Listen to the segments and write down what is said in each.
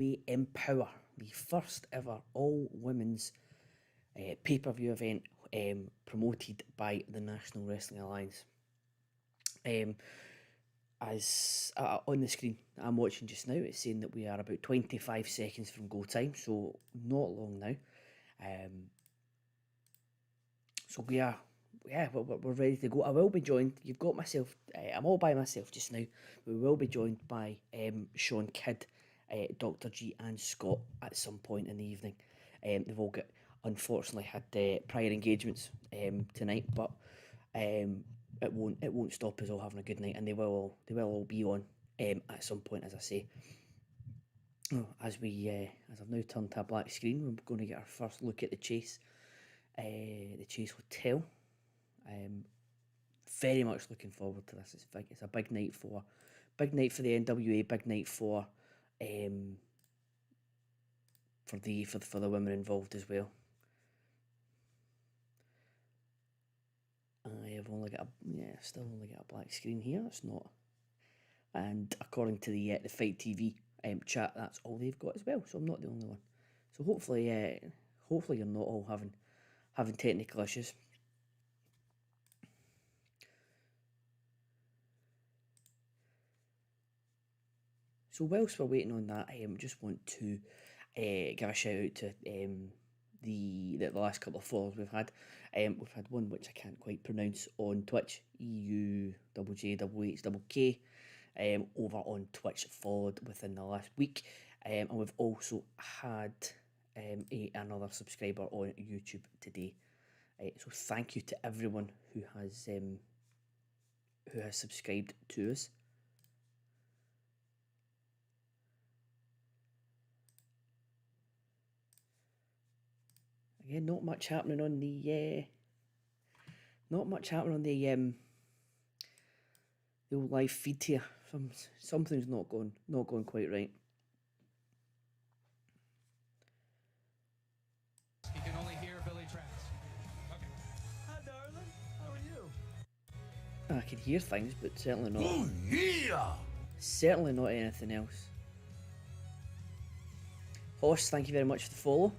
EmPowerrr, the first ever all-women's pay-per-view event promoted by the National Wrestling Alliance. As on the screen I'm watching just now, it's saying that we are about 25 seconds from go time, so not long now. So we are, yeah, we're ready to go. I will be joined. You've got myself. I'm all by myself just now. We will be joined by Sean Kidd, Dr. G, and Scott at some point in the evening. They've all got, unfortunately, had prior engagements tonight, but it won't stop us all having a good night, and they will all be on at some point, as I say. As I've now turned to a black screen, we're going to get our first look at the Chase Hotel. Very much looking forward to this. It's a big night for the NWA, big night for the women involved as well. I have still only got a black screen here. It's not, and according to the Fight TV chat, that's all they've got as well. So I'm not the only one. So hopefully you're not all having technical issues. So whilst we're waiting on that, I just want to give a shout out to the last couple of followers we've had. We've had one which I can't quite pronounce on Twitch, EUJHHK, over on Twitch, followed within the last week. And we've also had another subscriber on YouTube today. So thank you to everyone who has subscribed to us. Again, not much happening on the old live feed here. Something's not going quite right. You can only hear Billy Trask. Okay. Hi, darling. How are you? I can hear things, but certainly not. Oh, yeah! Certainly not anything else. Horse, thank you very much for the follow.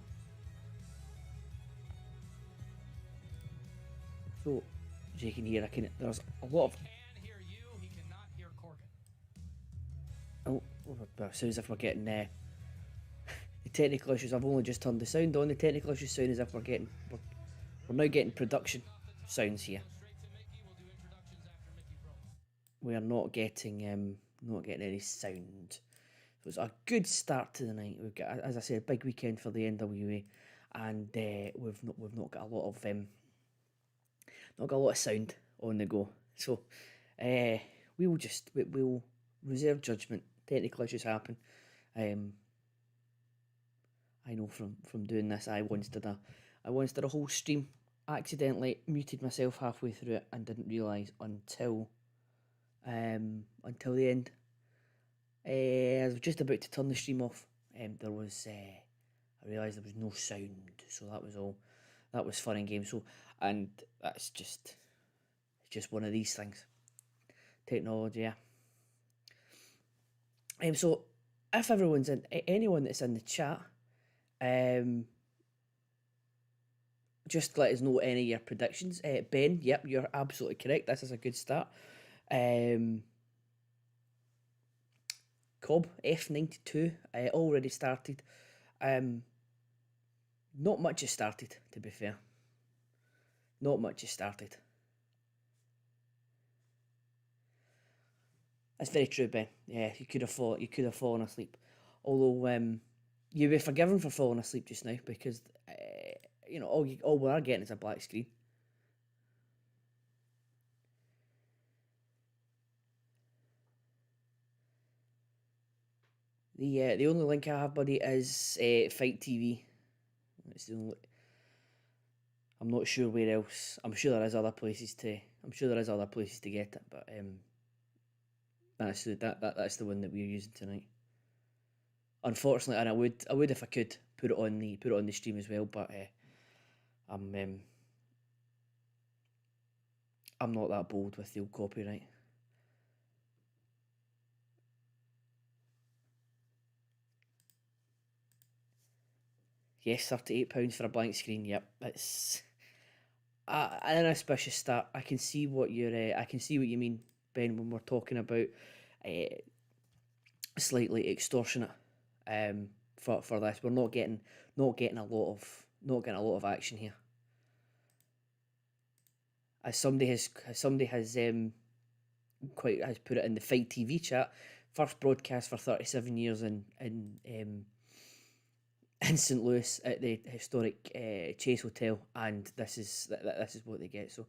So, as you can hear, there's a lot of... He can hear you, he cannot hear Corgan. Oh, it sounds as if we're getting the technical issues. I've only just turned the sound on. The technical issues sound as if we're now getting production sounds here. We are not getting any sound. So it's a good start to the night. We've got, as I said, a big weekend for the NWA, and we've not got a lot of sound on the go. So we'll reserve judgment. Technical issues happen. I know from doing this, I once did a whole stream, accidentally muted myself halfway through it and didn't realise until the end. I was just about to turn the stream off, I realised there was no sound, so that was all. That was fun and games. So, and it's just one of these things. Technology, yeah. So if everyone's in, anyone that's in the chat, just let us know any of your predictions. Ben, yep, you're absolutely correct. This is a good start. Cobb, F92, already started. Not much has started, to be fair. Not much has started. That's very true, Ben. Yeah, you could have fallen asleep. Although you'll be forgiven for falling asleep just now, because all we are getting is a black screen. The only link I have, buddy, is Fight TV. It's the only. I'm not sure where else. I'm sure there is other places to get it, but that's the one that we're using tonight. Unfortunately, and I would if I could put it on the stream as well, but I'm not that bold with the old copyright. Yes, £38 for a blank screen. Yep, it's an auspicious start. I can see what I can see what you mean, Ben, when we're talking about uh, slightly extortionate. For this, we're not getting a lot of action here. As somebody has quite has put it in the Fight TV chat. First broadcast for 37 years in St. Louis at the historic Chase Hotel, and this is what they get. So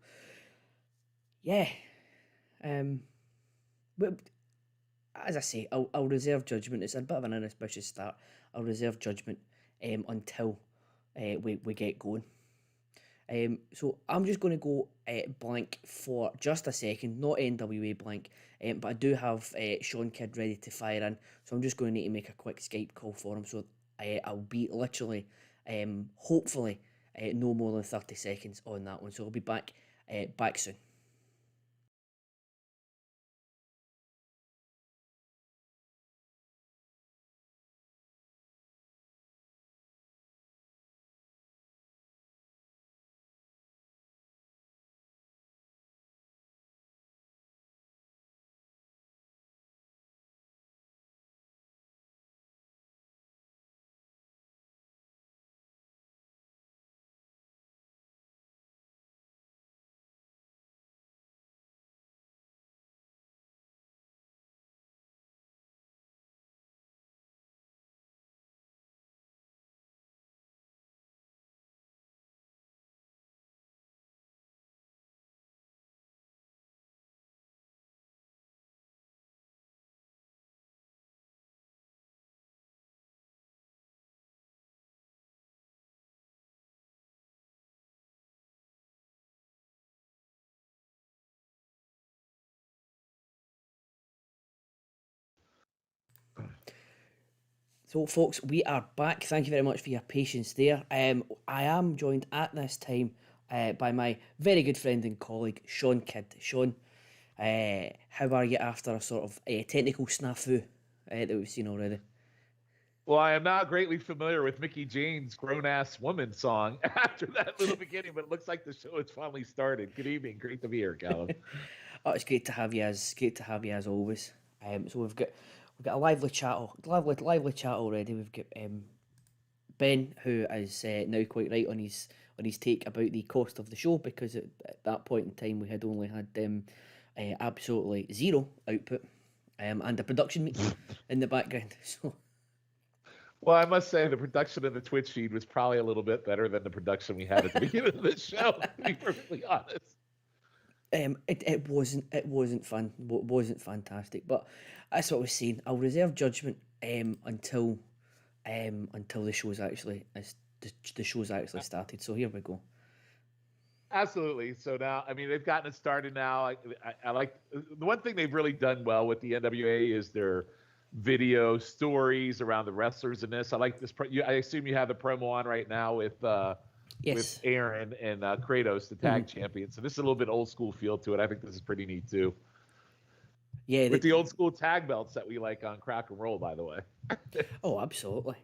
yeah, um, but as I say, I'll reserve judgment. It's a bit of an inauspicious start. I'll reserve judgment until we get going. So I'm just going to go blank for just a second, not NWA blank, but I do have Sean Kidd ready to fire in, so I'm just going to need to make a quick Skype call for him. So I'll be literally, hopefully, no more than 30 seconds on that one. So I'll be back soon. So, folks, we are back. Thank you very much for your patience there. I am joined at this time by my very good friend and colleague, Sean Kidd. Sean, how are you after a sort of technical snafu that we've seen already? Well, I am not greatly familiar with Mickey Jane's Grown Ass Woman song after that little beginning, but it looks like the show has finally started. Good evening. Great to be here, Callum. Oh, it's great to have you as always. So we've got a lively chat already. We've got Ben, who is now quite right on his take about the cost of the show, because at that point in time we had only had absolutely zero output, and a production meeting in the background. So Well, I must say the production of the Twitch feed was probably a little bit better than the production we had at the beginning of the show, to be perfectly honest. it wasn't fun, wasn't fantastic, but that's what I was saying. I'll reserve judgment until the show's actually started. So here we go. Absolutely. So now, I mean, they've gotten it started now. I like the one thing they've really done well with the NWA is their video stories around the wrestlers in this. I like this. I assume you have the promo on right now with Yes. Aaron and Kratos, the tag champions. So this is a little bit old school feel to it. I think this is pretty neat too. Yeah. With the old school tag belts that we like on Crack and Roll, by the way. Oh, absolutely.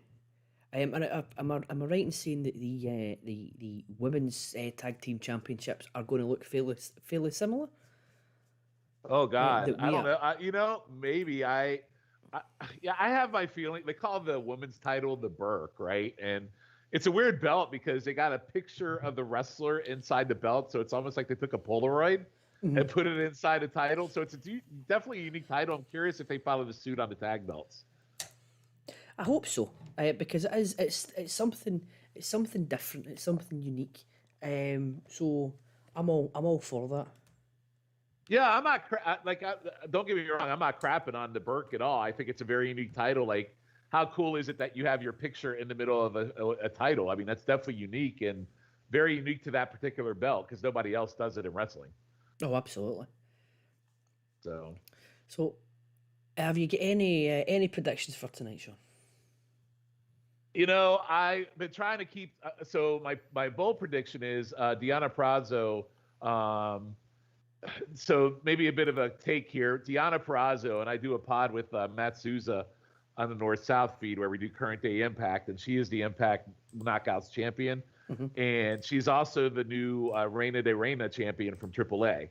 And am I right in saying that the women's tag team championships are going to look fairly similar? Oh God, That I we don't are. know. Maybe yeah, I have my feeling. They call the women's title the Burke, right? And it's a weird belt because they got a picture of the wrestler inside the belt, so it's almost like they took a Polaroid Mhm. and put it inside the title. So it's definitely a unique title. I'm curious if they follow the suit on the tag belts. I hope so, because it's something different. It's something unique. So I'm all for that. Yeah, I'm not don't get me wrong. I'm not crapping on the Burke at all. I think it's a very unique title. Like, how cool is it that you have your picture in the middle of a title? I mean, that's definitely unique and very unique to that particular belt because nobody else does it in wrestling. Oh, absolutely. So, So have you got any predictions for tonight, Sean? I've been trying to keep. So my bold prediction is Deanna Prazo. So maybe a bit of a take here. Deanna Purrazzo, and I do a pod with Matt Souza. on the North South feed where we do current day Impact, and she is the Impact Knockouts champion, and she's also the new Reina de Reina champion from AAA.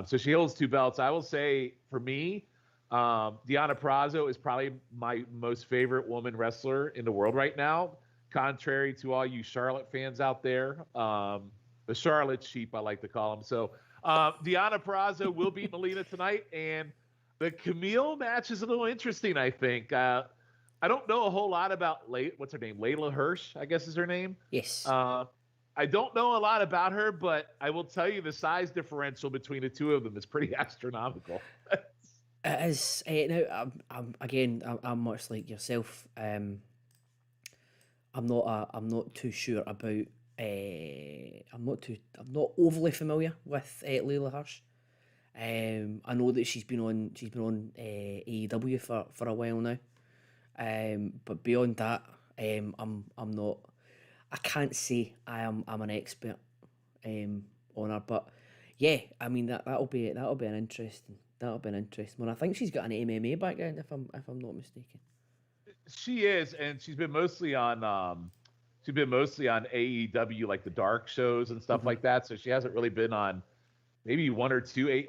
So she holds 2 belts. I will say, for me, Deonna Purrazzo is probably my most favorite woman wrestler in the world right now. Contrary to all you Charlotte fans out there, the Charlotte sheep, I like to call them. So Deonna Purrazzo will beat Melina tonight, and the Camille match is a little interesting, I think. I don't know a whole lot about what's her name? Layla Hirsch, I guess is her name. Yes. I don't know a lot about her, but I will tell you the size differential between the two of them is pretty astronomical. It is. Now, I'm much like yourself. I'm not too sure about. I'm not overly familiar with Layla Hirsch. I know that she's been on AEW for a while now. But beyond that, I'm not. I can't say I'm an expert on her, but yeah, I mean that'll be an interesting one. I think she's got an MMA background, if I'm not mistaken. She is, and she's been mostly on AEW, like the dark shows and stuff like that. So she hasn't really been on maybe one or two.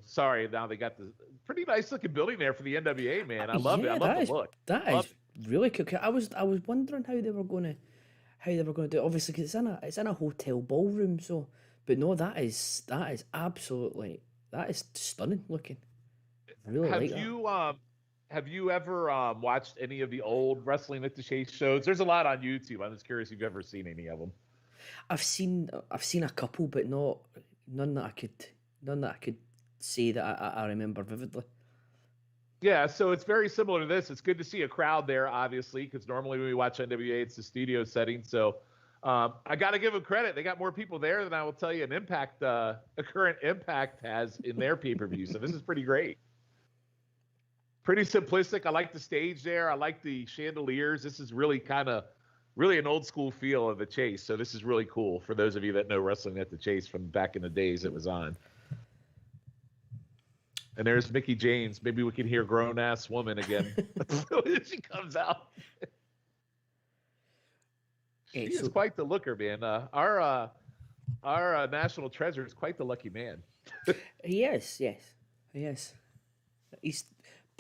Sorry, now they got the pretty nice looking building there for the NWA, man. I love it. I love the look. That is really cool. I was wondering how they were going to do it. Obviously, because it's in a hotel ballroom. So, but no, that is absolutely, that is stunning looking. I really like that. Have you ever watched any of the old Wrestling at the Chase shows? There's a lot on YouTube. I'm just curious if you've ever seen any of them. I've seen a couple, but none that I could say that I remember vividly. Yeah, so it's very similar to this. It's good to see a crowd there, obviously, because normally when we watch NWA, it's the studio setting. So I got to give them credit. They got more people there than I will tell you a current Impact has in their pay-per-view. So this is pretty great. Pretty simplistic. I like the stage there. I like the chandeliers. This is really an old school feel of the Chase. So this is really cool for those of you that know Wrestling at the Chase from back in the days it was on. And there's Mickie James. Maybe we can hear grown ass woman again when she comes out. She is quite the looker, man. Our national treasure is quite the lucky man. He is, yes, he is. He's,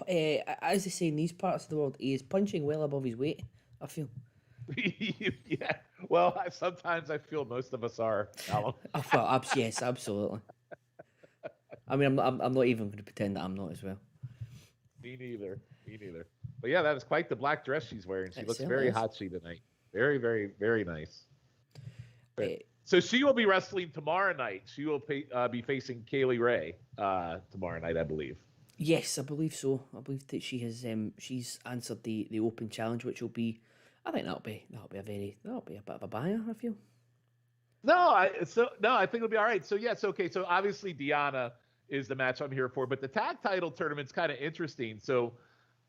as they say in these parts of the world, he is punching well above his weight, I feel. Yeah. Well, sometimes I feel most of us are, Alan. Yes, absolutely. I mean, I'm not even going to pretend that I'm not as well. Me neither. But yeah, that is quite the black dress she's wearing. She looks very hot tonight. Very, very, very nice. So she will be wrestling tomorrow night. She will be facing Kaylee Ray tomorrow night, I believe. Yes, I believe so. I believe that she has she's answered the open challenge, which will be, I think that'll be a bit of a banger, I feel. I think it'll be all right. So yes, okay. So obviously Deonna is the match I'm here for, but the tag title tournament's kind of interesting. So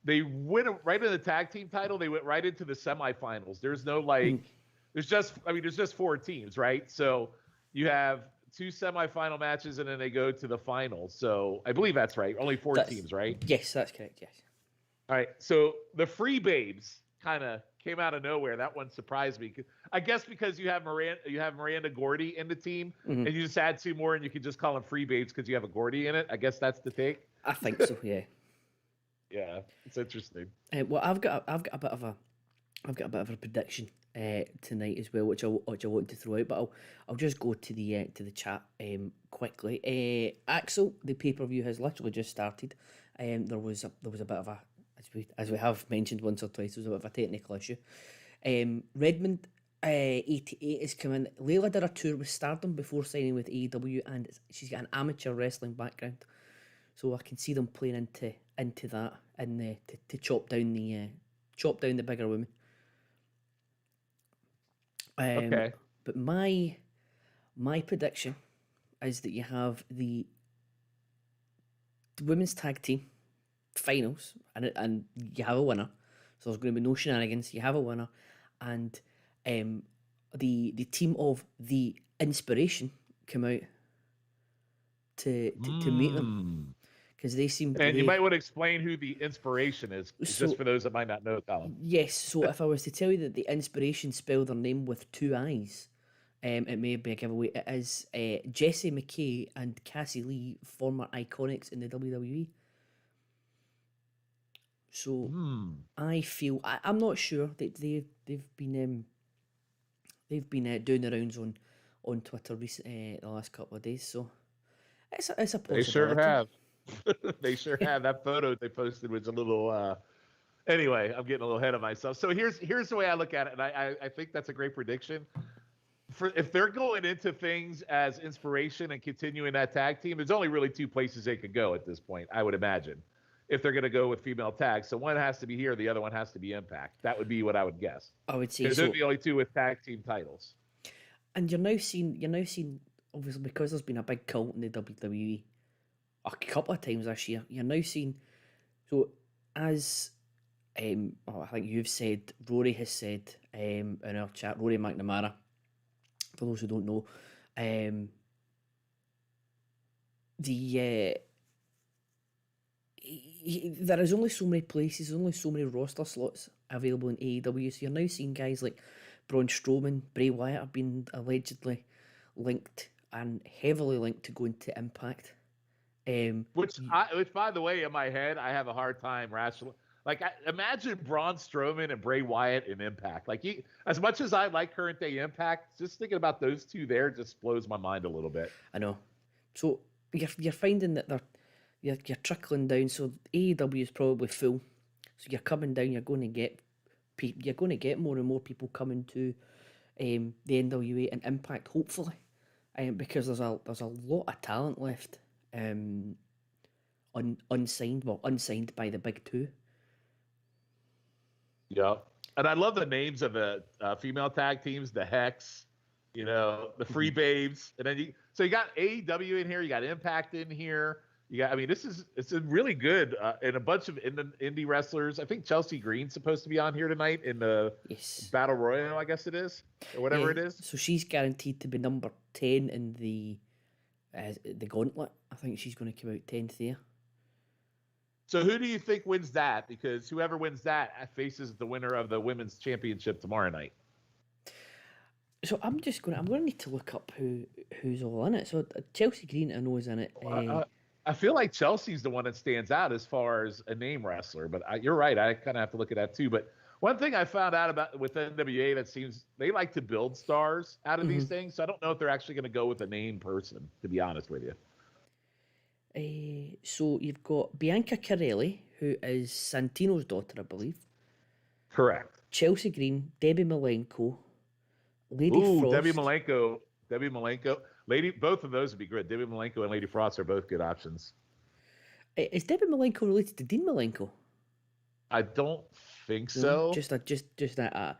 they went right in the tag team title. They went right into the semifinals. There's no there's just 4 teams, right? So you have 2 semifinal matches and then they go to the finals. So I believe that's right. Only 4 teams, right? Yes, that's correct. Yes. All right. So the Free Babes kind of came out of nowhere. That one surprised me. I guess because you have Miranda Gordy in the team, and you just add 2 more, and you can just call them Free Babes because you have a Gordy in it. I guess that's the take. I think so. Yeah. Yeah, it's interesting. Well, I've got a bit of a prediction tonight as well, which I want to throw out, but I'll just go to the chat quickly. Axel, the pay-per-view has literally just started. There was a bit of a, as we have mentioned once or twice, there was a bit of a technical issue. Redmond 88 is coming. Layla did a tour with Stardom before signing with AEW, and she's got an amateur wrestling background, so I can see them playing into that and to chop down the bigger women. Okay. But my prediction is that you have the women's tag team finals, and you have a winner. So there's going to be no shenanigans. You have a winner, and the team of the Inspiration come out to meet them. because they seem And you they might want to explain who the inspiration is, So- just for those that might not know, Colin. yes. So if I was to tell you that the inspiration spell their name with two I's, it may be a giveaway. It is Jesse McKay and Cassie Lee, former iconics in the WWE. So I feel I'm not sure that they've been doing the rounds on Twitter the last couple of days. So it's a They possibility. sure have. They sure have. That photo they posted was a little. Anyway, I'm getting a little ahead of myself. So here's the way I look at it, and I think that's a great prediction. If they're going into things as inspiration and continuing that tag team, there's only really two places they could go at this point, I would imagine, if they're going to go with female tags. So one has to be here, the other one has to be Impact. That would be what I would guess. I would say Because so. they're the only two with tag team titles. And you're now seeing obviously because there's been a big cult in the WWE a couple of times this year. You're now seeing so as I think you've said, Rory has said in our chat, Rory McNamara. For those who don't know, there is only so many places, only so many roster slots available in AEW. So you're now seeing guys like Braun Strowman, Bray Wyatt have been allegedly linked and heavily linked to going to Impact. Which, by the way, in my head, I have a hard time rational. Like, imagine Braun Strowman and Bray Wyatt in Impact. Like, as much as I like current day Impact, just thinking about those two there just blows my mind a little bit. I know. So you're finding that you're trickling down. So AEW is probably full. So you're coming down. You're going to get more and more people coming to the NWA and Impact, hopefully, because there's a lot of talent left, unsigned by the big two. Yeah, and I love the names of the female tag teams, the Hex, the Free Babes, and then you got AEW in here, you got Impact in here, it's a really good and a bunch of indie wrestlers. I think Chelsea Green's supposed to be on here tonight in the Battle Royal, I guess it is, or whatever it is. So she's guaranteed to be number 10 in the Gauntlet. I think she's going to come out 10th there. So who do you think wins that? Because whoever wins that faces the winner of the women's championship tomorrow night. So I'm going to need to look up who's all in it. So Chelsea Green, I know, is in it. I feel like Chelsea's the one that stands out as far as a name wrestler, but you're right. I kind of have to look at that too. But one thing I found out about with NWA that seems they like to build stars out of these things. So I don't know if they're actually going to go with a name person, to be honest with you. So you've got Bianca Carelli, who is Santino's daughter, I believe. Correct. Chelsea Green, Debbie Malenko, Lady Frost. Debbie Malenko. Both of those would be good. Debbie Malenko and Lady Frost are both good options. Is Debbie Malenko related to Dean Malenko? I don't think so. Just a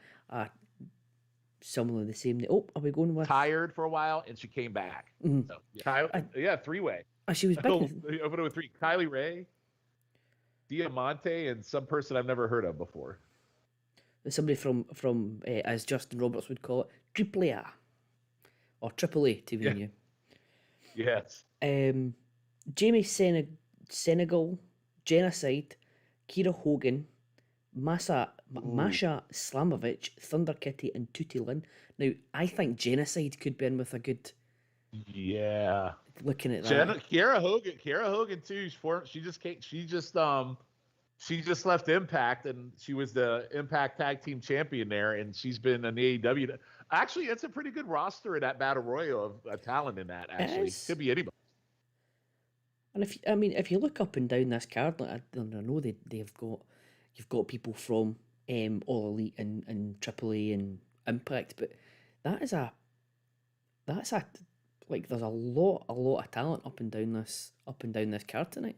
similar the same. Oh, are we going with tired for a while and she came back? Mm-hmm. So, three-way. She was big. Open with three. Kylie Ray, Diamante, and some person I've never heard of before. Somebody from as Justin Roberts would call it, Triple A or Triple A to be new. Yes. Jamie Senegal, Genocide, Kira Hogan, Masha Slamovich, Thunder Kitty, and Tootie Lynn. Now, I think Genocide could be in with a good. Yeah. Looking at that, Kiera Hogan too. She just left Impact, and she was the Impact Tag Team Champion there, and she's been in the AEW. Actually, it's a pretty good roster in that Battle Royal of talent in that. Actually, could be anybody. And if you look up and down this card, like I know you've got people from All Elite and AAA and Impact, but that's a like there's a lot of talent up and down this card tonight.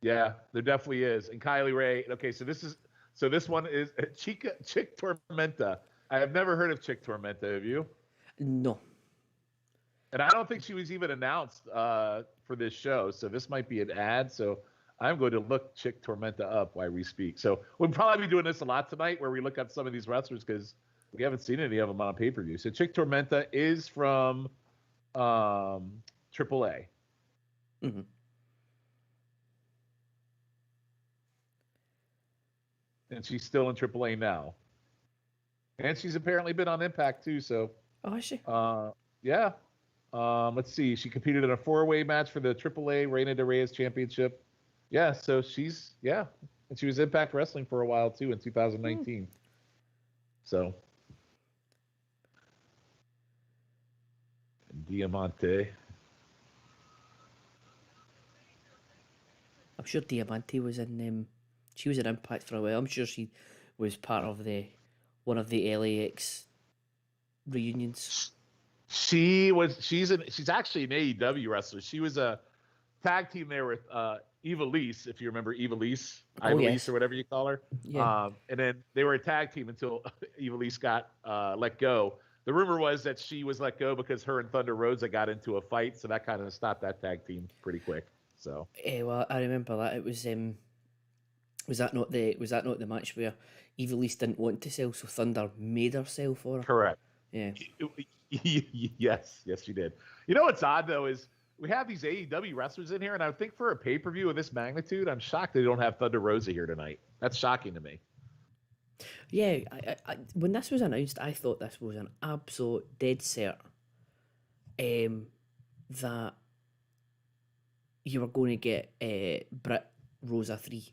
Yeah, there definitely is. And Kylie Ray. Okay, so this one is Chick Tormenta. I have never heard of Chick Tormenta. Have you? No. And I don't think she was even announced for this show. So this might be an ad. So I'm going to look Chick Tormenta up while we speak. So we'll probably be doing this a lot tonight, where we look up some of these wrestlers because we haven't seen any of them on pay-per-view. So Chick Tormenta is from AAA. Mm-hmm. and she's still in AAA now. And she's apparently been on Impact too. So, Oh, is she? yeah. Let's see. She competed in a 4-way match for the AAA Reina de Reyes Championship. Yeah, so and she was Impact Wrestling for a while too in 2019. So, Diamante. I'm sure Diamante was in. She was in Impact for a while. I'm sure she was part of one of the LAX reunions. She's actually an AEW wrestler. She was a tag team there with Eva Lise, if you remember Eva Lise, Oh, yes. or whatever you call her. Yeah. And then they were a tag team until Eva Lise got let go. The rumor was that she was let go because her and Thunder Rosa got into a fight, so that kind of stopped that tag team pretty quick. So Well, I remember that. It was was that not the match where Evil East didn't want to sell, so Thunder made her sell for her? correct. Yeah. Yes, she did. You know what's odd though is we have these AEW wrestlers in here, and I would think for a pay-per-view of this magnitude, I'm shocked they don't have Thunder Rosa here tonight. That's shocking to me. Yeah, when this was announced, I thought this was an absolute dead cert that you were going to get Britt Rosa 3.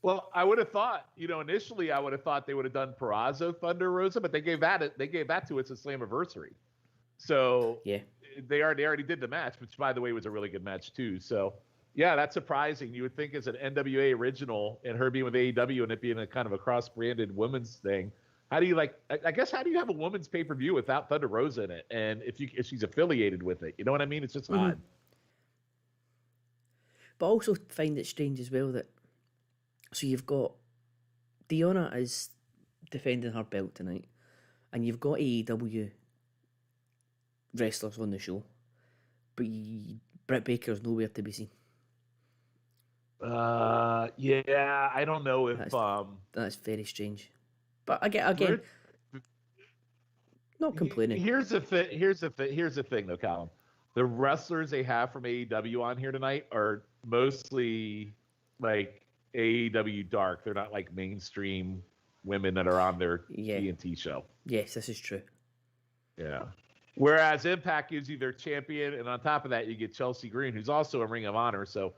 Well, I would have thought, initially I would have thought they would have done Perazo Thunder Rosa, but they gave that to it's a Slammiversary. So Yeah. they already did the match, which by the way was a really good match too. So yeah, that's surprising. You would think as an NWA original and her being with AEW and it being a kind of a cross-branded women's thing, how do you I guess how do you have a women's pay-per-view without Thunder Rosa in it? And if she's affiliated with it, you know what I mean? It's just odd. But I also find it strange as well that so you've got Deonna is defending her belt tonight, and you've got AEW wrestlers on the show, but Britt Baker's nowhere to be seen. Yeah, I don't know if That's very strange. But again, not complaining. Here's the thing though, Callum. The wrestlers they have from AEW on here tonight are mostly like AEW dark. They're not like mainstream women that are on their TNT show. Yes, this is true. Yeah. Whereas Impact gives you their champion, and on top of that, you get Chelsea Green, who's also a Ring of Honor. So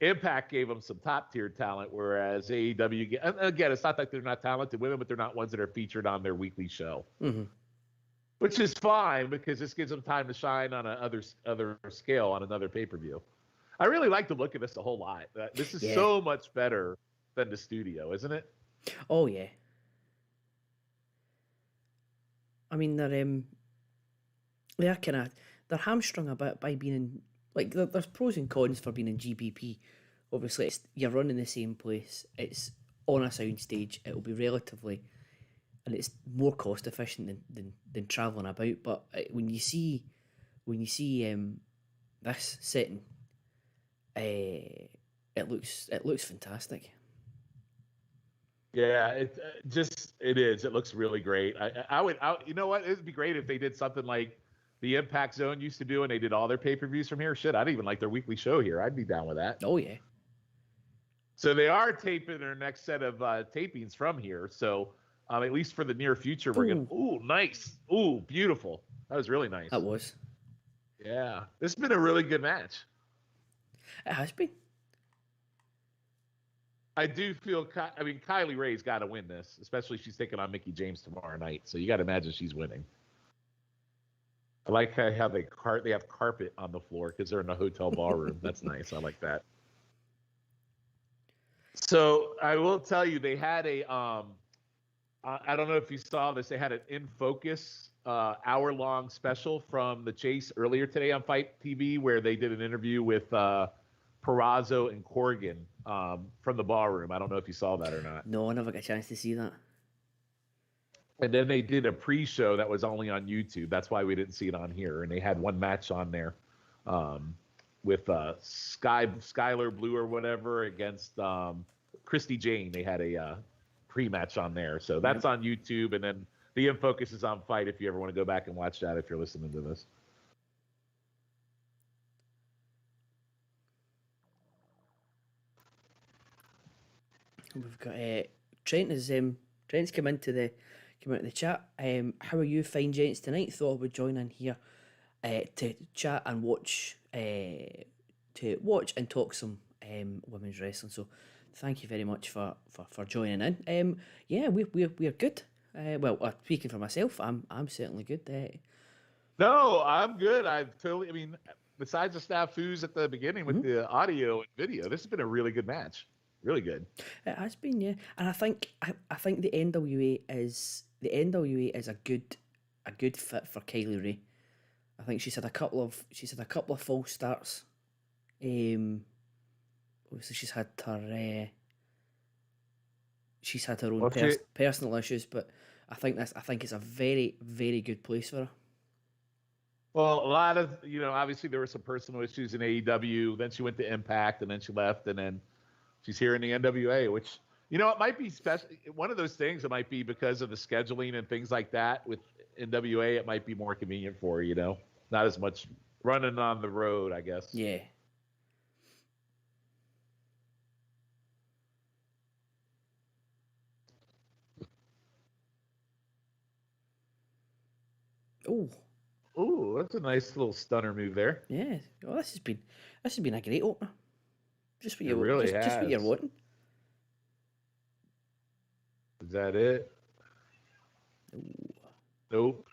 Impact gave them some top tier talent, whereas AEW, and again, it's not like they're not talented women, but they're not ones that are featured on their weekly show. Mm-hmm. Which is fine because this gives them time to shine on other scale on another pay-per-view. I really like the look of this a whole lot. This is so much better than the studio, isn't it? Oh yeah. I mean they're hamstrung a bit by being in there's pros and cons for being in GBP. Obviously, you're running the same place. It's on a soundstage. It'll be relatively, and it's more cost efficient than traveling about. But when you see this setting, it looks fantastic. Yeah, it is. It looks really great. You know what? It'd be great if they did something like the Impact Zone used to do, and they did all their pay-per-views from here. Shit, I'd even like their weekly show here. I'd be down with that. Oh yeah. So they are taping their next set of tapings from here. So at least for the near future, we're gonna. Ooh, nice. Ooh, beautiful. That was really nice. That was. Yeah, this has been a really good match. It has been. I do feel. Kylie Ray's got to win this, especially she's taking on Mickie James tomorrow night. So you got to imagine she's winning. I like how they have carpet on the floor because they're in a hotel ballroom. That's nice. I like that. So I will tell you, they had a. I don't know if you saw this. They had an In Focus hour-long special from the Chase earlier today on Fight TV, where they did an interview with Perazo and Corgan from the ballroom. I don't know if you saw that or not. No, I never got a chance to see that. And then they did a pre-show that was only on YouTube. That's why we didn't see it on here. And they had one match on there with Skylar Blue or whatever against Christy Jane. They had a pre-match on there. So that's on YouTube. And then the In Focus is on Fight if you ever want to go back and watch that if you're listening to this. We've got Trent's come into the chat. How are you fine gents tonight? Thought I would join in here to chat and watch and talk some women's wrestling. So thank you very much for joining in. Yeah, we're good. Speaking for myself, I'm certainly good. No, I'm good. I mean, besides the snafus at the beginning with the audio and video, this has been a really good match. Really good. It has been, yeah, and I think the NWA is a good fit for Kylie Ray. I think she's had a couple of false starts. Obviously she's had her own personal issues, but I think it's a very, very good place for her. Well, a lot of, obviously there were some personal issues in AEW. Then she went to Impact, and then she left, and then she's here in the NWA, which, it might be special. One of those things, it might be because of the scheduling and things like that with NWA, it might be more convenient for her, not as much running on the road, I guess. Yeah. Oh, that's a nice little stunner move there. Yeah. Well, this has been a great opener. Just what you just what you're wanting. Is that it? Ooh. Nope.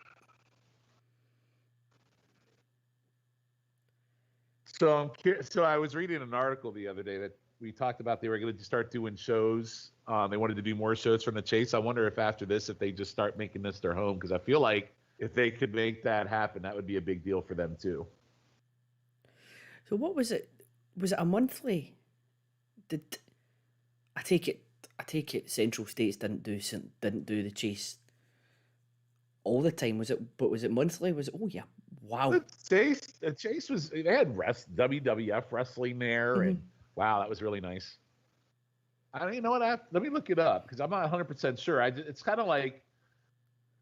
So I was reading an article the other day that we talked about they were going to start doing shows. They wanted to do more shows from the Chase. I wonder if after this, if they just start making this their home, because I feel like if they could make that happen, that would be a big deal for them too. So what was it? Was it a monthly? I take it Central States didn't do the Chase all the time, was it? But was it monthly? Was it? Oh yeah, wow. The Chase was, they had WWF wrestling there, and wow, that was really nice. I don't even know let me look it up because I'm not 100% sure. It's kind of like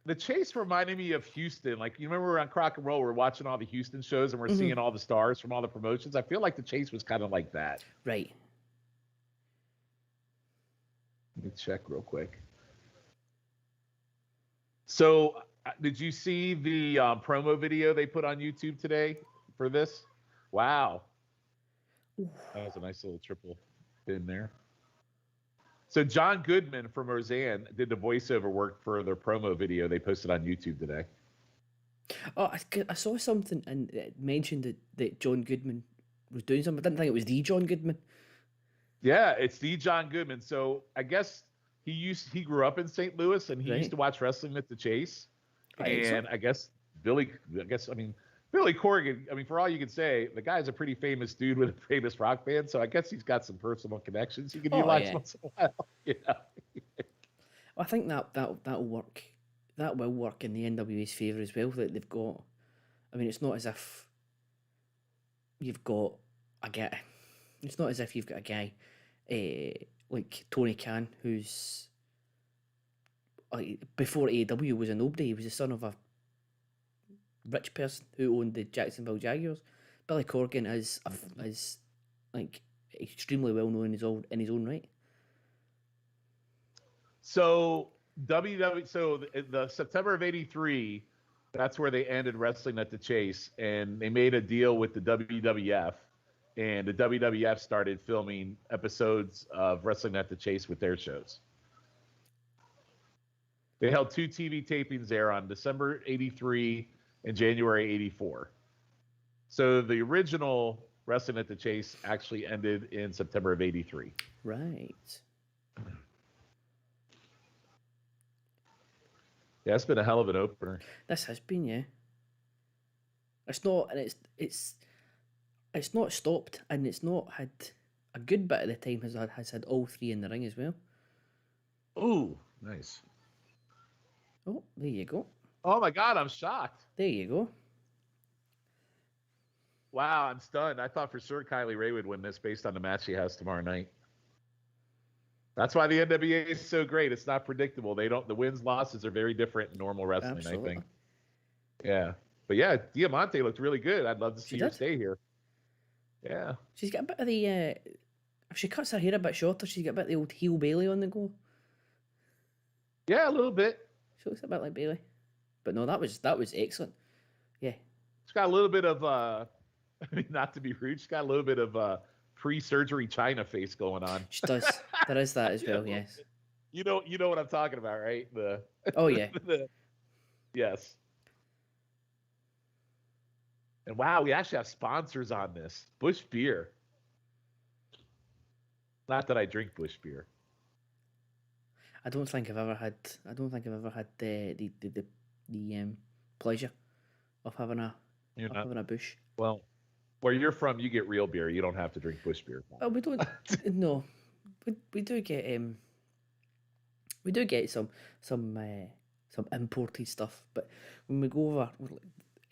the Chase reminded me of Houston. Like, you remember we were on Crock and Roll, we're watching all the Houston shows and we're seeing all the stars from all the promotions. I feel like the Chase was kind of like that. Right. Let me check real quick. So, did you see the promo video they put on YouTube today for this? Wow. Ooh. That was a nice little triple pin there. So John Goodman from Roseanne did the voiceover work for their promo video they posted on YouTube today. Oh, I saw something and it mentioned that John Goodman was doing something. I didn't think it was the John Goodman. Yeah, it's the John Goodman. So I guess he grew up in St. Louis and he used to watch wrestling at the Chase. And I guess Billy Corgan, for all you can say, the guy's a pretty famous dude with a famous rock band, so I guess he's got some personal connections he can utilize once in a while. Yeah. I think that'll work. That will work in the NWA's favour as well. That they've got. It's not as if you've got a guy. It's not as if you've got a guy like Tony Khan, who's before AEW was a nobody. He was the son of a rich person who owned the Jacksonville Jaguars. Billy Corgan is like extremely well known in his own right. So the September of '83, that's where they ended wrestling at the Chase, and they made a deal with the WWF, and the WWF started filming episodes of Wrestling at the Chase with their shows. They held 2 TV tapings there on December '83 and January '84. So the original Wrestling at the Chase actually ended in September of '83. Right. Yeah, it's been a hell of an opener. This has been, yeah. It's not, and it's not stopped, and it's not had a good bit of the time has had all three in the ring as well. Ooh, nice. Oh, there you go. Oh my God, I'm shocked. There you go. Wow, I'm stunned. I thought for sure Kylie Ray would win this based on the match she has tomorrow night. That's why the NWA is so great. It's not predictable. The wins, losses are very different in normal wrestling, absolutely. I think. Yeah. But yeah, Diamante looked really good. I'd love to see her stay here. Yeah. She's got a bit of the If she cuts her hair a bit shorter, she's got a bit of the old heel Bailey on the go. Yeah, a little bit. She looks a bit like Bailey. But no, that was excellent. Yeah. She's got a little bit of I mean, not to be rude, she's got a little bit of pre-surgery China face going on. She does. There is that as well, yes. You know what I'm talking about, right? Oh yeah. Yes. And wow, we actually have sponsors on this. Bush Beer. Not that I drink Bush Beer. I don't think I've ever had the pleasure of having a Bush. Well, where you're from, you get real beer. You don't have to drink Bush Beer. Oh, we don't. No, we do get some imported stuff. But when we go over,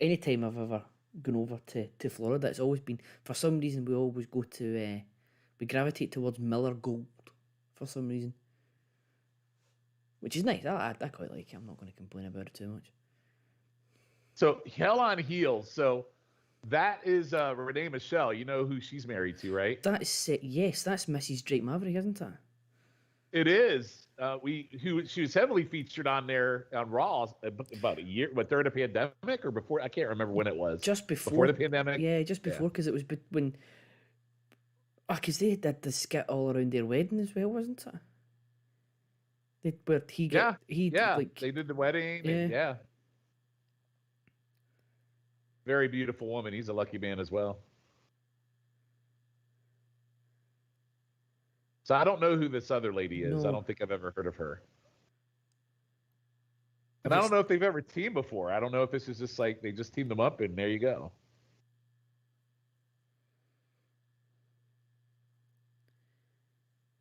anytime I've ever gone over to Florida, it's always been, for some reason, we always go to we gravitate towards Miller Gold for some reason, which is nice. I quite like it. I'm not going to complain about it too much. So Hell on Heels. So that is Renee Michelle. You know who she's married to, right? That's yes, that's Mrs. Drake Maverick, isn't it? It is. She was heavily featured on there on Raw about a year, during the pandemic or before? I can't remember when it was. Just before the pandemic. Yeah, just before, because it was when. Because they did the skit all around their wedding as well, wasn't it? Where he got they did the wedding. Yeah. And, yeah. Very beautiful woman. He's a lucky man as well. So I don't know who this other lady is. No. I don't think I've ever heard of her. And I don't know if they've ever teamed before. I don't know if this is just like they just teamed them up and there you go.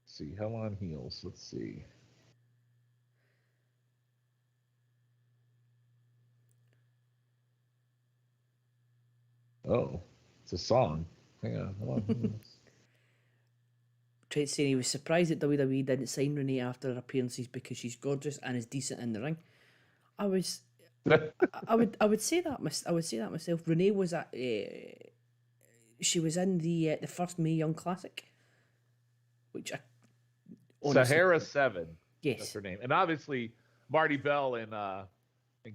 Let's see, Hell on Heels. Let's see. Oh, it's a song. Hang on. Hell on Heels. Trent saying he was surprised that WWE didn't sign Renee after her appearances because she's gorgeous and is decent in the ring. I would say that. I would say that myself. Renee was at. She was in the first Mae Young Classic, which Sahara 7. Yes, that's her name. And obviously, Marty Bell and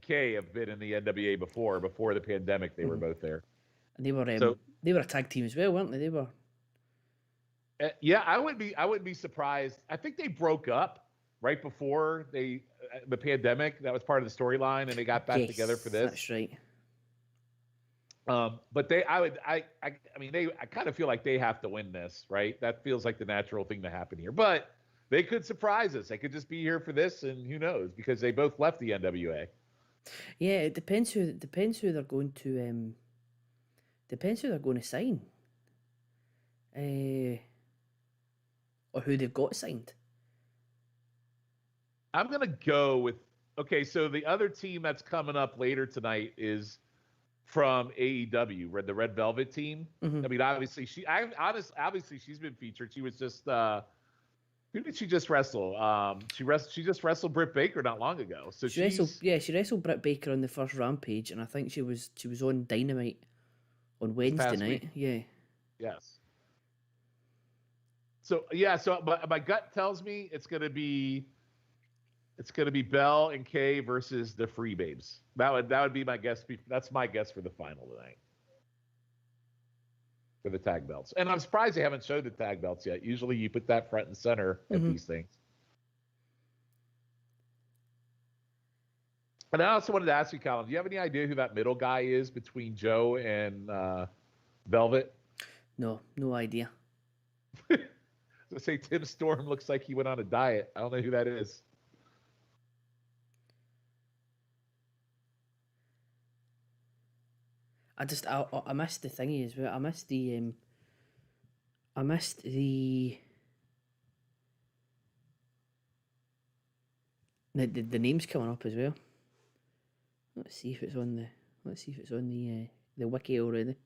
Kay have been in the NWA before the pandemic. They were both there. And they were a tag team as well, weren't they? They were. Yeah, I wouldn't be surprised. I think they broke up right before the pandemic. That was part of the storyline, and they got back together for this. That's right. But I kind of feel like they have to win this, right? That feels like the natural thing to happen here. But they could surprise us. They could just be here for this, and who knows? Because they both left the NWA. Yeah, it depends who they're going to sign. Or who they've got signed. I'm going to go with, okay, so the other team that's coming up later tonight is from AEW, the Red Velvet team. Mm-hmm. I mean, obviously, she's been featured. She was just, who did she just wrestle? She just wrestled Britt Baker not long ago. So she wrestled Britt Baker on the first Rampage, and I think she was on Dynamite on Wednesday night. Yeah. Yes. So yeah, my gut tells me it's gonna be Bell and Kay versus the Free Babes. That would be my guess. That's my guess for the final tonight for the tag belts. And I'm surprised they haven't showed the tag belts yet. Usually you put that front and center at these things. And I also wanted to ask you, Colin, do you have any idea who that middle guy is between Joe and Velvet? No idea. So say Tim Storm looks like he went on a diet. I don't know who that is. I missed the thingy as well. I missed the the names coming up as well. Let's see if it's on the wiki already.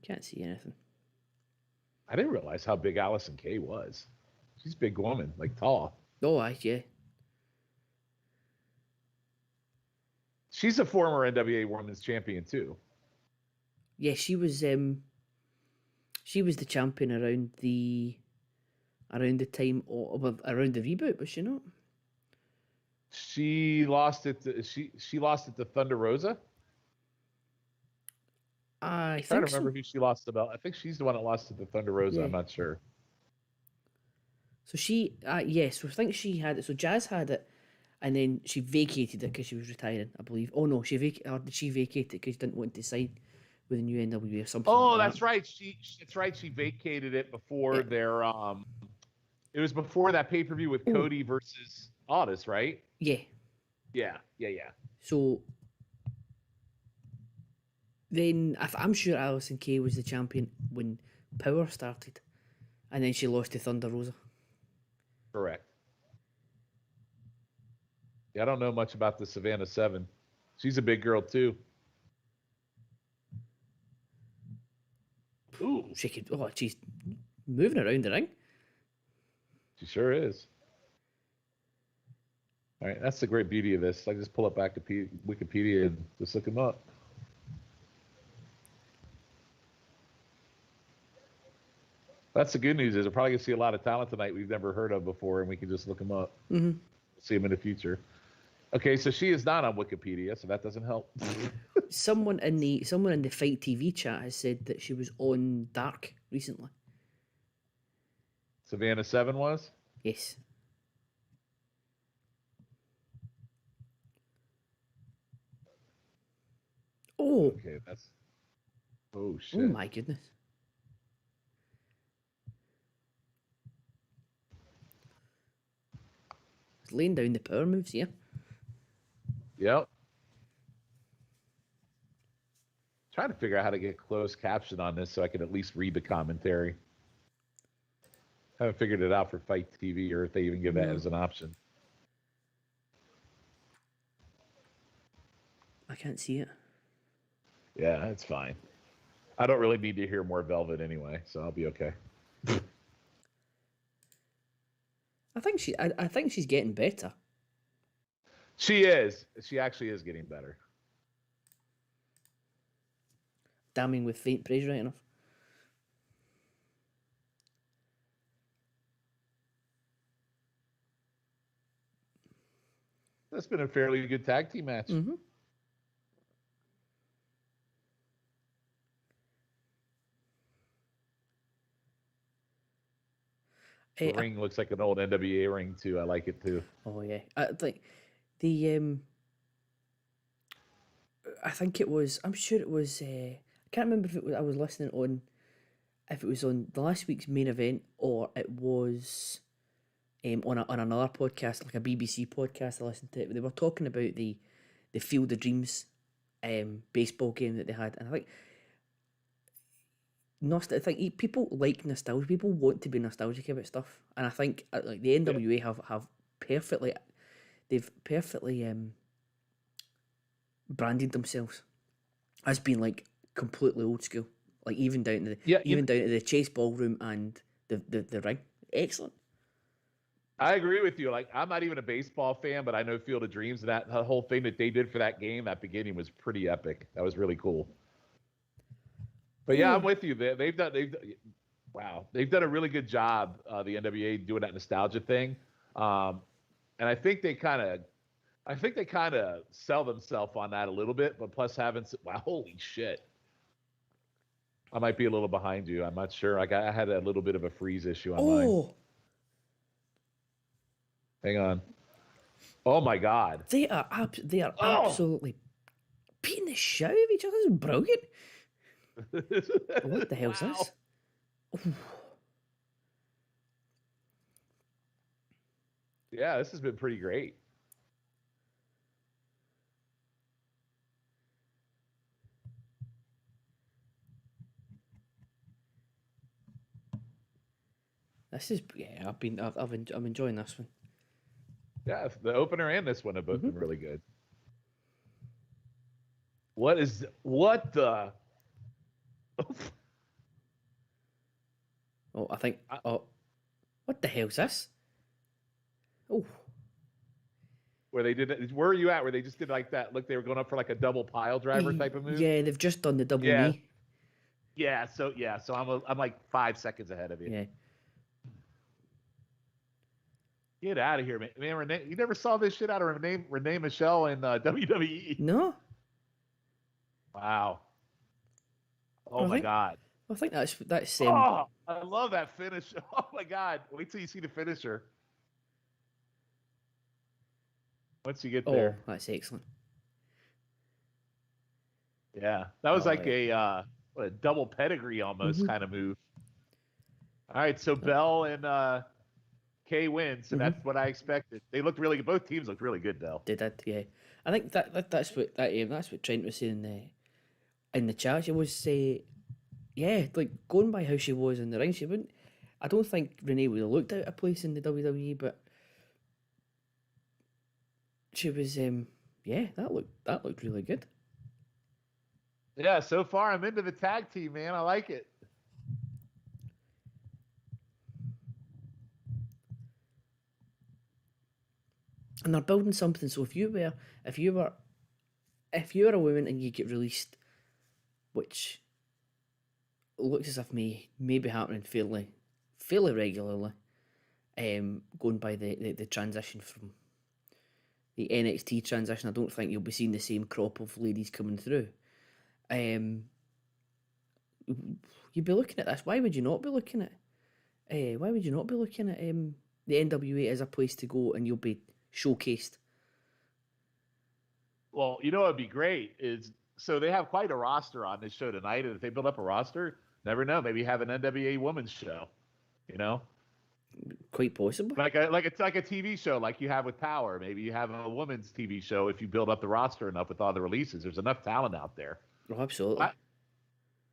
Can't see anything. I didn't realize how big Allison Kay was. She's a big woman, like tall. Oh, yeah. She's a former NWA Women's Champion too. Yeah, she was the champion around the time of around the reboot, was she not? She lost it. She lost it to Thunder Rosa. I Trying to think remember so. who she lost the belt. I think she's the one that lost it to Thunder Rosa. Yeah. I'm not sure. So she, yes, so I think she had it. So Jazz had it, and then she vacated it because she was retiring, I believe. Oh no, or did she vacate it because she didn't want to sign with the new NWA or something Oh, like that's that? right. That's right. She vacated it before Yeah. their It was before that pay-per-view with Oh. Cody versus Otis, right? Yeah. Yeah. So then I'm sure Alison Kay was the champion when Power started, and then she lost to Thunder Rosa. Correct. Yeah, I don't know much about the Savannah 7. She's a big girl too. Ooh, She could. Oh, she's moving around the ring. she sure is. All right, that's the great beauty of this. I just pull up back to Wikipedia and just look them up. That's the good news is we're probably going to see a lot of talent tonight we've never heard of before, and we can just look them up. Mm-hmm. See them in the future. Okay, so she is not on Wikipedia, so that doesn't help. Someone in the Fight TV chat has said that she was on Dark recently. Savannah 7 was? Yes. Oh. Okay, that's... Oh, shit. Oh my goodness. He's laying down the power moves here. Yep. Trying to figure out how to get closed caption on this so I can at least read the commentary. Haven't figured it out for Fight TV or if they even give that as an option. I can't see it. Yeah, that's fine. I don't really need to hear more Velvet anyway, so I'll be okay. I think she's getting better. She is. She actually is getting better. Damning with faint praise, right enough. That's been a fairly good tag team match. Mm-hmm. The ring looks like an old NWA ring too. I like it too. Oh yeah, I think the I think it was. I'm sure it was. I can't remember if it was. I was listening on. If it was on the last week's main event or it was on another podcast, like a BBC podcast. I listened to it. They were talking about the Field of Dreams baseball game that they had, and I think. I think people like nostalgia. People want to be nostalgic about stuff, and I think like the NWA have perfectly, they've perfectly branded themselves as being like completely old school, like even down to the chase ballroom and the ring. Excellent. I agree with you. Like I'm not even a baseball fan, but I know Field of Dreams and that whole thing that they did for that game, that beginning was pretty epic. That was really cool. But yeah, I'm with you. They've done a really good job. The NWA doing that nostalgia thing, and I think they kind of sell themselves on that a little bit. But plus holy shit, I might be a little behind you. I'm not sure. I had a little bit of a freeze issue on mine. Hang on. Oh my God. They are absolutely beating the shit out of each other. This is brilliant. What the hell's this? Ooh. Yeah, this has been pretty great. This is I'm enjoying this one. Yeah, the opener and this one have both been really good. What the? Oh, I think. Oh, what the hell's this? Oh, where they did it. Where are you at? Where they just did like that? Look, they were going up for like a double pile driver type of move. Yeah, they've just done the double Yeah. knee. So I'm like 5 seconds ahead of you. Yeah. Get out of here, man. Renee, you never saw this shit out of Renee Michelle in WWE. No? Wow. Oh my God. I think that's Oh, I love that finish. Oh my God. Wait till you see the finisher. Once you get there. That's excellent. Yeah. That was like yeah. a double pedigree almost kind of move. All right, so Bell and Kay win, so that's what I expected. They looked really good. Both teams looked really good though. They did, yeah. I think that's what Trent was saying in the chat. She was like going by how she was in the ring, she wouldn't. I don't think Renee would have looked out of place in the WWE, but she was that looked really good. Yeah, so far I'm into the tag team, man. I like it. And they're building something. So if you were a woman and you get released, which looks as if may be happening fairly regularly, going by the transition from the NXT transition, I don't think you'll be seeing the same crop of ladies coming through. You'd be looking at this. Why would you not be looking at? Why would you not be looking at the NWA as a place to go and you'll be showcased? Well, you know what would be great is, so they have quite a roster on this show tonight, and if they build up a roster, never know, maybe have an NWA women's show, you know? Quite possibly. It's like a TV show like you have with Power. Maybe you have a women's TV show if you build up the roster enough with all the releases. There's enough talent out there. Oh, absolutely.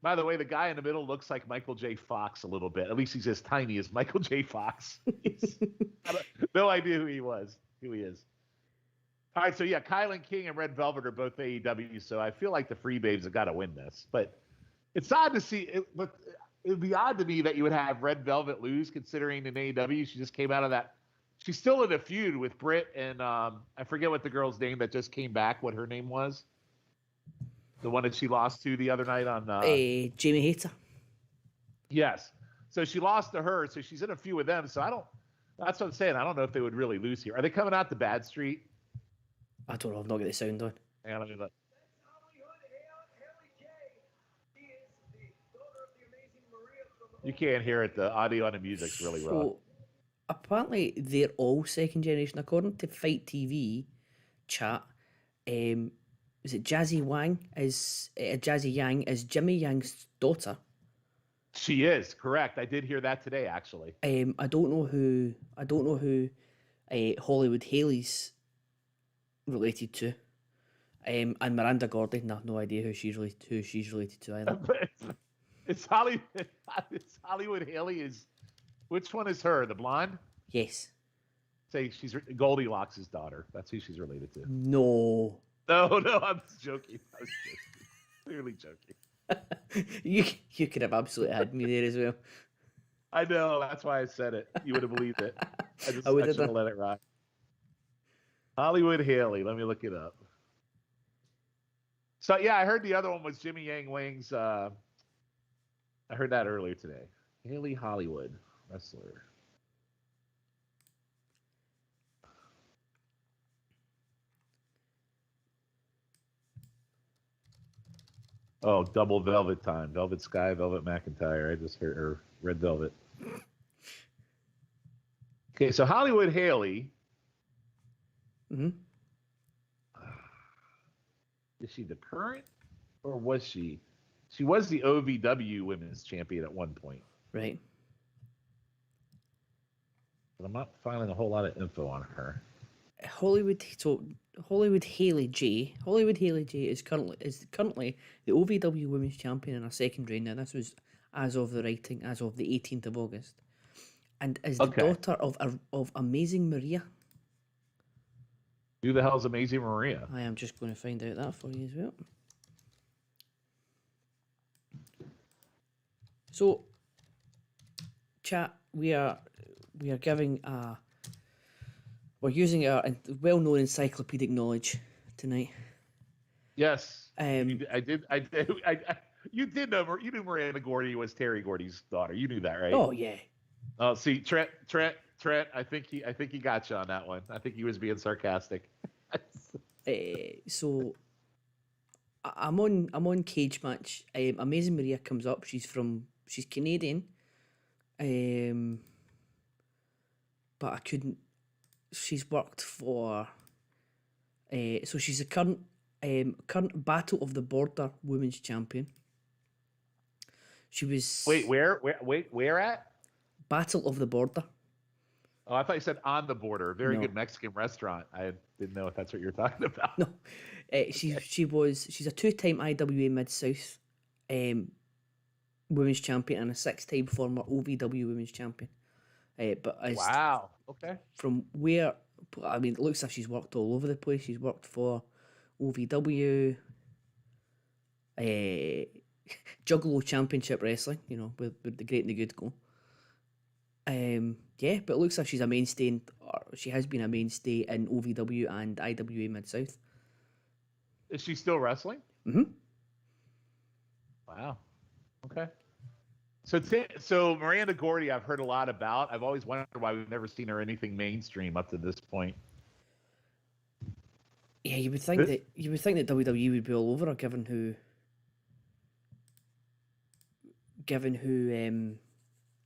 By the way, the guy in the middle looks like Michael J. Fox a little bit. At least he's as tiny as Michael J. Fox. No idea who he is. All right, so yeah, Kylan King and Red Velvet are both AEW, so I feel like the Free Babes have got to win this. But it's odd to see it. But it would be odd to me that you would have Red Velvet lose, considering in AEW she just came out of that. She's still in a feud with Britt and I forget what the girl's name that just came back. What her name was? The one that she lost to the other night on Jamie Hayter. Yes. So she lost to her, so she's in a feud with them. So that's what I'm saying. I don't know if they would really lose here. Are they coming out to Bad Street? I don't know. I've not got the sound on. Hang on, let me look. You can't hear it. The audio on the music's really raw. Apparently, they're all second generation. According to Fight TV chat, is it Jazzy Yang is Jimmy Yang's daughter? She is correct. I did hear that today, actually. I don't know who Hollywood Haley's related to. And Miranda Gordy, no idea who she's related to either. It's Hollywood Haley is. Which one is her? The blonde? Yes. Say she's Goldilocks' daughter. That's who she's related to. No. No, I'm joking. I was joking. Clearly joking. You could have absolutely had me there as well. I know. That's why I said it. You would have believed it. I should have let it ride. Hollywood Haley. Let me look it up. So yeah, I heard the other one was Jimmy Yang Wang's. I heard that earlier today. Haley Hollywood wrestler. Oh, double Velvet time. Velvet Sky, Velvet McIntyre. I just heard her. Red Velvet. Okay, so Hollywood Haley. Mm-hmm. Is she the current, or was she? She was the OVW Women's Champion at one point. Right. But I'm not finding a whole lot of info on her. Hollywood Haley J is currently the OVW Women's Champion in her second reign. Now this was as of the writing, as of the 18th of August, and is the daughter of Amazing Maria. Who the hell's Amazing Maria? I am just going to find out that for you as well. So, chat, we are giving We're using our well-known encyclopedic knowledge tonight. Yes. Um, I did. You did know. You knew Miranda Gordy was Terry Gordy's daughter. You knew that, right? oh yeah, Oh, see, Trent. I think he got you on that one. I think he was being sarcastic. so I'm on Cage Match. Amazing Maria comes up. She's Canadian. But I couldn't. She's worked for. So she's a current Battle of the Border Women's Champion. She was Wait, where at? Battle of the Border. Oh, I thought you said on the border. Very No. good Mexican restaurant. I didn't know if that's what you're talking about. No, she's a two-time IWA Mid South Women's Champion and a six-time former OVW Women's Champion. But as Wow. Okay. from where, I mean, it looks like she's worked all over the place. She's worked for OVW, Juggalo Championship Wrestling, where the great and the good go. Yeah, but it looks like she's a mainstay, or she has been a mainstay in OVW and IWA Mid South. Is she still wrestling? Mm-hmm. Wow. Okay. So Miranda Gordy, I've heard a lot about. I've always wondered why we've never seen her anything mainstream up to this point. Yeah, you would think that WWE would be all over her, given who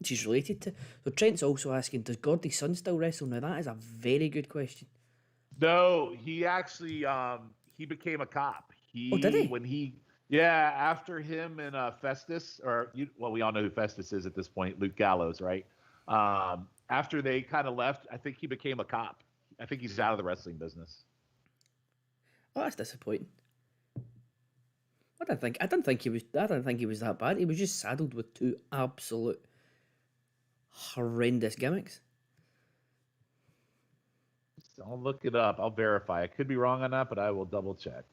she's related to. So Trent's also asking, does Gordy's son still wrestle? Now that is a very good question. No, he actually he became a cop. Did he? Yeah, after him and Festus, we all know who Festus is at this point, Luke Gallows, right? After they kind of left, I think he became a cop. I think he's out of the wrestling business. Oh, that's disappointing. I didn't think he was that bad. He was just saddled with two absolute horrendous gimmicks. I'll look it up. I'll verify. I could be wrong on that, but I will double check.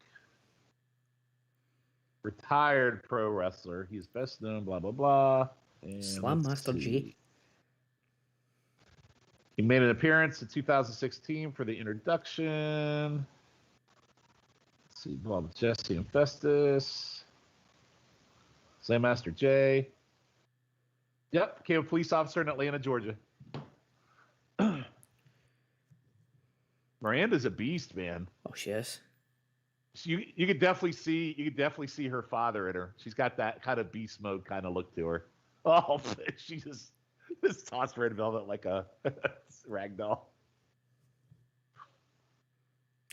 Retired pro wrestler. He's best known, blah, blah, blah. And Slam Master J. He made an appearance in 2016 for the introduction. Let's see, blah, blah, Jesse and Festus. Slam Master J. Yep, became a police officer in Atlanta, Georgia. Miranda's a beast, man. Oh, she is. You could definitely see her father in her. She's got that kind of beast mode kind of look to her. Oh, she just tossed Red Velvet like a rag doll.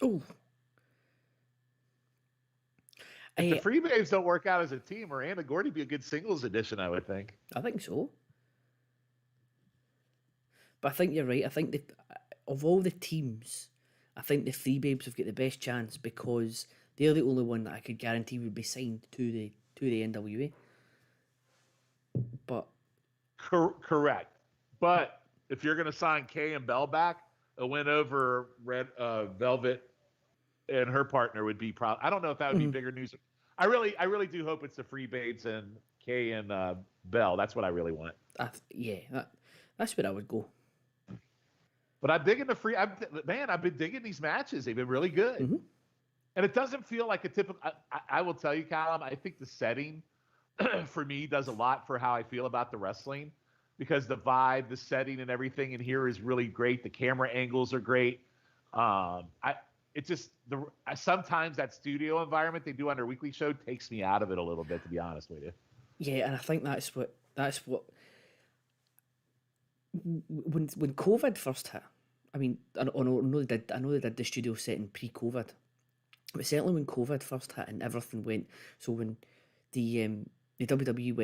Oh. If the Free Babes don't work out as a team, Miranda Gordy would be a good singles addition, I would think. I think so. But I think you're right. I think that of all the teams, I think the Free Babes have got the best chance because they're the only one that I could guarantee would be signed to the NWA. But correct. But if you're going to sign Kay and Bell back, a win over Red Velvet and her partner would be I don't know if that would be bigger news. I really do hope it's the Free Babes and Kay and Bell. That's what I really want. That's where I would go. But I'm digging I've been digging these matches. They've been really good. Mm-hmm. And it doesn't feel like a typical. I will tell you, Callum, I think the setting for me does a lot for how I feel about the wrestling because the vibe, the setting, and everything in here is really great. The camera angles are great. Sometimes that studio environment they do on their weekly show takes me out of it a little bit, to be honest with you. Yeah, and I think that's what when COVID first hit. I mean, I know they did the studio setting pre-COVID, but certainly when COVID first hit and everything went. So when the WWE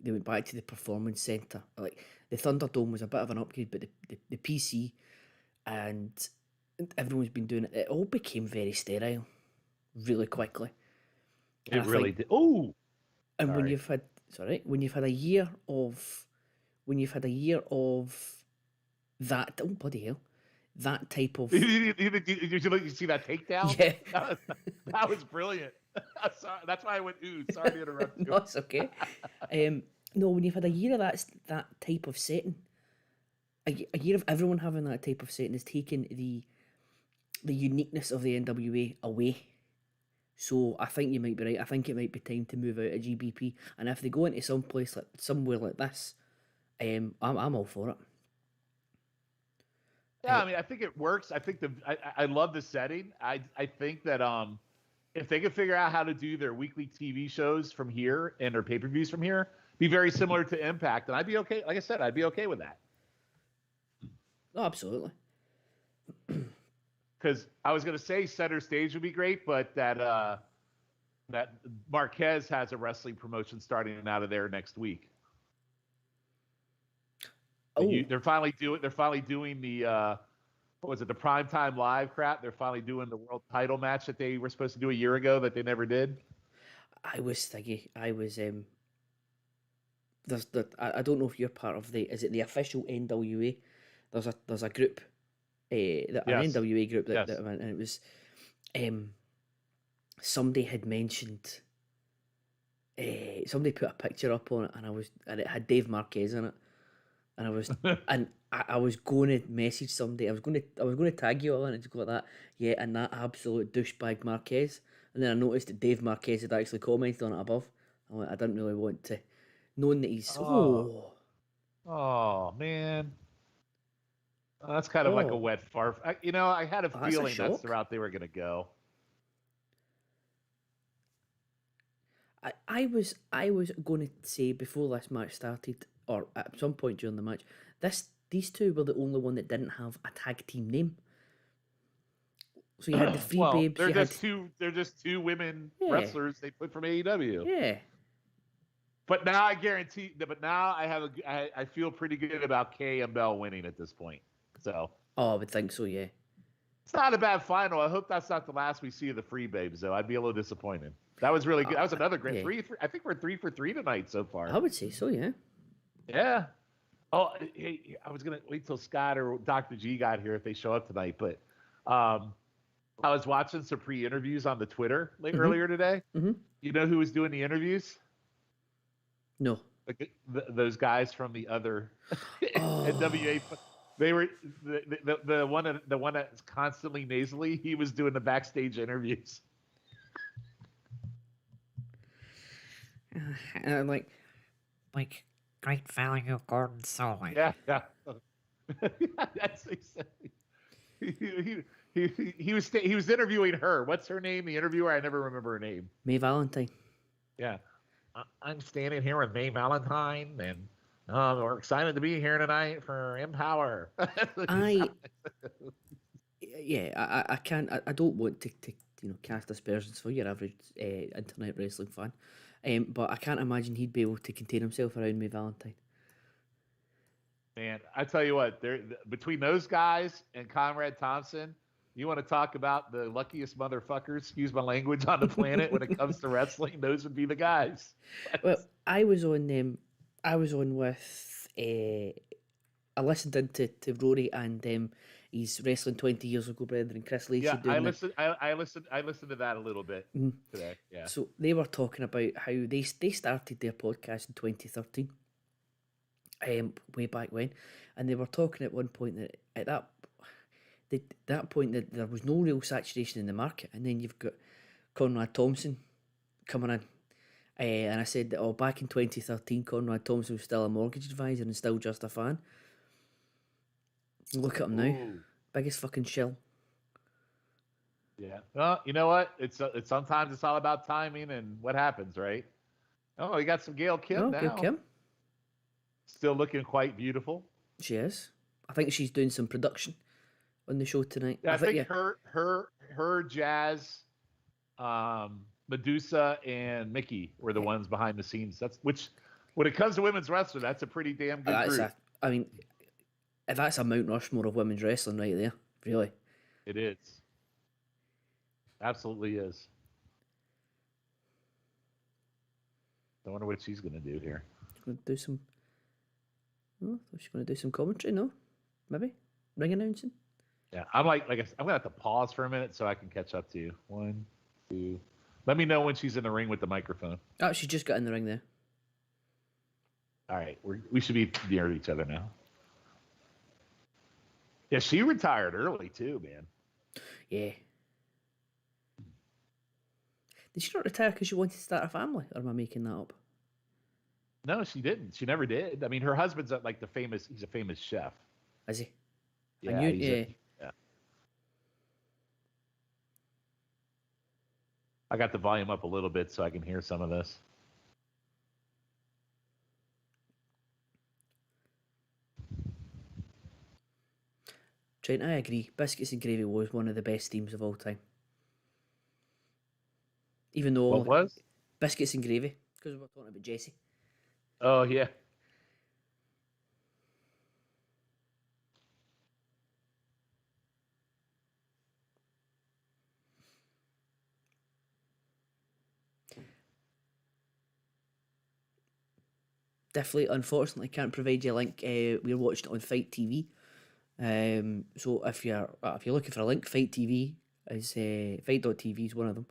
they went back to the Performance Center. Like the Thunderdome was a bit of an upgrade, but the PC and everyone's been doing it. It all became very sterile, really quickly. It really did. Oh, and when you've had a year of that, oh bloody hell, that type of. Did you see that takedown? Yeah, that was brilliant. That's why I went ooh. Sorry to interrupt you. No, it's okay. No, when you've had a year of that type of setting, a year of everyone having that type of setting is taking the uniqueness of the NWA away. So I think you might be right. I think it might be time to move out of GBP. And if they go into some place like somewhere like this, I'm all for it. Yeah, I mean, I think it works. I think I love the setting. I think that if they could figure out how to do their weekly TV shows from here and their pay-per-views from here, be very similar to Impact, and I'd be okay. Like I said, I'd be okay with that. Oh, absolutely. Because I was going to say center stage would be great, but that Marquez has a wrestling promotion starting out of there next week. Oh, They're finally doing the what was it, the primetime live crap? They're finally doing the world title match that they were supposed to do a year ago that they never did. I was thinking. I was I don't know if you're part of is it the official NWA? There's a group, an Yes. NWA group that, Yes. and it was, somebody had mentioned, somebody put a picture up on it, and it had Dave Marquez in it, and I was and I was going to message somebody. I was going to tag you all in it to go like that. Yeah, and that absolute douchebag Marquez. And then I noticed that Dave Marquez had actually commented on it above. I didn't really want to, knowing that he's Oh man, that's kind of like a wet fart. I had a that's a feeling that's shock. the route they were going to go. I was going to say before this match started, or at some point during the match, these two were the only one that didn't have a tag team name. So you had the Free Babes. They're just two women Yeah. wrestlers they put from AEW. Yeah. But now I guarantee. But now I feel pretty good about Kay and Bell winning at this point. So. Oh, I would think so. Yeah. It's not a bad final. I hope that's not the last we see of the Free Babes, though. I'd be a little disappointed. That was really good. That was another great yeah. I think we're 3 for 3 tonight so far. I would say so. Yeah. Yeah. Oh, hey, I was gonna wait till Scott or Dr. G got here if they show up tonight, but I was watching some pre-interviews on the Twitter earlier today. Mm-hmm. You know who was doing the interviews? No. Those guys from the other NWA. They were the one that's constantly nasally. He was doing the backstage interviews. And I'm like, great value, Gordon Sullivan. Yeah. That's exactly. He was interviewing her. What's her name? The interviewer. I never remember her name. May Valentine. Yeah. I'm standing here with May Valentine, and we're excited to be here tonight for EmPowerrr. I can't. I don't want to cast aspersions for your average internet wrestling fan, but I can't imagine he'd be able to contain himself around May Valentine. Man, I tell you what, between those guys and Conrad Thompson, you want to talk about the luckiest motherfuckers, excuse my language, on the planet when it comes to wrestling, those would be the guys. Well, I was on with I listened into to Rory and his Wrestling 20 Years Ago brethren, Chris Lacey. Yeah, I listened to that a little bit today. Yeah. So they were talking about how they started their podcast in 2013. Way back when, and they were talking at one point that at that point that there was no real saturation in the market, and then you've got Conrad Thompson coming in, and I said that back in 2013 Conrad Thompson was still a mortgage advisor and still just a fan. Look at him now. Ooh. Biggest fucking shill. Yeah. Well, you know what? It's sometimes it's all about timing and what happens, right? Oh, you got some Gail Kim now. Gail Kim. Still looking quite beautiful. She is. I think she's doing some production on the show tonight. Yeah, I think her Jazz, Medusa, and Mickey were the ones behind the scenes. Which, when it comes to women's wrestling, that's a pretty damn good group. I mean, if that's a Mount Rushmore of women's wrestling right there, really. It is. Absolutely is. I wonder what she's going to do here. She's going to do some. Oh, I thought she was going to do some commentary. No, maybe ring announcing. Yeah, I'm gonna have to pause for a minute so I can catch up to you. 1, 2. Let me know when she's in the ring with the microphone. Oh, she just got in the ring there. All right, we should be near each other now. Yeah, she retired early too, man. Yeah. Did she not retire because she wanted to start a family, or am I making that up? No, she didn't. She never did. I mean, her husband's like the famous. He's a famous chef. Is he? I Yeah, knew. he's a. Yeah. Yeah. I got the volume up a little bit so I can hear some of this. Trent, I agree. Biscuits and Gravy was one of the best themes of all time. Even What though was? Biscuits and Gravy, because we were talking about Jesse. Oh yeah. Definitely, unfortunately, can't provide you a link. We're watching it on Fight TV. So if you're looking for a link, Fight TV is Fight.tv is one of them.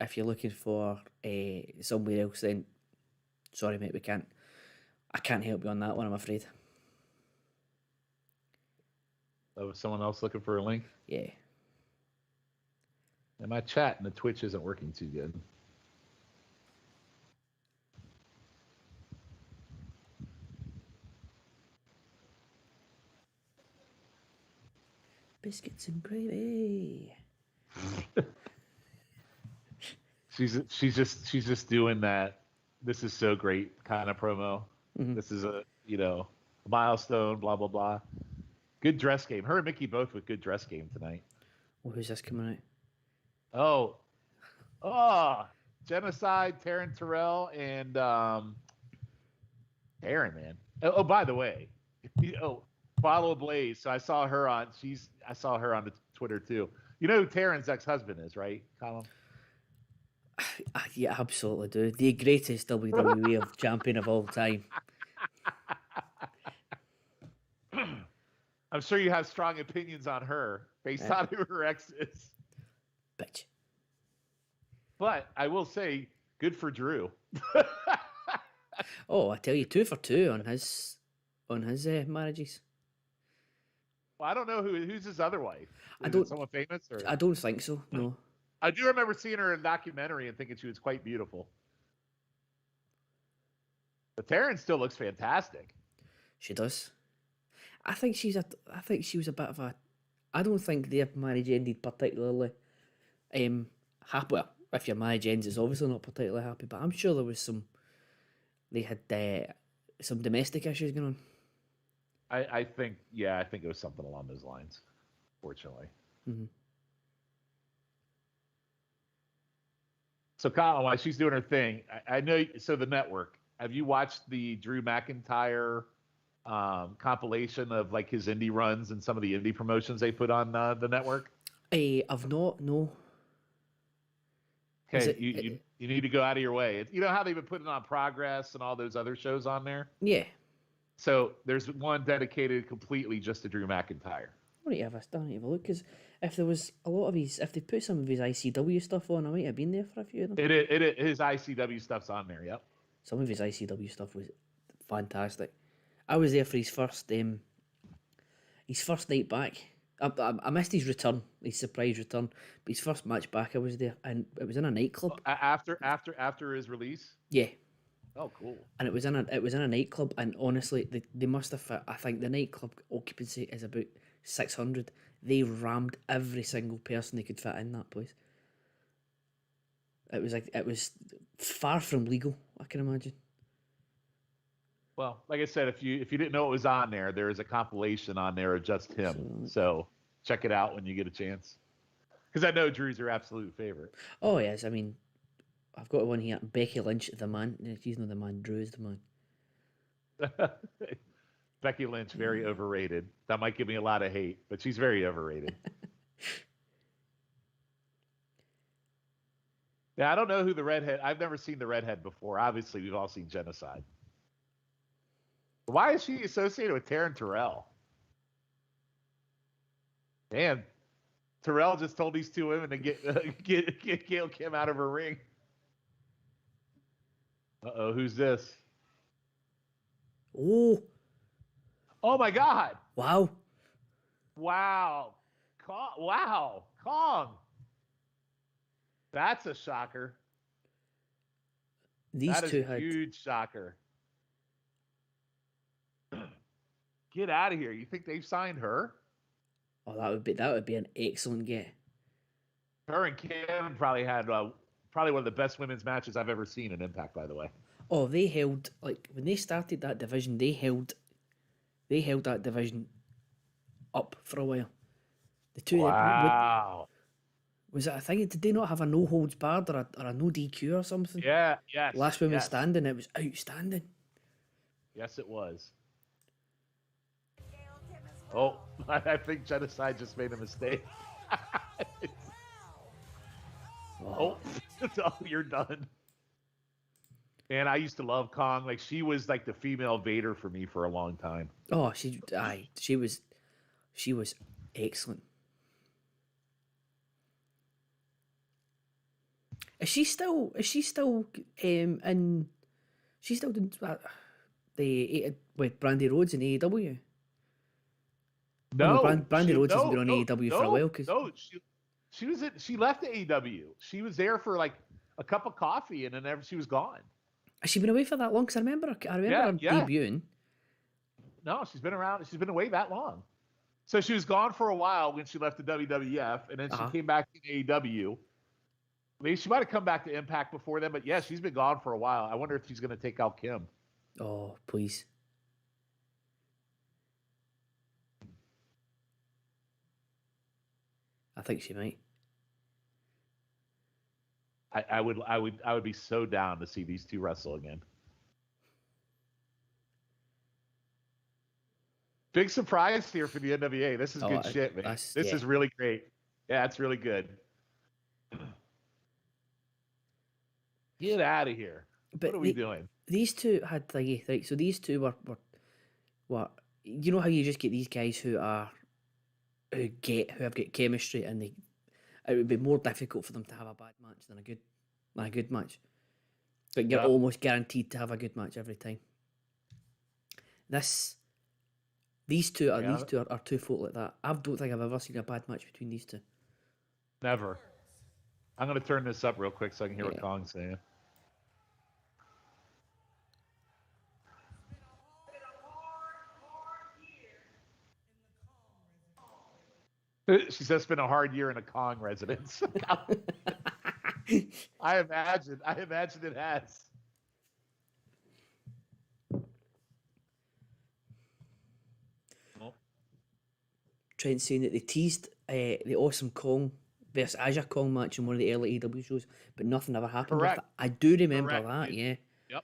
If you're looking for somewhere else, then sorry, mate, we can't. I can't help you on that one, I'm afraid. That was someone else looking for a link. Yeah. And my chat and the Twitch isn't working too good. Biscuits and Gravy. She's just doing that. This is so great kind of promo. Mhm. This is a milestone. Blah blah blah. Good dress game. Her and Mickey both with good dress game tonight. Well, who's this coming out? Oh, oh, Genocide, Taryn Terrell, and Taryn, man. Oh, by the way, follow Blaze. So I saw her on. I saw her on the Twitter too. You know who Taryn's ex-husband is, right, Colin? Yeah, absolutely do. The greatest WWE of champion of all time. I'm sure you have strong opinions on her based Yeah. on who her ex is. Bitch. But I will say, good for Drew. Oh, I tell you, 2 for 2 on his marriages. Well, I don't know who's his other wife. I Is don't- it someone famous or? I don't think so. No. I do remember seeing her in a documentary and thinking she was quite beautiful. But Taryn still looks fantastic. She does. I think she was a bit of a. I don't think their marriage ended particularly happy. Well, if your marriage ends, it's obviously not particularly happy. But I'm sure there was some. They had some domestic issues going on. I think it was something along those lines. Fortunately. Mm-hmm. So Colin, while she's doing her thing, I know. So the network. Have you watched the Drew McIntyre compilation of like his indie runs and some of the indie promotions they put on the network? I've not. No. Is Okay, it- you need to go out of your way. You know how they've been putting on Progress and all those other shows on there? Yeah. So there's one dedicated completely just to Drew McIntyre. I need to have a look, because if there was a lot of if they put some of his ICW stuff on, I might have been there for a few of them. His ICW stuff's on there. Yep. Some of his ICW stuff was fantastic. I was there for his first night back. I missed his return, his surprise return, but his first match back I was there, and it was in a nightclub. After his release. Yeah, Oh, cool. and it was in a nightclub, and honestly, they must have fit. I think the nightclub occupancy is about 600. They rammed every single person they could fit in that place. It was far from legal, I can imagine. Well, like I said, if you didn't know it was on there, there is a compilation on there of just him. So check it out when you get a chance. Because I know Drew's your absolute favorite. Oh yes, I mean, I've got one here. Becky Lynch, the man. She's not the man. Drew is the man. Becky Lynch, very overrated. That might give me a lot of hate, but she's very overrated. Yeah, I don't know who the redhead. I've never seen the redhead before. Obviously, we've all seen Genocide. Why is she associated with Taryn Terrell? Man, Terrell just told these two women to get Gail Kim out of her ring. Uh-oh, who's this? Oh, Oh my God! wow. Wow. Wow. Kong. That's a shocker. These That is two a had. huge shocker. Get out of here. You think they've signed her? Oh, that would be an excellent get. Her and Kim probably had probably one of the best women's matches I've ever seen in Impact, by the way. Oh, they held, like, when they started that division, they held that division up for a while. The two Wow. was it a thing? Did they not have a no holds barred or a no DQ or something? Yeah, yes. Last women yes. standing, it was outstanding. Yes, it was. Oh, I think Genocide just made a mistake. Oh, oh, you're done. Man, I used to love Kong. Like, she was like the female Vader for me for a long time. Oh, she was excellent. Is she still in? She's still doing with Brandy Rhodes in AEW. No, Brandy Rhodes hasn't been on AEW for a while because she left the AEW. She was there for like a cup of coffee and then she was gone. has she been away for that long? Because I remember her Yeah. debuting. No, she's been around. She's been away that long. So she was gone for a while when she left the WWF, and then she came back to AEW. I mean, she might have come back to Impact before then, but yeah, she's been gone for a while. I wonder if she's going to take out Kim. Oh, please. I think she might. I would be so down to see these two wrestle again. Big surprise here for the NWA. This is good shit, man. This is really great. Yeah, it's really good. Get out of here. What are we doing? These two had like so these two were what, you know how you just get these guys who have got chemistry, and it would be more difficult for them to have a bad match than a good match. But you're almost guaranteed to have a good match every time. These two are two folk like that. I don't think I've ever seen a bad match between these two. Never. I'm gonna turn this up real quick so I can hear what Kong's saying. She says it's been a hard year in a Kong residence. I imagine it has. Trent saying that they teased the Awesome Kong versus Aja Kong match in one of the early AEW shows, but nothing ever happened. Correct. With it. I do remember Correct. that, yeah. Yep.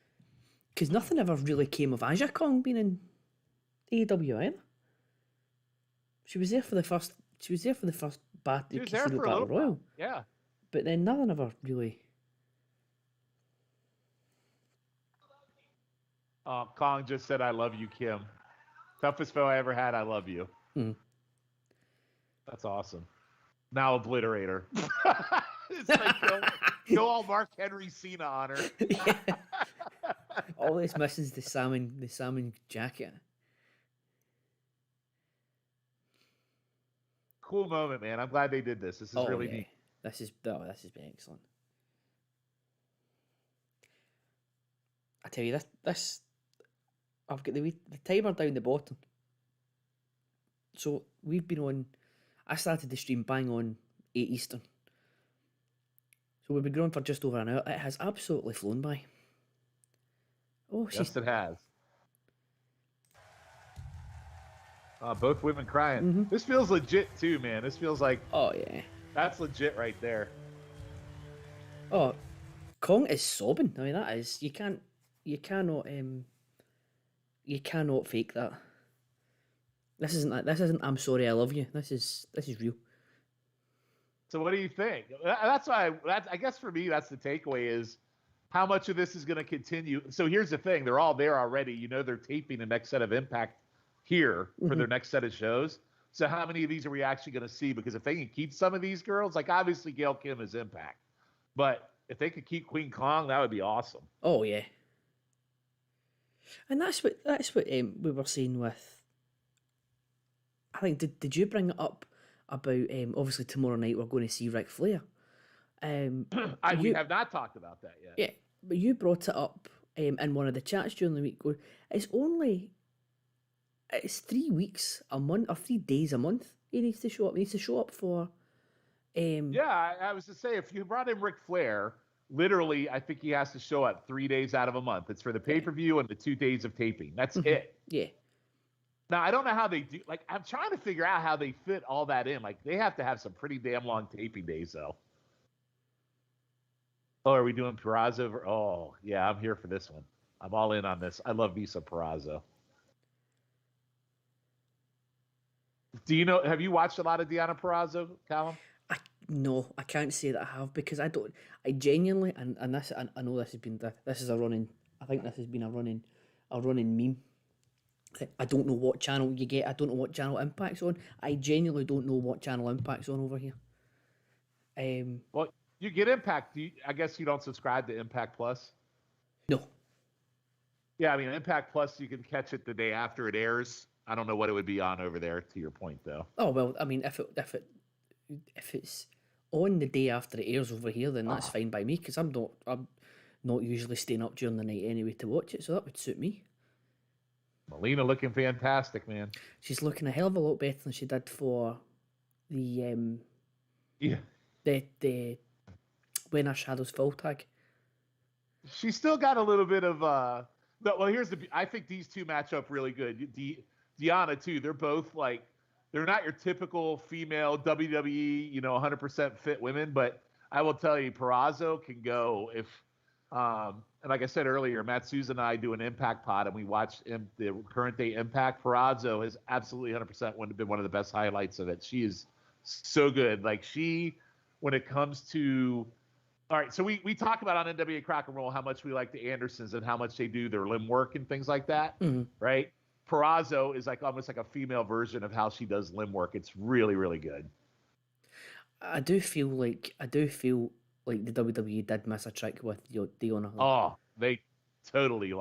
Because nothing ever really came of Aja Kong being in AEW either. She was there for the first. She was there for the first Casino Battle Royal. Yeah. But then nothing ever really. Kong just said, "I love you, Kim. Toughest foe I ever had. I love you." That's awesome. Now Obliterator. It's like go all Mark Henry Cena on her. Yeah. All this missing is the salmon jacket. Cool moment, man. I'm glad they did this. This is really neat. This has been excellent. I tell you, this I've got the timer down the bottom. So we've been on. I started the stream bang on 8 Eastern. So we've been going for just over an hour. It has absolutely flown by. Oh, yes, it has. Both women crying. Mm-hmm. This feels legit too, man. This feels like, oh yeah, that's legit right there. Oh, Kong is sobbing. I mean, that is you cannot fake that. This isn't I'm sorry, I love you. This is real. So what do you think? I guess for me, that's the takeaway is how much of this is going to continue. So here's the thing. They're all there already. You know, they're taping the next set of Impact here for their next set of shows. So how many of these are we actually going to see? Because if they can keep some of these girls, like obviously Gail Kim is Impact, but if they could keep Queen Kong, that would be awesome. Oh yeah. And that's what we were saying with I think did you bring it up about obviously tomorrow night we're going to see Ric Flair. We have not talked about that yet. Yeah, but you brought it up in one of the chats during the week. Going, it's 3 weeks a month or 3 days a month. He needs to show up. He needs to show up for. Yeah, I was to say, if you brought in Ric Flair, literally, I think he has to show up 3 days out of a month. It's for the pay-per-view and the 2 days of taping. That's it. Yeah. Now, I don't know how they do. Like, I'm trying to figure out how they fit all that in. Like, they have to have some pretty damn long taping days, though. Oh, are we doing Peraza? Oh, yeah, I'm here for this one. I'm all in on this. I love me some Peraza. Do you know? Have you watched a lot of Deonna Purrazzo, Callum? No, I can't say that I have because I don't. I genuinely and this I know this has been this is a running. I think this has been a running meme. I don't know what channel you get. I don't know what channel Impact's on. I genuinely don't know what channel Impact's on over here. Well, you get Impact. I guess you don't subscribe to Impact Plus. No. Yeah, I mean Impact Plus, you can catch it the day after it airs. I don't know what it would be on over there. To your point, though. Oh well, I mean, if it's on the day after it airs over here, then that's fine by me because I'm not usually staying up during the night anyway to watch it, so that would suit me. Melina looking fantastic, man. She's looking a hell of a lot better than she did for the the When Our Shadows Fall tag. She's still got a little bit of well, here's I think these two match up really good. Deonna too. They're both like, they're not your typical female WWE, 100% fit women, but I will tell you, Purrazzo can go if, and like I said earlier, Matt Souza and I do an Impact pod, and we watch the current day Impact. Purrazzo has absolutely 100% been one of the best highlights of it. She is so good. Like when it comes to, all right, so we talk about on NWA Crack and Roll how much we like the Andersons and how much they do their limb work and things like that, right? Purrazzo is like almost like a female version of how she does limb work. It's really, really good. I do feel like the WWE did miss a trick with Deonna. Oh, they totally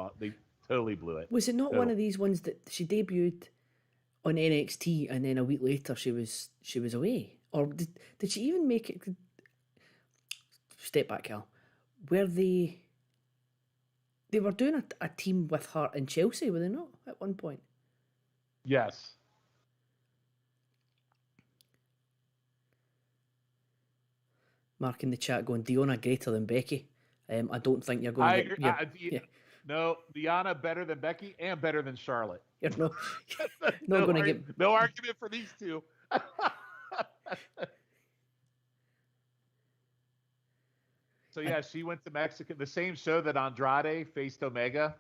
blew it. Was it not one of these ones that she debuted on NXT and then a week later she was away, or did she even make it? Step back, Cal. Were they were doing a team with her in Chelsea, were they not, at one point? Yes. Mark in the chat going, Deonna greater than Becky. I don't think you're going to get... No, Deonna better than Becky and better than Charlotte. You're not going to get... No argument for these two. So yeah, she went to Mexico. The same show that Andrade faced Omega,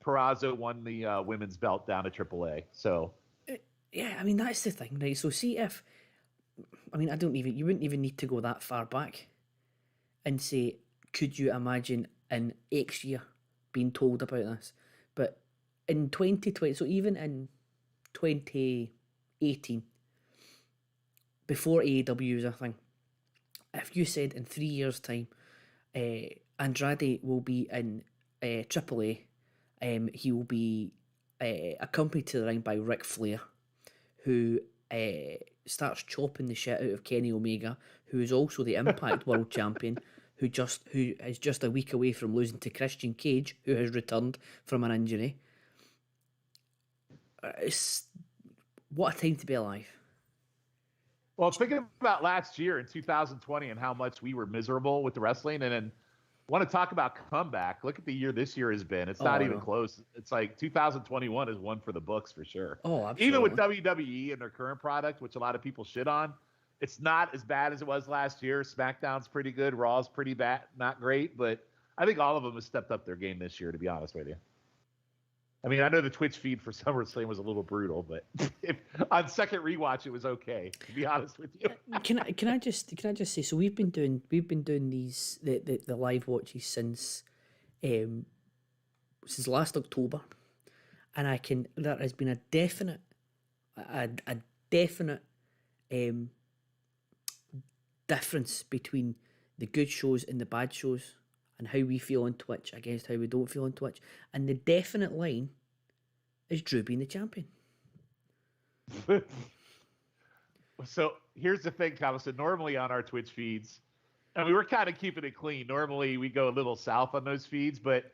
Purrazzo won the women's belt down to AAA. So yeah, I mean that's the thing, right? So see if, I mean, you wouldn't even need to go that far back, and say, could you imagine in X year being told about this? But in 2020, so even in 2018, before AEW was a thing, if you said in 3 years' time, Andrade will be in AAA. He will be accompanied to the ring by Ric Flair, who starts chopping the shit out of Kenny Omega, who is also the Impact World Champion, who is just a week away from losing to Christian Cage, who has returned from an injury. What a time to be alive. Well, thinking about last year in 2020 and how much we were miserable with the wrestling, and then want to talk about comeback. Look at the year this year has been. It's not even close. It's like 2021 is one for the books for sure. Oh, absolutely. Even with WWE and their current product, which a lot of people shit on, it's not as bad as it was last year. SmackDown's pretty good. Raw's pretty bad, not great, but I think all of them have stepped up their game this year, to be honest with you. I mean, I know the Twitch feed for SummerSlam was a little brutal, but on second rewatch, it was okay. To be honest with you. Can I just say? So we've been doing these the live watches since last October, and there has been a definite difference between the good shows and the bad shows, and how we feel on Twitch against how we don't feel on Twitch. And the definite line is Drew being the champion. So here's the thing, Kyle. So normally on our Twitch feeds, and we were kind of keeping it clean. Normally we go a little south on those feeds, but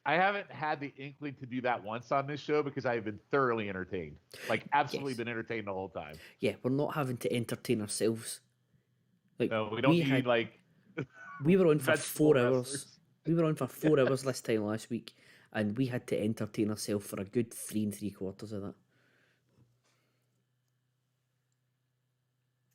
I haven't had the inkling to do that once on this show because I've been thoroughly entertained. Like absolutely Yes. been entertained the whole time. Yeah, we're not having to entertain ourselves. Like No, we don't need like we were on for vegetable 4 hours. wrestlers. We were on for 4 hours this time last week, and we had to entertain ourselves for a good 3 3/4 of that.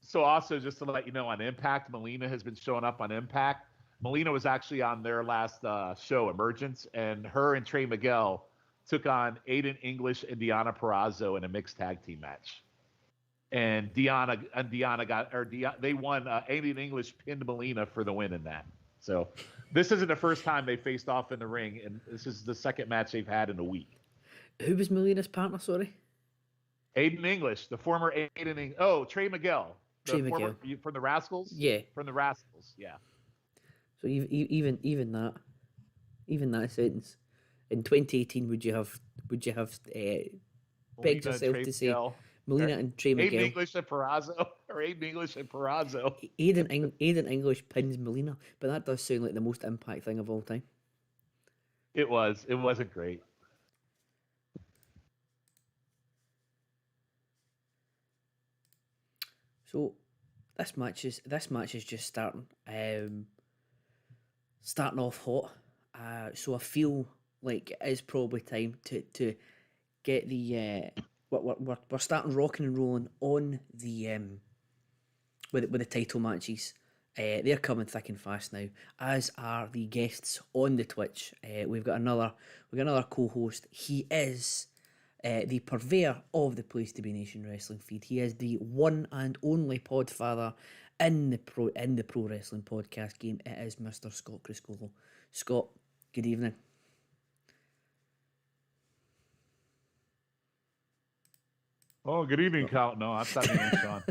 So also just to let you know on Impact, Melina has been showing up on Impact. Melina was actually on their last show, Emergence, and her and Trey Miguel took on Aiden English and Deonna Purrazzo in a mixed tag team match. And Deonna got, or they won. Aiden English pinned Melina for the win in that. So this isn't the first time they faced off in the ring, and this is the second match they've had in a week. Who was Melina's partner? Sorry, Aiden English, the former Aiden English. Oh, Trey Miguel. Trey Miguel. From the Rascals? Yeah. From the Rascals, yeah. So even that sentence in 2018, would you have begged yourself to say Melina and Trey Miguel? Aiden English and Purrazzo, or Aiden English and Purrazzo. Aiden English pins Melina, but that does sound like the most Impact thing of all time. It was. It wasn't great. So this match is just starting. Starting off hot. So I feel like it is probably time to get the we're starting rocking and rolling on the with the title matches. They're coming thick and fast now, as are the guests on the Twitch. We've got another co-host. He is the purveyor of the Place to Be Nation wrestling feed. He is the one and only podfather in the pro wrestling podcast game. It is Mr. Scott Criscolo. Scott, good evening. Oh, good evening, Cal. No, that's not me, Sean.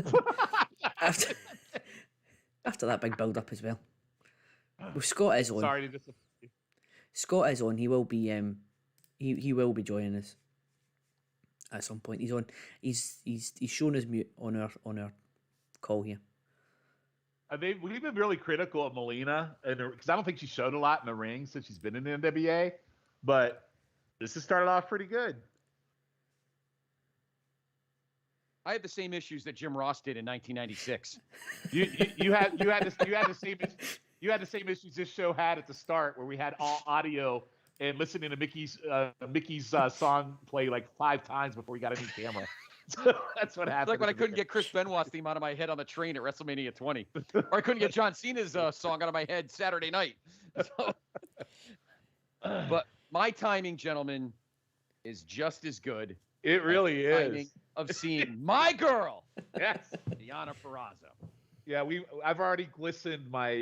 After that big build up as well. Well, Scott is on. Sorry to disappoint you. Scott is on. He will be he will be joining us at some point. He's on. He's shown his mute on our call here. We've been really critical of Melina, because I don't think she showed a lot in the ring since she's been in the NWA, but this has started off pretty good. I had the same issues that Jim Ross did in 1996. You had the same issues this show had at the start, where we had all audio and listening to Mickey's song play like 5 times before we got a new camera. So that's what happened. It's like when I couldn't get Chris Benoit's theme out of my head on the train at WrestleMania 20, or I couldn't get John Cena's song out of my head Saturday night. So, but my timing, gentlemen, is just as good. It really is. Of seeing my girl, Yes. Deonna Purrazzo. Yeah, I've already glistened my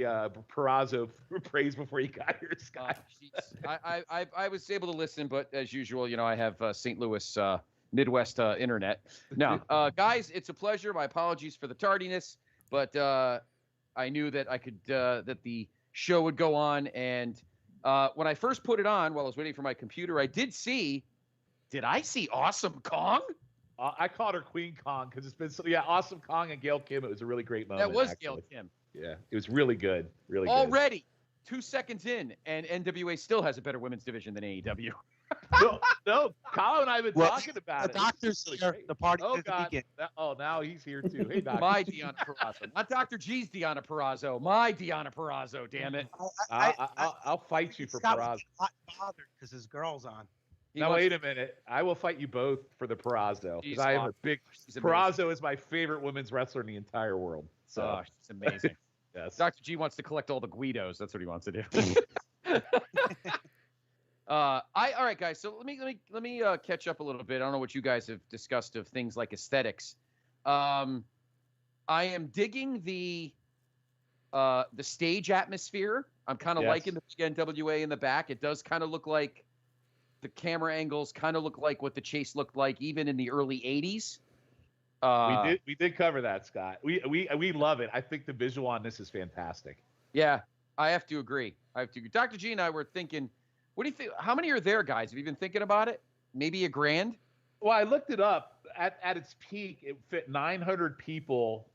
Purrazzo praise before you got here, Scott. I was able to listen, but as usual, I have St. Louis Midwest internet. Now, guys, it's a pleasure. My apologies for the tardiness, but I knew that I could that the show would go on. And when I first put it on, while I was waiting for my computer, I did see. Did I see Awesome Kong? I called her Queen Kong because it's been so. Yeah, Awesome Kong and Gail Kim. It was a really great moment. That was actually. Gail Kim. Yeah, it was really good. Really good. Already 2 seconds in, and NWA still has a better women's division than AEW. No, Kyle and I have been talking about it. The doctor's here. The party Oh is God! begin. Now he's here too. Hey, doctor. My Deonna Purrazzo, not Dr. G's Deonna Purrazzo. My Deonna Purrazzo. Damn it! I'll fight you for Scott Purrazzo. was hot bothered because his girl's on. Now wait a minute. I will fight you both for the Purrazzo She's because I am a awesome. big. She's amazing. Purrazzo is my favorite women's wrestler in the entire world. So Oh, she's amazing. yes. Dr. G wants to collect all the Guidos. That's what he wants to do. All right, guys. So let me catch up a little bit. I don't know what you guys have discussed of things like aesthetics. I am digging the stage atmosphere. I'm kind of Yes. liking the NWA in the back. It does kind of look like the camera angles kind of look like what the chase looked like even in the early 80s. We did cover that, Scott. We love it. I think the visual on this is fantastic. Yeah, I have to agree. Dr. G and I were thinking, what do you think? How many are there, guys? Have you been thinking about it? Maybe $1,000? Well, I looked it up. at its peak, it fit 900 people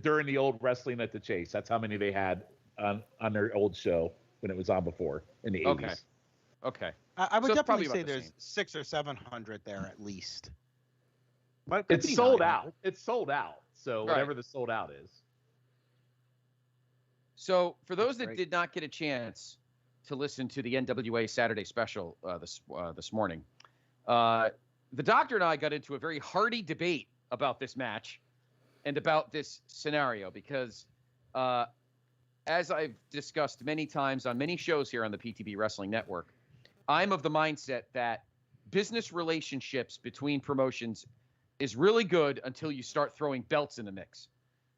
during the old Wrestling at the Chase. That's how many they had on their old show when it was on before in the 80s. Okay. I would So it's probably definitely say about the there's same. 600 or 700 there at least. But it could It's be sold 900. out. It's sold out. So Right. whatever the sold out is. So for those That's that great. did not get a chance to listen to the NWA Saturday special this morning, the doctor and I got into a very hearty debate about this match and about this scenario because, as I've discussed many times on many shows here on the PTB Wrestling Network, I'm of the mindset that business relationships between promotions is really good until you start throwing belts in the mix,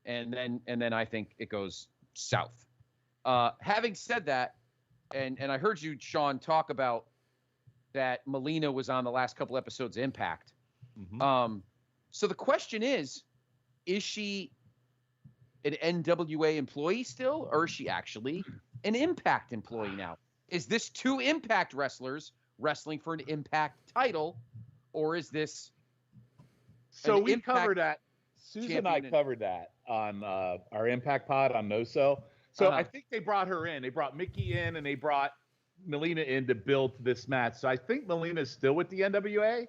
and then I think it goes south. Having said that, and I heard you, Sean, talk about that Melina was on the last couple episodes of Impact. Mhm. So the question is she an NWA employee still, or is she actually an Impact employee now? Is this two Impact wrestlers wrestling for an Impact title, or is this So an we Impact covered that. Susan and I champion? covered that on our Impact Pod on NoSo. So Uh-huh. I think they brought her in. They brought Mickey in and they brought Melina in to build this match. So I think Melina's still with the NWA.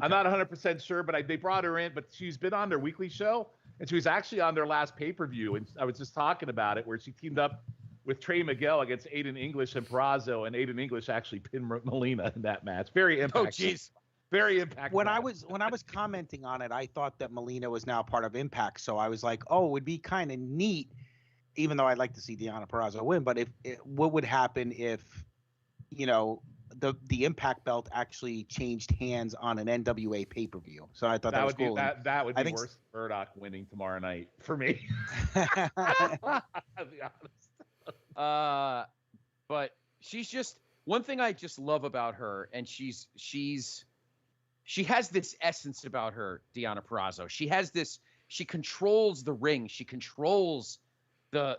I'm not 100% sure, but they brought her in. But she's been on their weekly show, and she was actually on their last pay-per-view. And I was just talking about it, where she teamed up with Trey Miguel against Aiden English and Perazo, and Aiden English actually pinned Melina in that match. Very Impact. Oh, jeez. Very Impact. When I match. was commenting on it, I thought that Melina was now part of Impact. So I was like, oh, it would be kind of neat, even though I'd like to see Deonna Purrazzo win. But what would happen if, the Impact belt actually changed hands on an NWA pay-per-view? So I thought that was would be cool. that would I be think worse than Murdoch winning tomorrow night for me. I'll be honest. But she's just one thing I just love about her, and she has this essence about her, Deonna Purrazzo. She has this. She controls the ring. She controls the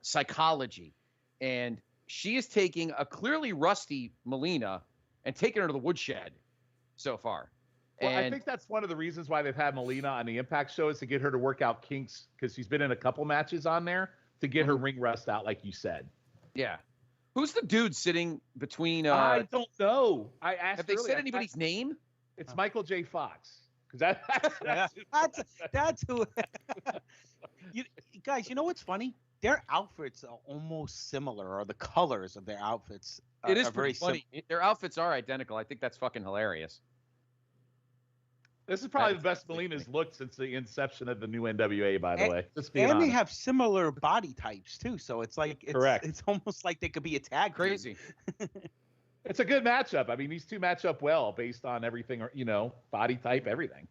psychology, and she is taking a clearly rusty Melina and taking her to the woodshed so far. Well, I And think that's one of the reasons why they've had Melina on the Impact show is to get her to work out kinks, because she's been in a couple matches on there to get her ring rust out, like you said. yeah, who's the dude sitting between? I don't know. I asked. Have they earlier. said anybody's name? It's Michael J. Fox. Because that's who. You guys, you know what's funny? Their outfits are almost similar, or the colors of their outfits. It is are pretty very funny. Their outfits are identical. I think that's fucking hilarious. this is probably the best Melina's looked since the inception of the new NWA. By the way, just being And they honest. have similar body types too, so it's like Correct. It's almost like they could be a tag team. Crazy. It's a good matchup. I mean, these two match up well based on everything, body type, everything.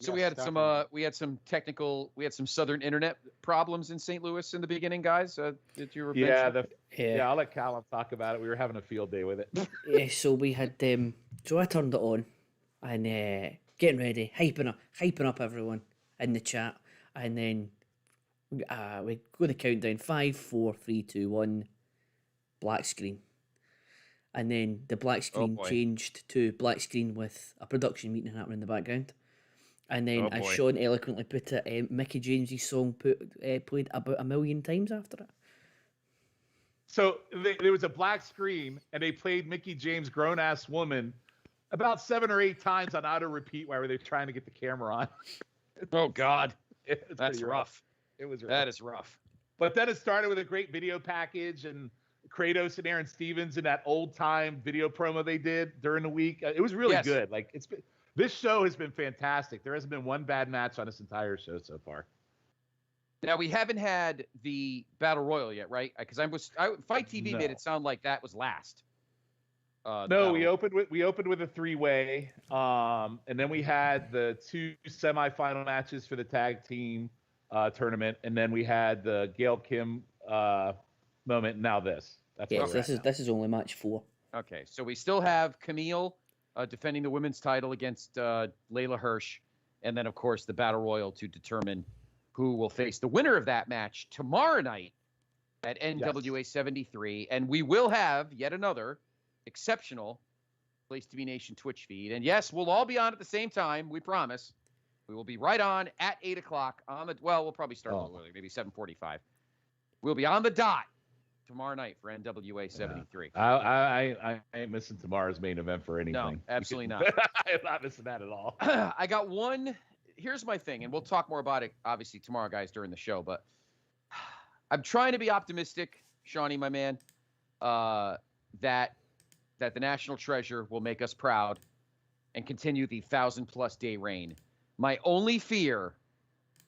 So Yes, definitely. we had some Southern internet problems in St. Louis in the beginning, guys. Did you mention? Yeah, I'll let Callum talk about it. We were having a field day with it. Yeah, so we had so I turned it on and getting ready, hyping up everyone in the chat, and then we go the countdown 5, 4, 3, 2, 1, black screen, and then the black screen boy. changed to black screen with a production meeting happening in the background. And then, Oh, as boy. Sean eloquently put it, Mickey James's song played about 1 million times after it. So there was a black screen, and they played Mickey James' grown ass woman about 7 or 8 times on auto repeat while they were trying to get the camera on. Oh God, It was that's pretty rough. It was rough. That is rough. But then it started with a great video package and Kratos and Aaron Stevens in that old time video promo they did during the week. It was really Yes. good. Like this show has been fantastic. There hasn't been one bad match on this entire show so far. Now we haven't had the battle royal yet, right? Because Fight TV made No. it sound like that was last. The No, battle we royal. opened with a 3-way, and then we had the 2 semifinal matches for the tag team tournament, and then we had the Gail Kim moment. And now this. That's Yes, where we're at this is only match 4. Okay, so we still have Camille defending the women's title against Layla Hirsch, and then of course the battle royal to determine who will face the winner of that match tomorrow night at NWA 73, and we will have yet another exceptional Place to Be Nation Twitch feed. And yes, we'll all be on at the same time. We promise. We will be right on at 8 o'clock on the. Well, we'll probably start a little early, maybe 7:45. We'll be on the dot tomorrow night for NWA 73. I ain't missing tomorrow's main event for anything. No, absolutely not. I'm not missing that at all. I got one. Here's my thing, and we'll talk more about it, obviously, tomorrow, guys, during the show. But I'm trying to be optimistic, Shawnee, my man, that the National Treasure will make us proud and continue the 1,000+ day reign. My only fear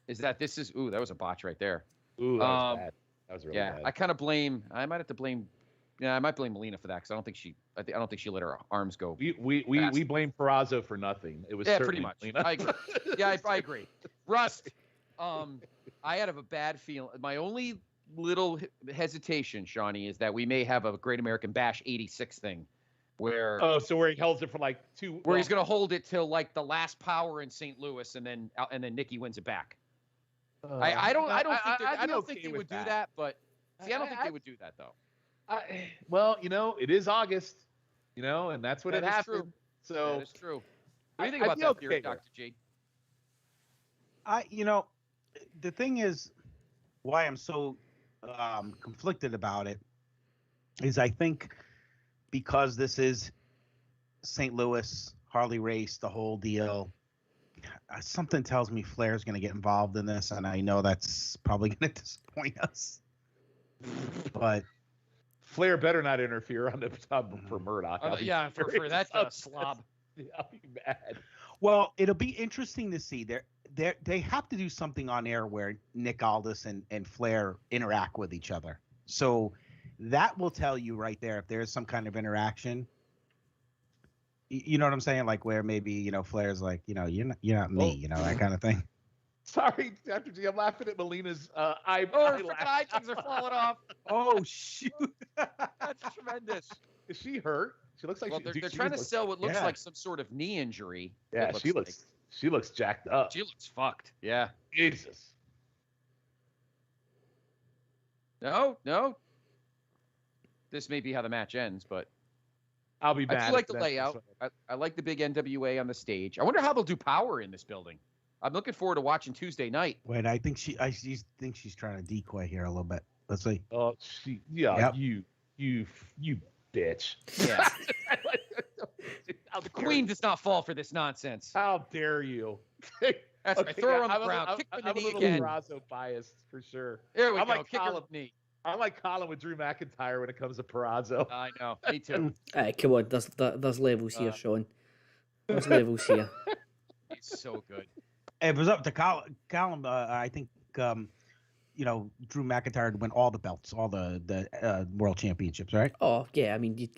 is that this is. Ooh, that was a botch right there. Ooh, that was bad. That was really bad. I might have to blame. Yeah, I might blame Melina for that because I don't think she let her arms go. We blame Peraza for nothing. It was pretty much. Melina. I agree. Yeah, I agree. Rust. I had a bad feeling. My only little hesitation, Shawnee, is that we may have a Great American Bash '86 thing, where where he holds it for like two. Where he's gonna hold it till like the last power in St. Louis, and then Nikki wins it back. I don't think they would do that, but see, I don't think they would do that though. Well, it is August, and that's what it happened. True. So that is true. What do you think about that theory, Dr. G? The thing is, why I'm so conflicted about it is I think because this is St. Louis, Harley race, the whole deal. Something tells me Flair's going to get involved in this, and I know that's probably going to disappoint us. But Flair better not interfere on the for Murdoch. For that slob. I'll be mad. Well, it'll be interesting to see. They have to do something on air where Nick Aldis and Flair interact with each other. So that will tell you right there if there's some kind of interaction. You know what I'm saying? Like where maybe, Flair's like, you're not me, that kind of thing. Sorry, Dr. G, I'm laughing at Melina's eye. Freaking eye things are falling off. Oh, shoot. That's tremendous. Is she hurt? She looks like they're trying to sell what looks like some sort of knee injury. Yeah, she looks jacked up. She looks fucked. Yeah. Jesus. No. This may be how the match ends, but I'll be mad. I do like the layout. I like the big NWA on the stage. I wonder how they'll do power in this building. I'm looking forward to watching Tuesday night. Wait, I think she's trying to decoy here a little bit. Let's see. Oh, Yep. you bitch. Yeah. The queen does not fall for this nonsense. How dare you? That's right. Throw her on the ground. Kick the knee again. I'm a little Peraza biased for sure. There we go. Like Kick her knee. I'm like Colin with Drew McIntyre when it comes to Peraza. I know. Me too. Come on. There's levels here, Sean. There's levels here. He's so good. It was up to Colin. I think Drew McIntyre would win all the belts, all the world championships, right? Oh yeah, I mean,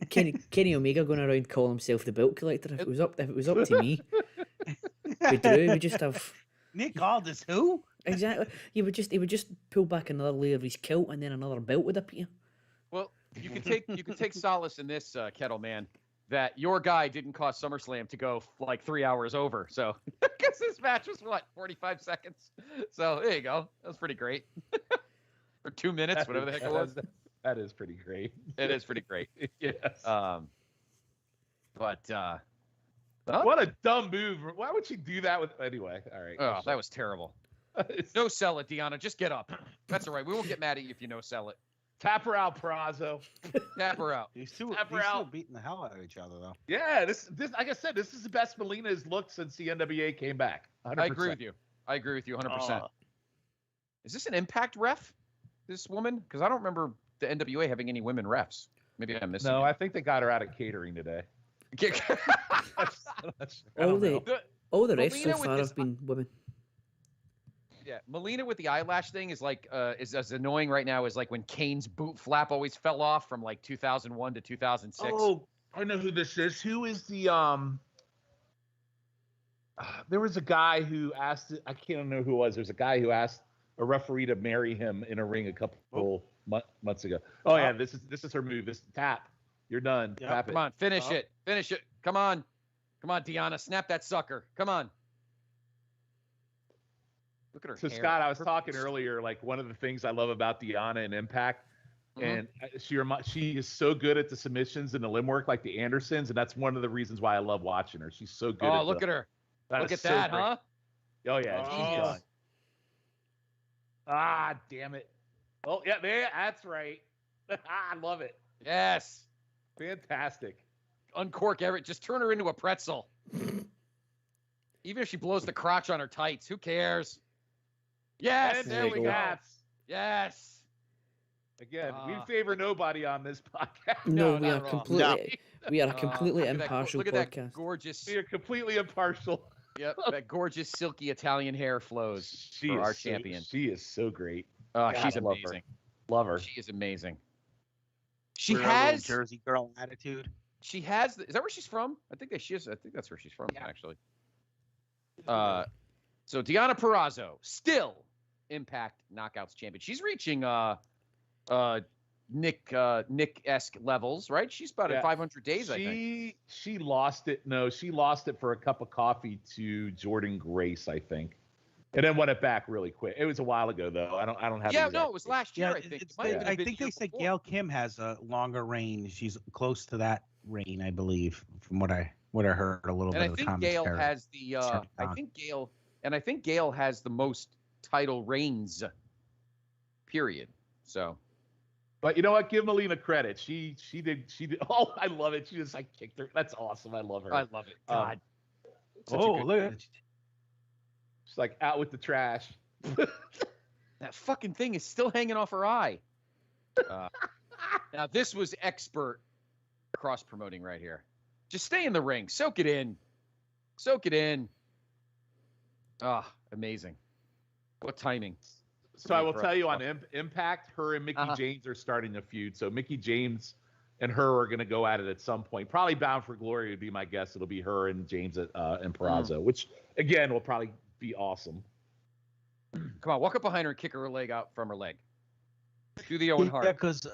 Kenny Omega going around calling himself the belt collector. If it was up to me, with Drew, we just have Nick Aldis. Who exactly? He would just pull back another layer of his kilt, and then another belt would appear. Well, you can take solace in this, Kettle Man, that your guy didn't cause SummerSlam to go like 3 hours over. So, because this match was 45 seconds. So there you go. That was pretty great. For 2 minutes, whatever the heck it was. That is pretty great. It is pretty great. Yes. What a dumb move. Why would she do that with anyway? All right. Oh, that was terrible. No sell it, Deanna. Just get up. That's all right. We won't get mad at you if you no sell it. Tap her out, Peraza. Tap her out. These two Tap her are out. beating the hell out of each other, though. Yeah, this like I said, this is the best Melina has looked since the NWA came back. 100%. I agree with you. 100%. Is this an Impact ref? This woman? Because I don't remember the NWA having any women refs. Maybe I'm missing. No, I think they got her out of catering today. All the refs so Melina far have been women. Yeah, Melina with the eyelash thing is like is as annoying right now as like when Kane's boot flap always fell off from like 2001 to 2006. Oh, I know who this is. Who is the there was a guy who asked. I can't know who it was. There's a guy who asked a referee to marry him in a ring a couple months ago. Oh yeah, this is her move. This tap. You're done. Yep. Tap it. Come on, finish it. Finish it. Come on, Deanna, snap that sucker. Come on. Look at her So hair. Scott, I was talking earlier, like one of the things I love about Deanna and Impact, And she is so good at the submissions and the limb work like the Andersons, and that's one of the reasons why I love watching her. She's so good. Oh, look at her. Look at that, huh? Oh yeah, she's Genius. done. Ah, damn it. Oh yeah, that's right. I love it. Yes. Fantastic. Uncork Everett. Just turn her into a pretzel. Even if she blows the crotch on her tights, who cares? Yes, And there we you go. go. Yes. Again, we favor nobody on this podcast. No, not we are at all. completely we are a completely Look at that- impartial Look at podcast. that gorgeous. We are completely impartial. Yep, that gorgeous silky Italian hair flows She for is our so- champion. She is so great. Oh, God, she's I love her. amazing. Love her. She is amazing. She We're a little has. Jersey girl attitude. She has. Is that where she's from? I think she is. I think that's where she's from, actually. So Deonna Purrazzo, still Impact Knockouts champion. She's reaching Nick-esque levels, right? She's about at 500 days, I think. She lost it. No, she lost it for a cup of coffee to Jordan Grace, I think, and then won it back really quick. It was a while ago though. I don't have. Yeah, the no, it was last year. Yeah, I think. it's- It might have been a I bit think year they said before. Gail Kim has a longer reign. She's close to that reign, I believe, from what I heard a little And bit I of the think Gail commentary. has the. I think Gail has the most title reigns. Period. So. But you know what? Give Melina credit. She did. Oh, I love it. She just like kicked her. That's awesome. I love her. I love it. God. Such a Oh, good- look at it. She's like out with the trash. That fucking thing is still hanging off her eye. Now this was expert cross promoting right here. Just stay in the ring. Soak it in. Soak it in. Ah, amazing. What timing. So I will tell you on Impact, her and Mickey Uh-huh. James are starting a feud. So Mickey James and her are going to go at it at some point. Probably Bound for Glory would be my guess. It'll be her and James and Purrazzo, which again will probably be awesome. Come on, walk up behind her and kick her leg out from her leg. Do the Owen Hart. Yeah, because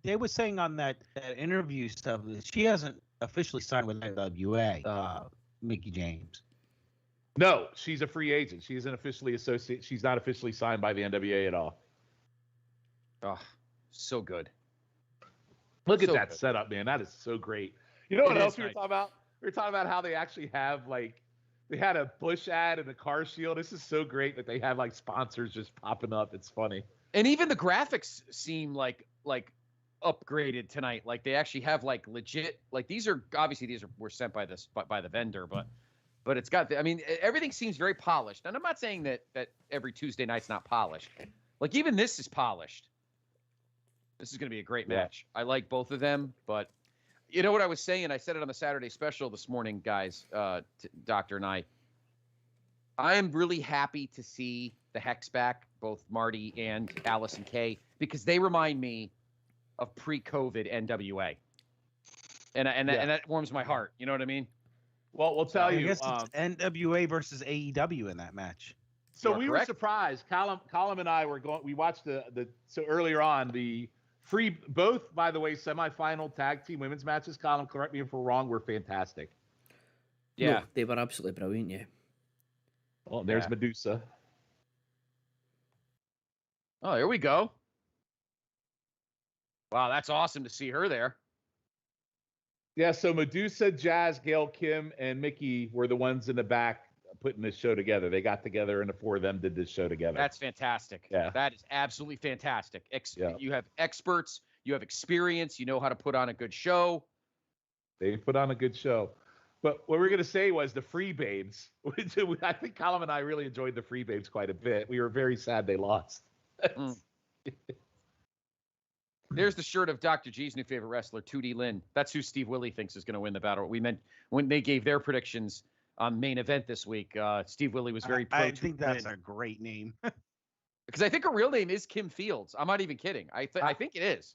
they were saying on that interview stuff that she hasn't officially signed with NWA, Mickey James. No, she's a free agent. She isn't officially associated. She's not officially signed by the NWA at all. Oh, so good. Look at So that good. setup, man. That is so great. You know what It else is we were nice. talking about? We were talking about how they actually have like they had a Bush ad and a car shield. This is so great that they have like sponsors just popping up. It's funny. And even the graphics seem like upgraded tonight. Like they actually have like legit. Like these are obviously were sent by the vendor, but it's got. I mean, everything seems very polished. And I'm not saying that every Tuesday night's not polished. Like even this is polished. This is going to be a great match. I like both of them, but you know what I was saying? I said it on the Saturday special this morning, guys. Doctor and I am really happy to see the Hex back, both Marty and Allison Kay, because they remind me of pre-COVID NWA, and that warms my heart. You know what I mean? Well, we'll tell I you. guess it's NWA versus AEW in that match. So You are we correct. were surprised. Colin and I were going. We watched so earlier on the free both, by the way, semifinal tag team women's matches. Colin, correct me if we're wrong. Were fantastic. Yeah. No, they were absolutely brilliant. Yeah. Oh, there's Yeah. Medusa. Oh, there we go. Wow, that's awesome to see her there. Yeah, so Medusa, Jazz, Gail Kim, and Mickey were the ones in the back putting this show together. They got together, and the four of them did this show together. That's fantastic. Yeah. That is absolutely fantastic. Yeah. You have experts. You have experience. You know how to put on a good show. They put on a good show. But what we were going to say was the Free Babes. Which I think Colin and I really enjoyed the Free Babes quite a bit. We were very sad they lost. Mm. There's the shirt of Dr. G's new favorite wrestler, 2D Lynn. That's who Steve Willie thinks is going to win the battle. We meant when they gave their predictions on main event this week. Steve Willie was very pro. I think 2D that's Lynn. a great name. Because I think her real name is Kim Fields. I'm not even kidding. I think it is.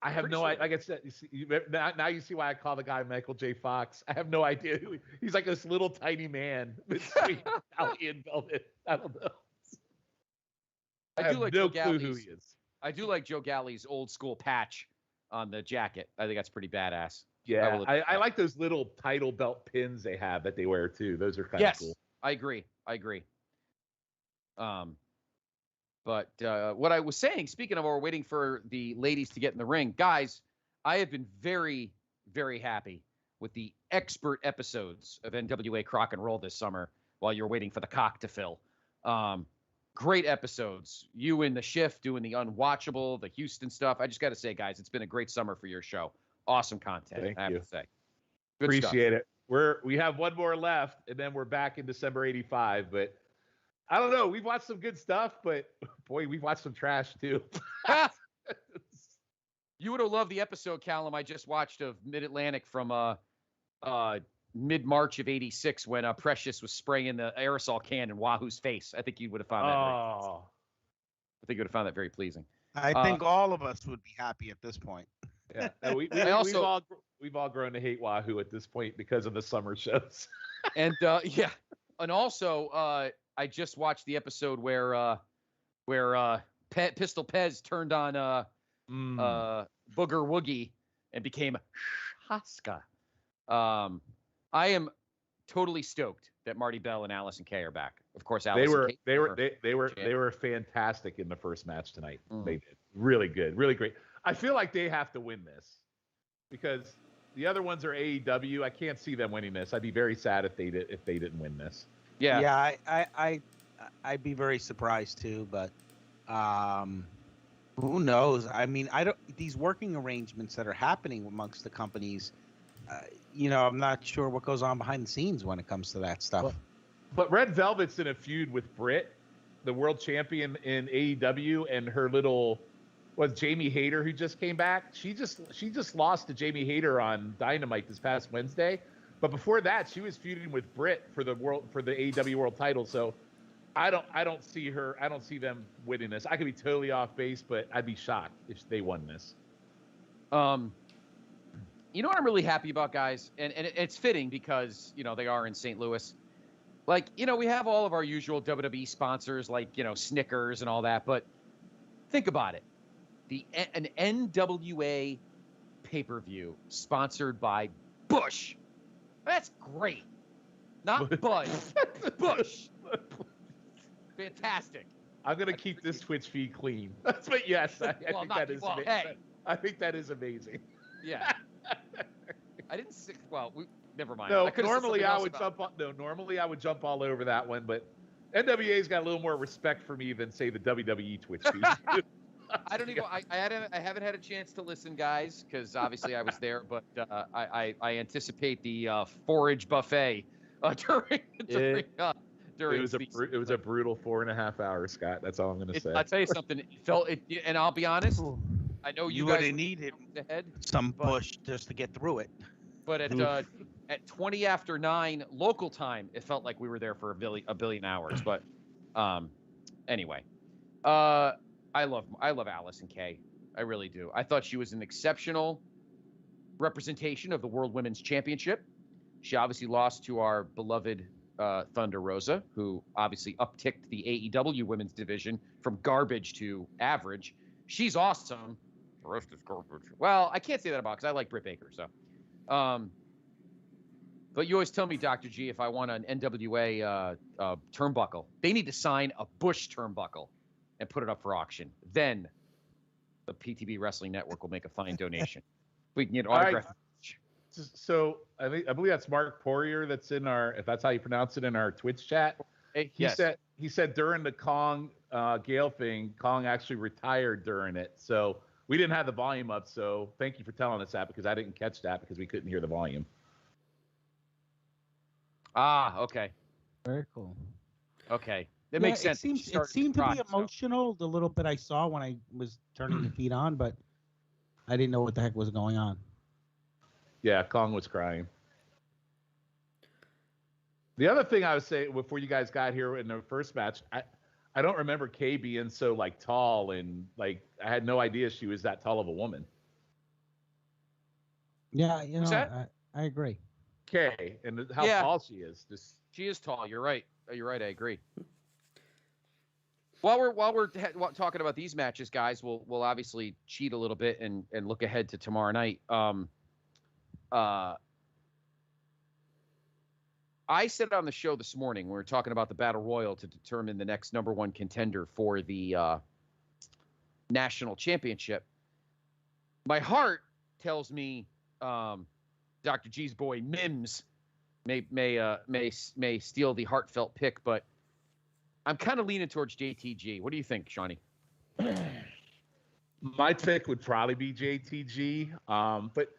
I have Pretty no sure. idea. Like I said, now you see why I call the guy Michael J. Fox. I have no idea who he's like this little tiny man between Valley and Velvet. I don't know. I do have like no Joe clue who Galli's- he is. I do like Joe Galli's old school patch on the jacket. I think that's pretty badass. Yeah, will I admit that. like those little title belt pins they have that they wear too. Those are kind of Yes, cool. I agree. But what I was saying, speaking of, we're waiting for the ladies to get in the ring, guys. I have been very, very happy with the expert episodes of NWA Crock and Roll this summer. While you're waiting for the cock to fill, great episodes. You in the shift doing the unwatchable, the Houston stuff. I just got to say, guys, it's been a great summer for your show. Awesome content. Thank I have you. to say. Good Appreciate it. We have one more left, and then we're back in December '85. But I don't know. We've watched some good stuff, but boy, we've watched some trash too. Stuff. You would have loved the episode, Callum, I just watched of Mid Atlantic from mid-March of '86 when Precious was spraying the aerosol can in Wahoo's face. I think you would have found that. I think you would have found that very pleasing. I think all of us would be happy at this point. Yeah, we've all grown to hate Wahoo at this point because of the summer shows. And and also I just watched the episode where Pistol Pez turned on Booger Woogie and became Haska. I am totally stoked that Marty Bell and Allison Kay are back. Of course, Allison Kay they were fantastic in the first match tonight. They did really good, really great. I feel like they have to win this because the other ones are AEW. I can't see them winning this. I'd be very sad if they didn't win this. Yeah. I'd be very surprised too, but who knows? I mean, these working arrangements that are happening amongst the companies. I'm not sure what goes on behind the scenes when it comes to that stuff. But Red Velvet's in a feud with Britt, the world champion in AEW, and her little Jamie Hayter, who just came back. She just lost to Jamie Hayter on Dynamite this past Wednesday. But before that, she was feuding with Britt for the AEW world title. So I don't see them winning this. I could be totally off base, but I'd be shocked if they won this. You know what I'm really happy about, guys? And it's fitting because, they are in St. Louis. Like, we have all of our usual WWE sponsors like, Snickers and all that. But think about it. An NWA pay-per-view sponsored by Bush. That's great. Not Bud. Bush. Fantastic. I'm going to keep this Twitch feed clean. But yes, I think that is amazing. I think that is amazing. Yeah. I didn't say, never mind. No, normally I would jump all over that one, but NWA's got a little more respect for me than say the WWE Twitch feed. I don't even. I haven't had a chance to listen, guys, because obviously I was there. But I anticipate the forage buffet during. It was a brutal 4.5 hours, Scott. That's all I'm going to say. I'll tell you something. And I'll be honest. I know you guys would have needed some Bush just to get through it. But at 20 after 9 local time, it felt like we were there for a billion hours. But anyway, I love Allison Kay. I really do. I thought she was an exceptional representation of the World Women's Championship. She obviously lost to our beloved Thunder Rosa, who obviously upticked the AEW women's division from garbage to average. She's awesome. The rest is garbage. Well, I can't say that about because I like Britt Baker. So, but you always tell me, Dr. G, if I want an NWA turnbuckle, they need to sign a Bush turnbuckle and put it up for auction. Then the PTB Wrestling Network will make a fine donation. We can get autographed. So I believe that's Mark Poirier that's in our, if that's how you pronounce it, in our Twitch chat. He said during the Kong Gale thing, Kong actually retired during it. So we didn't have the volume up. So thank you for telling us that because I didn't catch that because we couldn't hear the volume. Ah, okay. Very cool. Okay. That makes sense. It seemed to be emotional, the little bit I saw when I was turning the feed on, but I didn't know what the heck was going on. Yeah, Kong was crying. The other thing I would say before you guys got here in the first match, I don't remember Kay being so tall and I had no idea she was that tall of a woman. Yeah, I agree. Kay and how tall she is. She is tall. You're right. You're right. I agree. While we're talking about these matches, guys, we'll obviously cheat a little bit and look ahead to tomorrow night. I said on the show this morning, we were talking about the Battle Royal to determine the next number one contender for the national championship. My heart tells me Dr. G's boy Mims may steal the heartfelt pick, but I'm kind of leaning towards JTG. What do you think, Shawnee? My pick would probably be JTG, but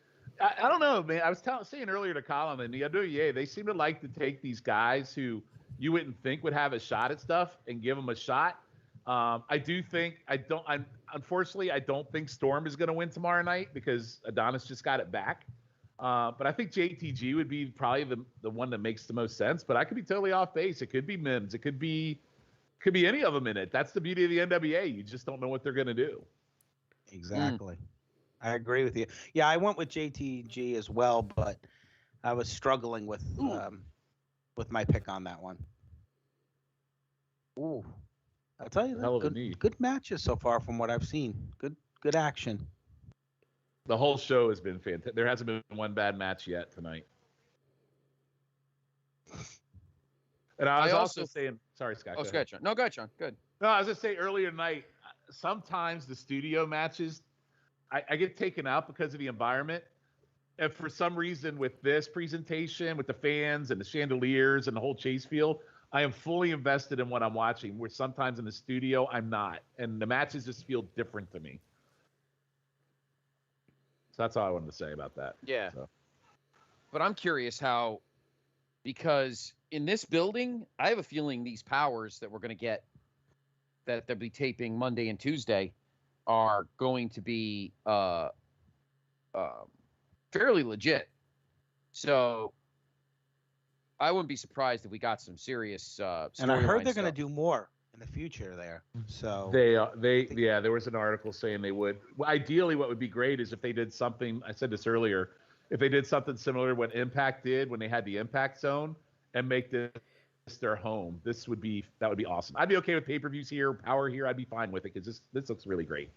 I don't know, man. I was saying earlier to Colin and the NWA, they seem to like to take these guys who you wouldn't think would have a shot at stuff and give them a shot. Unfortunately, I don't think Storm is going to win tomorrow night because Adonis just got it back. But I think JTG would be probably the one that makes the most sense. But I could be totally off base. It could be Mims. It could be any of them in it. That's the beauty of the NWA. You just don't know what they're going to do. Exactly. I agree with you. Yeah, I went with JTG as well, but I was struggling with my pick on that one. Ooh, I'll tell you Hell of a that. knee. Good matches so far from what I've seen. Good action. The whole show has been fantastic. There hasn't been one bad match yet tonight. And I was also saying, sorry, Scott. Oh, go ahead, Sean. No, go ahead, Sean. Good. No, I was going to say earlier tonight, sometimes the studio matches, I get taken out because of the environment. And for some reason, with this presentation, with the fans and the chandeliers and the whole chase field, I am fully invested in what I'm watching, where sometimes in the studio, I'm not. And the matches just feel different to me. So that's all I wanted to say about that. Yeah. So. But I'm curious how, because in this building, I have a feeling these powers that we're going to get, that they'll be taping Monday and Tuesday, are going to be fairly legit. So I wouldn't be surprised if we got some serious And I heard storyline they're going to stuff. do more in the future there. So There was an article saying they would. Well, ideally, what would be great is if they did something. I said this earlier. If they did something similar to what Impact did when they had the Impact Zone and make this their home, that would be awesome. I'd be okay with pay-per-views here, Power here. I'd be fine with it because this looks really great.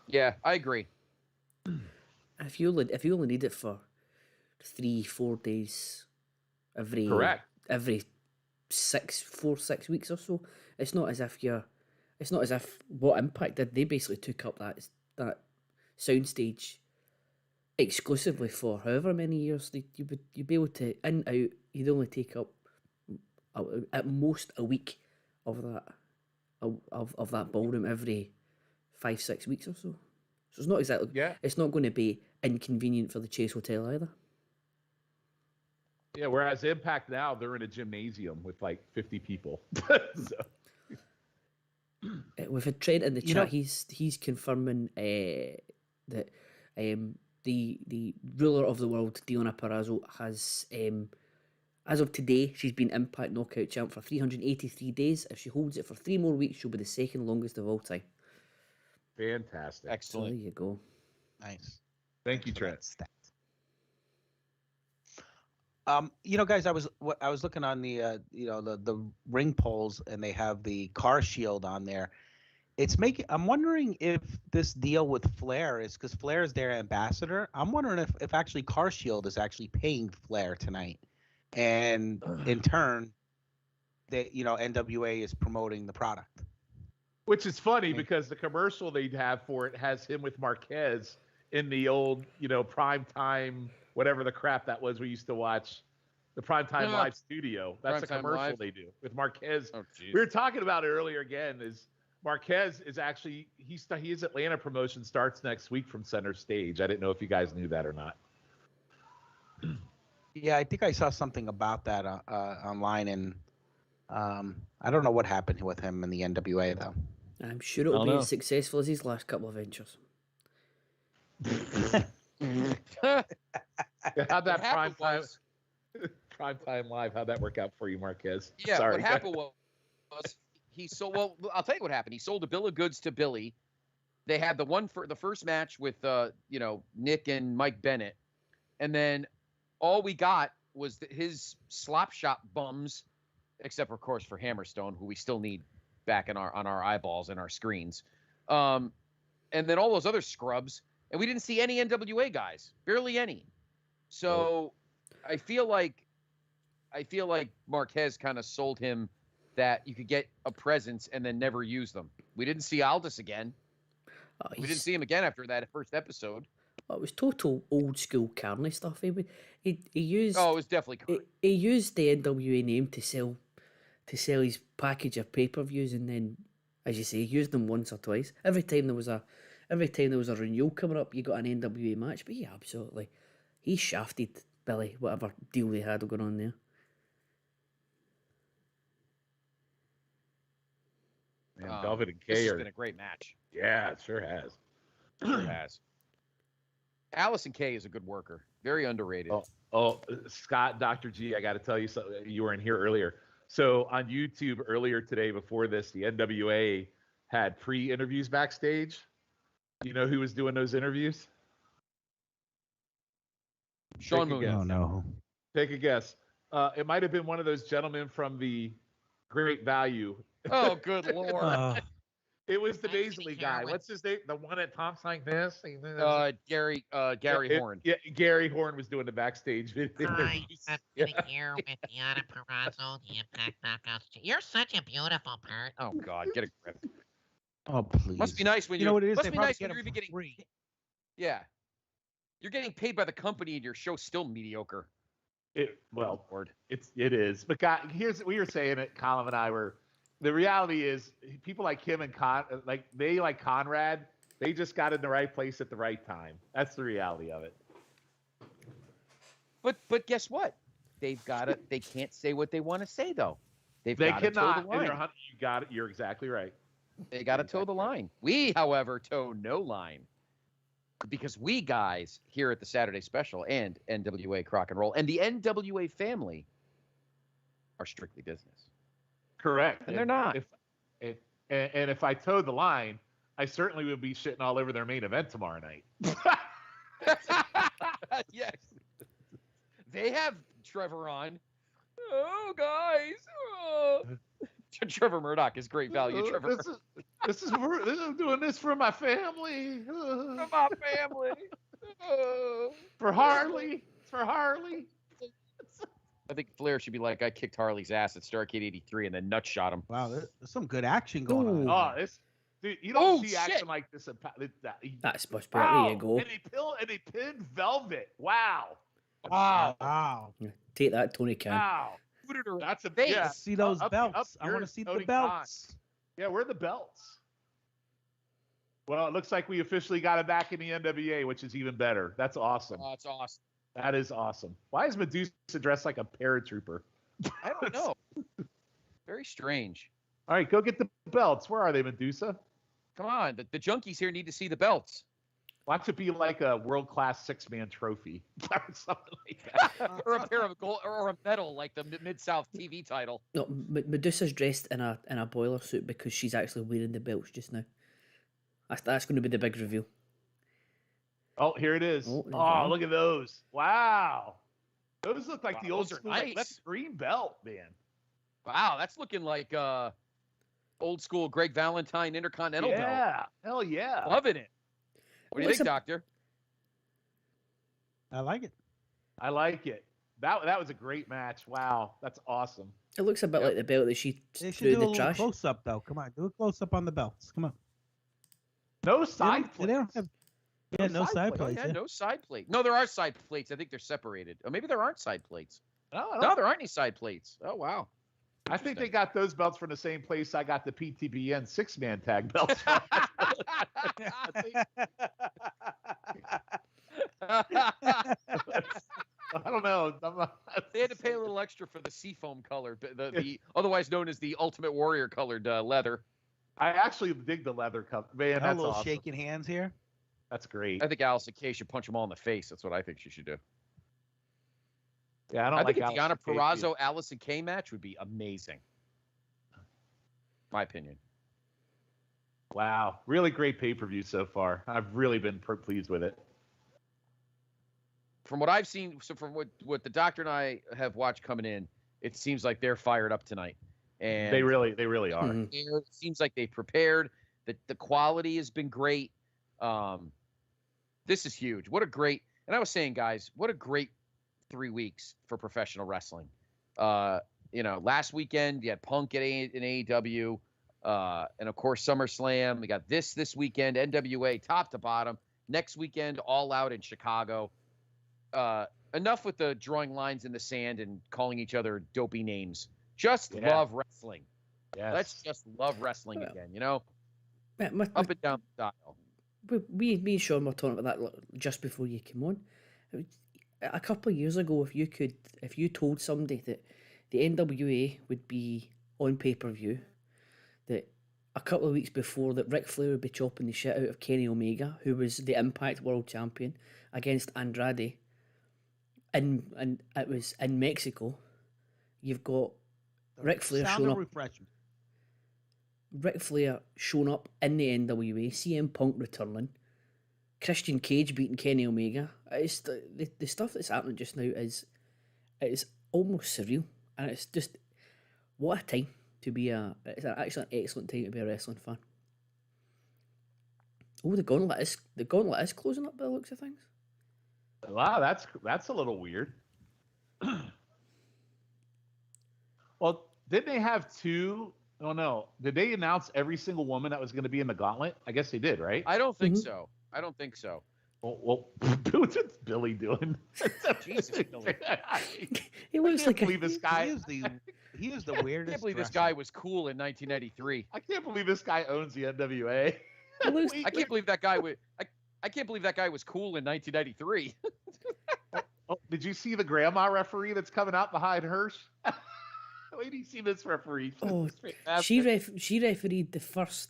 Yeah, I agree. If you only need it for 3-4 days every 6 weeks or so, it's not as if what Impact did. They basically took up that soundstage exclusively for however many years. You'd be able to in out. You'd only take up at most a week of that of that ballroom every 5-6 weeks or so. So it's not exactly. Yeah. It's not going to be inconvenient for the Chase Hotel either. Yeah. Whereas Impact now, they're in a gymnasium with like 50 people. So. We've had Trent in the chat. He's confirming that the ruler of the world, Deonna Purrazzo, has as of today, she's been Impact Knockout Champ for 383 days. If she holds it for 3 more weeks, she'll be the second longest of all time. Fantastic. So Excellent. there you go. nice. Thank you, Trent. Guys, I was looking on the the ring poles, and they have the car shield on there. I'm wondering if this deal with Flair is because Flair is their ambassador. I'm wondering if actually Car Shield is actually paying Flair tonight, and in turn, NWA is promoting the product. Which is funny because the commercial they'd have for it has him with Marquez in the old, prime time, whatever the crap that was we used to watch, the primetime live studio. That's a commercial Live. they do with Marquez. Oh, geez. We were talking about it earlier again. Is Marquez is actually his Atlanta promotion starts next week from Center Stage. I didn't know if you guys knew that or not. Yeah, I think I saw something about that online, and I don't know what happened with him in the NWA though. I'm sure it'll be as successful as his last couple of ventures. How'd that primetime live? How'd that work out for you, Marquez? Yeah, Sorry. what happened was he sold. Well, I'll tell you what happened. He sold a bill of goods to Billy. They had the first match with Nick and Mike Bennett, and then all we got was his slop shop bums, except of course for Hammerstone, who we still need back on our eyeballs and our screens, and then all those other scrubs, and we didn't see any NWA guys, barely any. So I feel like I feel like Marquez kind of sold him that you could get a presence and then never use them. We didn't see Aldis again. Oh, We didn't see him again after that first episode. Oh, it was total old school Carney stuff. He used. Oh, it was definitely Carney. He used the NWA name to sell his package of pay-per-views, and then, as you say, he used them once or twice. Every time there was a renewal coming up, you got an NWA match. But yeah, absolutely, he shafted Billy, whatever deal they had going on there. Man, Velvet and This Kay has are. been a great match. Yeah, it sure has. Sure has. Allison Kay is a good worker. Very underrated. Scott, Dr. G, I got to tell you something. You were in here earlier. So on YouTube earlier today, before this, the NWA had pre-interviews backstage. You know who was doing those interviews? Sean Take a Mooney. guess. Oh no. Take a guess. It might have been one of those gentlemen from the Great Value. Oh, good lord. It was the I'm sitting Baisley here guy. with- What's his name? The one at Tom's like this? Gary Horn. Yeah, Gary Horn was doing the backstage video. Hi, I'm sitting here with Deanna Perrazzo, the Impact Knockouts. You're such a beautiful part. Oh God, get a grip. Oh please. Must be nice when You know what it is? Must They be probably nice get when you're them even for getting. free. Yeah, you're getting paid by the company and your show's still mediocre. Well, Lord. it is. But God, we were saying it. Colin and I were. The reality is, people like him and like Conrad, they just got in the right place at the right time. That's the reality of it. But guess what? They've got it. They can't say what they want to say though. They got to toe cannot. the line. You got it. You're exactly right. They got to toe the line. We, however, toe no line. Because we guys here at the Saturday Special and NWA Crock and Roll and the NWA family are strictly business. Correct. And they're not. If I towed the line, I certainly would be shitting all over their main event tomorrow night. Yes. They have Trevor on. Oh, guys. Oh. Trevor Murdoch is great value. Trevor This is I'm doing this for my family. for my family. Oh. For Harley. For Harley. I think Flair should be like, I kicked Harley's ass at Starrcade 83 and then nut shot him. Wow, there's some good action going on. Oh, dude, you don't Oh, see shit. action like this. That's much better. Wow. There you go. And he pinned Velvet. Wow. Wow. Take that, Tony Khan. Wow. Booted her That's a face. yeah. Let's see those Up belts. I want yours, to see Tony the belts. Yeah, where are the belts? Well, it looks like we officially got it back in the NWA, which is even better. That's awesome. Oh, it's awesome. That is awesome. Why is Medusa dressed like a paratrooper? I don't know. Very strange. All right, go get the belts. Where are they, Medusa? Come on. The junkies here need to see the belts. Watch it be like a world-class six-man trophy or something like that. Or a pair of gold or a medal like the Mid-South TV title. No, Medusa's dressed in a boiler suit because she's actually wearing the belts just now. That's going to be the big reveal. Oh, here it is. Oh, there you Oh, go. look at those. Wow. Those look like Wow, the old those are school. nice. That's green belt, man. Wow, that's looking like old school Greg Valentine Intercontinental belt. Yeah. Hell yeah. Loving it. What do you What's think, a- Doctor? I like it. I like it. That was a great match. Wow. That's awesome. It looks a bit like the belt that she They should threw do in a the little trash. close up though. Come on, do a close up on the belts. Come on. No They side don't, they don't plates. have. No Yeah, no side side plates. plates. Yeah, Yeah. no side plate. No, there are side plates. I think they're separated. Or maybe there aren't side plates. No, No, there aren't any side plates. Oh, wow. I think they got those belts from the same place I got the PTBN six-man tag belts from. I don't know. They had to pay a little extra for the seafoam color, the otherwise known as the Ultimate Warrior colored leather. I actually dig the leather cup. Man, A that's little awesome. shaking hands here. That's great. I think Allison Kay should punch them all in the face. That's what I think she should do. Yeah, I don't I like think a Deanna Allison Kay Perrazzo Allison Kay match would be amazing. My opinion. Wow, really great pay-per-view so far. I've really been pleased with it. From what I've seen, so from what the doctor and I have watched coming in, it seems like they're fired up tonight. And They really are. Mhm. it seems like they prepared. The quality has been great. This is huge. What a great, and I was saying, guys, what a great 3 weeks for professional wrestling. Last weekend you had Punk in AEW, and of course SummerSlam. We got this weekend, NWA top to bottom. Next weekend, All Out in Chicago. Enough with the drawing lines in the sand and calling each other dopey names. Just love wrestling. Yes. Let's just love wrestling again, Yeah, up and down the dial. me and Sean were talking about that just before you came on. A couple of years ago, if you told somebody that the NWA would be on pay-per-view, that a couple of weeks before that Ric Flair would be chopping the shit out of Kenny Omega, who was the Impact World Champion, against Andrade, and it was in Mexico, you've got Ric Flair Sound showing of up. refreshment. Ric Flair showing up in the NWA, CM Punk returning, Christian Cage beating Kenny Omega. It's the stuff that's happening just now is almost surreal, and it's just what a time to be it's actually an excellent time to be a wrestling fan. Oh, the gauntlet is closing up by the looks of things. Wow, that's a little weird. Well, didn't they have two? Oh no, did they announce every single woman that was going to be in the gauntlet? I guess they did, right? I don't think so. I don't think so. Well, what's Billy doing? Jesus, Billy. He looks like believe this guy. He is the I weirdest. can't believe this wrestler. guy was cool in 1993. I can't believe this guy owns the NWA. he looks, I can't believe that guy would. I can't believe that guy was cool in 1993. Oh, did you see the grandma referee that's coming out behind Hirsch? Wait, do you see this referee? Oh, she refereed the first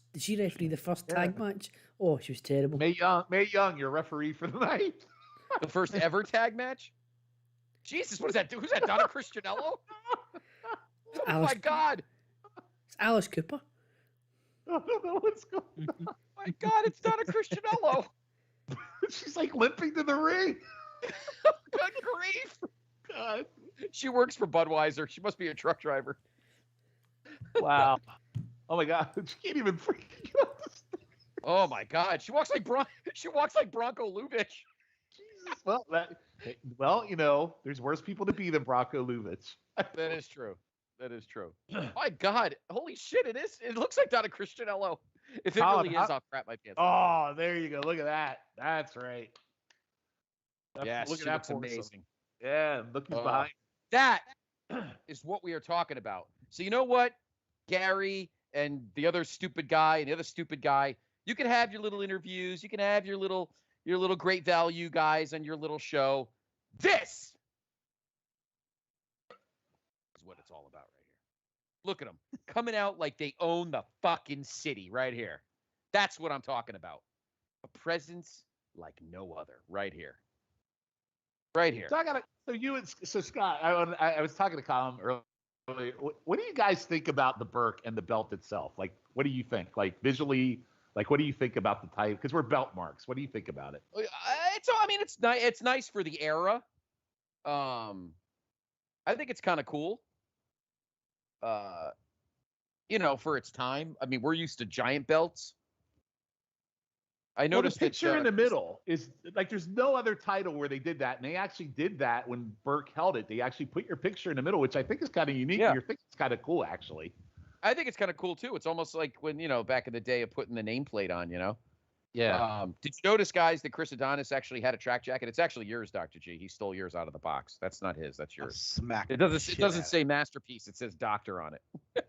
tag match. Oh, she was terrible. Mae Young, your referee for the night. The first ever tag match. Jesus, what is that? Who's that? Donna Cristianello? Oh my Alice- God! It's Alice Cooper. I don't know what's going on. My God, it's Donna Cristianello. She's like limping to the ring. Good grief! God. She works for Budweiser. She must be a truck driver. Wow. Oh my God. She can't even freaking get up the stairs. Oh my God, she walks like Bronco Lubitsch. Jesus. Well, there's worse people to be than Bronco Lubitsch. That is true. That is true. My God, holy shit! It is. It looks like Donna Cristianello. If it Colin, really is, I'll crap my pants. Oh, there you go. Look at that. That's right. Yes, look she at that looks foursome. amazing. Yeah, look who's Oh. behind. That is what we are talking about. So you know what, Gary and the other stupid guy and the other stupid guy, you can have your little interviews. You can have your little great value guys on your little show. This is what it's all about right here. Look at them coming out like they own the fucking city right here. That's what I'm talking about. A presence like no other right here. Right here. So Scott, I was talking to Colin earlier. What do you guys think about the Burke and the belt itself? Like, what do you think? Like visually, like what do you think about the type? Because we're belt marks. What do you think about it? It's nice. It's nice for the era. I think it's kind of cool. For its time. I mean, we're used to giant belts. I noticed the picture in the middle is like there's no other title where they did that, and they actually did that when Burke held it. They actually put your picture in the middle, which I think is kind of unique. Yeah. And your thing's kind of cool, actually. I think it's kind of cool too. It's almost like when back in the day of putting the nameplate on. Yeah. Did you notice, guys, that Chris Adonis actually had a track jacket? It's actually yours, Dr. G. He stole yours out of the box. That's not his. That's yours. Smack. It doesn't say masterpiece. It says doctor on it.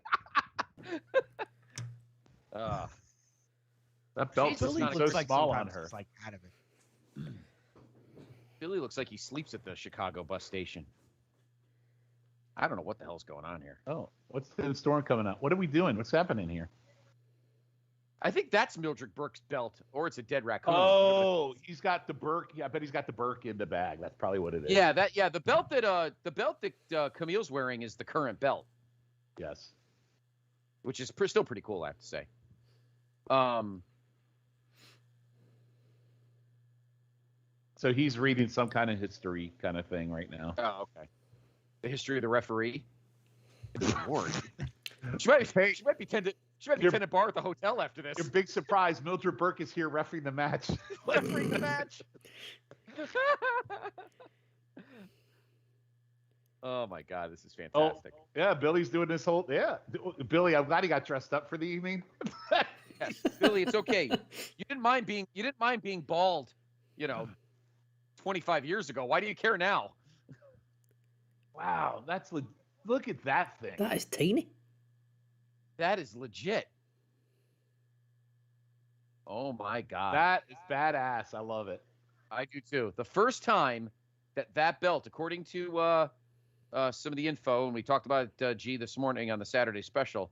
That belt Jesus, just not looks so like small on her. It's like out of it. Billy looks like he sleeps at the Chicago bus station. I don't know what the hell's going on here. Oh, what's the storm coming up? What are we doing? What's happening here? I think that's Mildred Burke's belt, or it's a dead raccoon. Oh, he's got the Burke. Yeah, I bet he's got the Burke in the bag. That's probably what it is. Yeah, the belt that Camille's wearing is the current belt, Yes. which is still pretty cool, I have to say. So he's reading some kind of history kind of thing right now. Oh, okay. The history of the referee. Good Lord. She might be tending bar at the hotel after this. Your big surprise, Mildred Burke is here refereeing the match. Refereeing the match. Oh my God, this is Oh, fantastic. yeah, Billy's doing this whole. Yeah, Billy, I'm glad he got dressed up for the evening. Yes, Billy, it's okay. You didn't mind being bald, 25 years ago. Why do you care now? Wow, look at that thing. That is tiny. That is legit. Oh my God. That is badass. I love it. I do too. The first time that belt, according to some of the info, and we talked about G this morning on the Saturday special,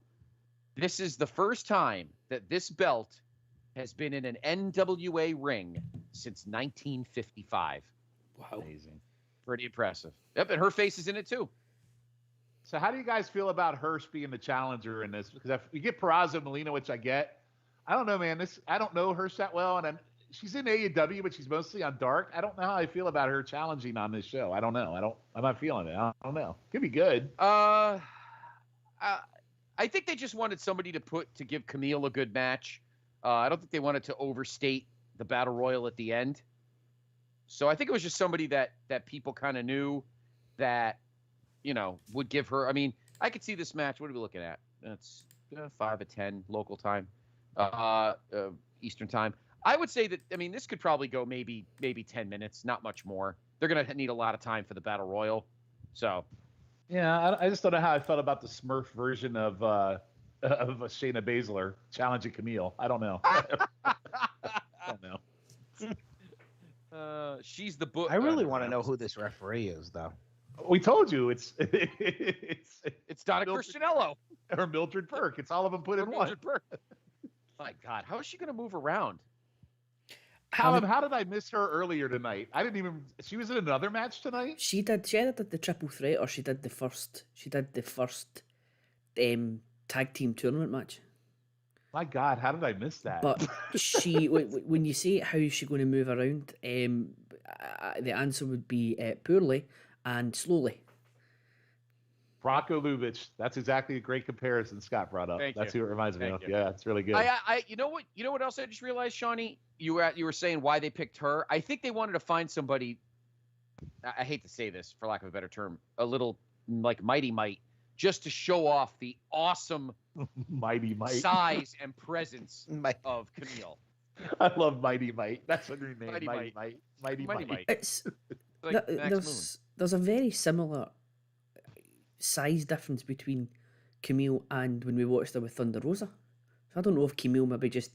this is the first time that this belt has been in an NWA ring since 1955. Wow. Amazing. Pretty impressive. Yep, and her face is in it too. So how do you guys feel about Hirsch being the challenger in this? Because if we get Peraza and Molina, which I get, I don't know, man. I don't know Hirsch that well, and she's in AEW, but she's mostly on Dark. I don't know how I feel about her challenging on this show. I don't know. I'm not feeling it. I don't know. Could be good. I think they just wanted somebody to give Camille a good match. I don't think they wanted to overstate the battle royal at the end. So I think it was just somebody that people kind of knew that, would give her. I mean, I could see this match. What are we looking at? It's 5 to 10 local time, Eastern time. I would say that, this could probably go maybe 10 minutes, not much more. They're going to need a lot of time for the battle royal. So, yeah, I just don't know how I felt about the Smurf version of Shayna Baszler challenging Camille. I don't know. I don't know. She's the book. I really want to know who this referee is, though. We told you it's Donna Cristianello or Mildred Burke. It's all of them put in one. My God, how is she going to move around? How did I miss her earlier tonight? I didn't even. She was in another match tonight. She either did the triple threat or she did the first tag team tournament match. My God, how did I miss that? But she, when you say how is she going to move around, the answer would be poorly and slowly. Bronco Lubitsch. That's exactly a great comparison Scott brought up. That's who it reminds me of. Yeah, it's really good. You know what else I just realized, Shawnee? You were saying why they picked her. I think they wanted to find somebody. I hate to say this, for lack of a better term, a little like Mighty Might, just to show off the awesome Mighty Might size and presence of Camille. I love Mighty Might. That's what her name. Mighty Might. Mighty Might. It's like there's a very similar size difference between Camille and when we watched her with Thunder Rosa. So I don't know if Camille maybe just,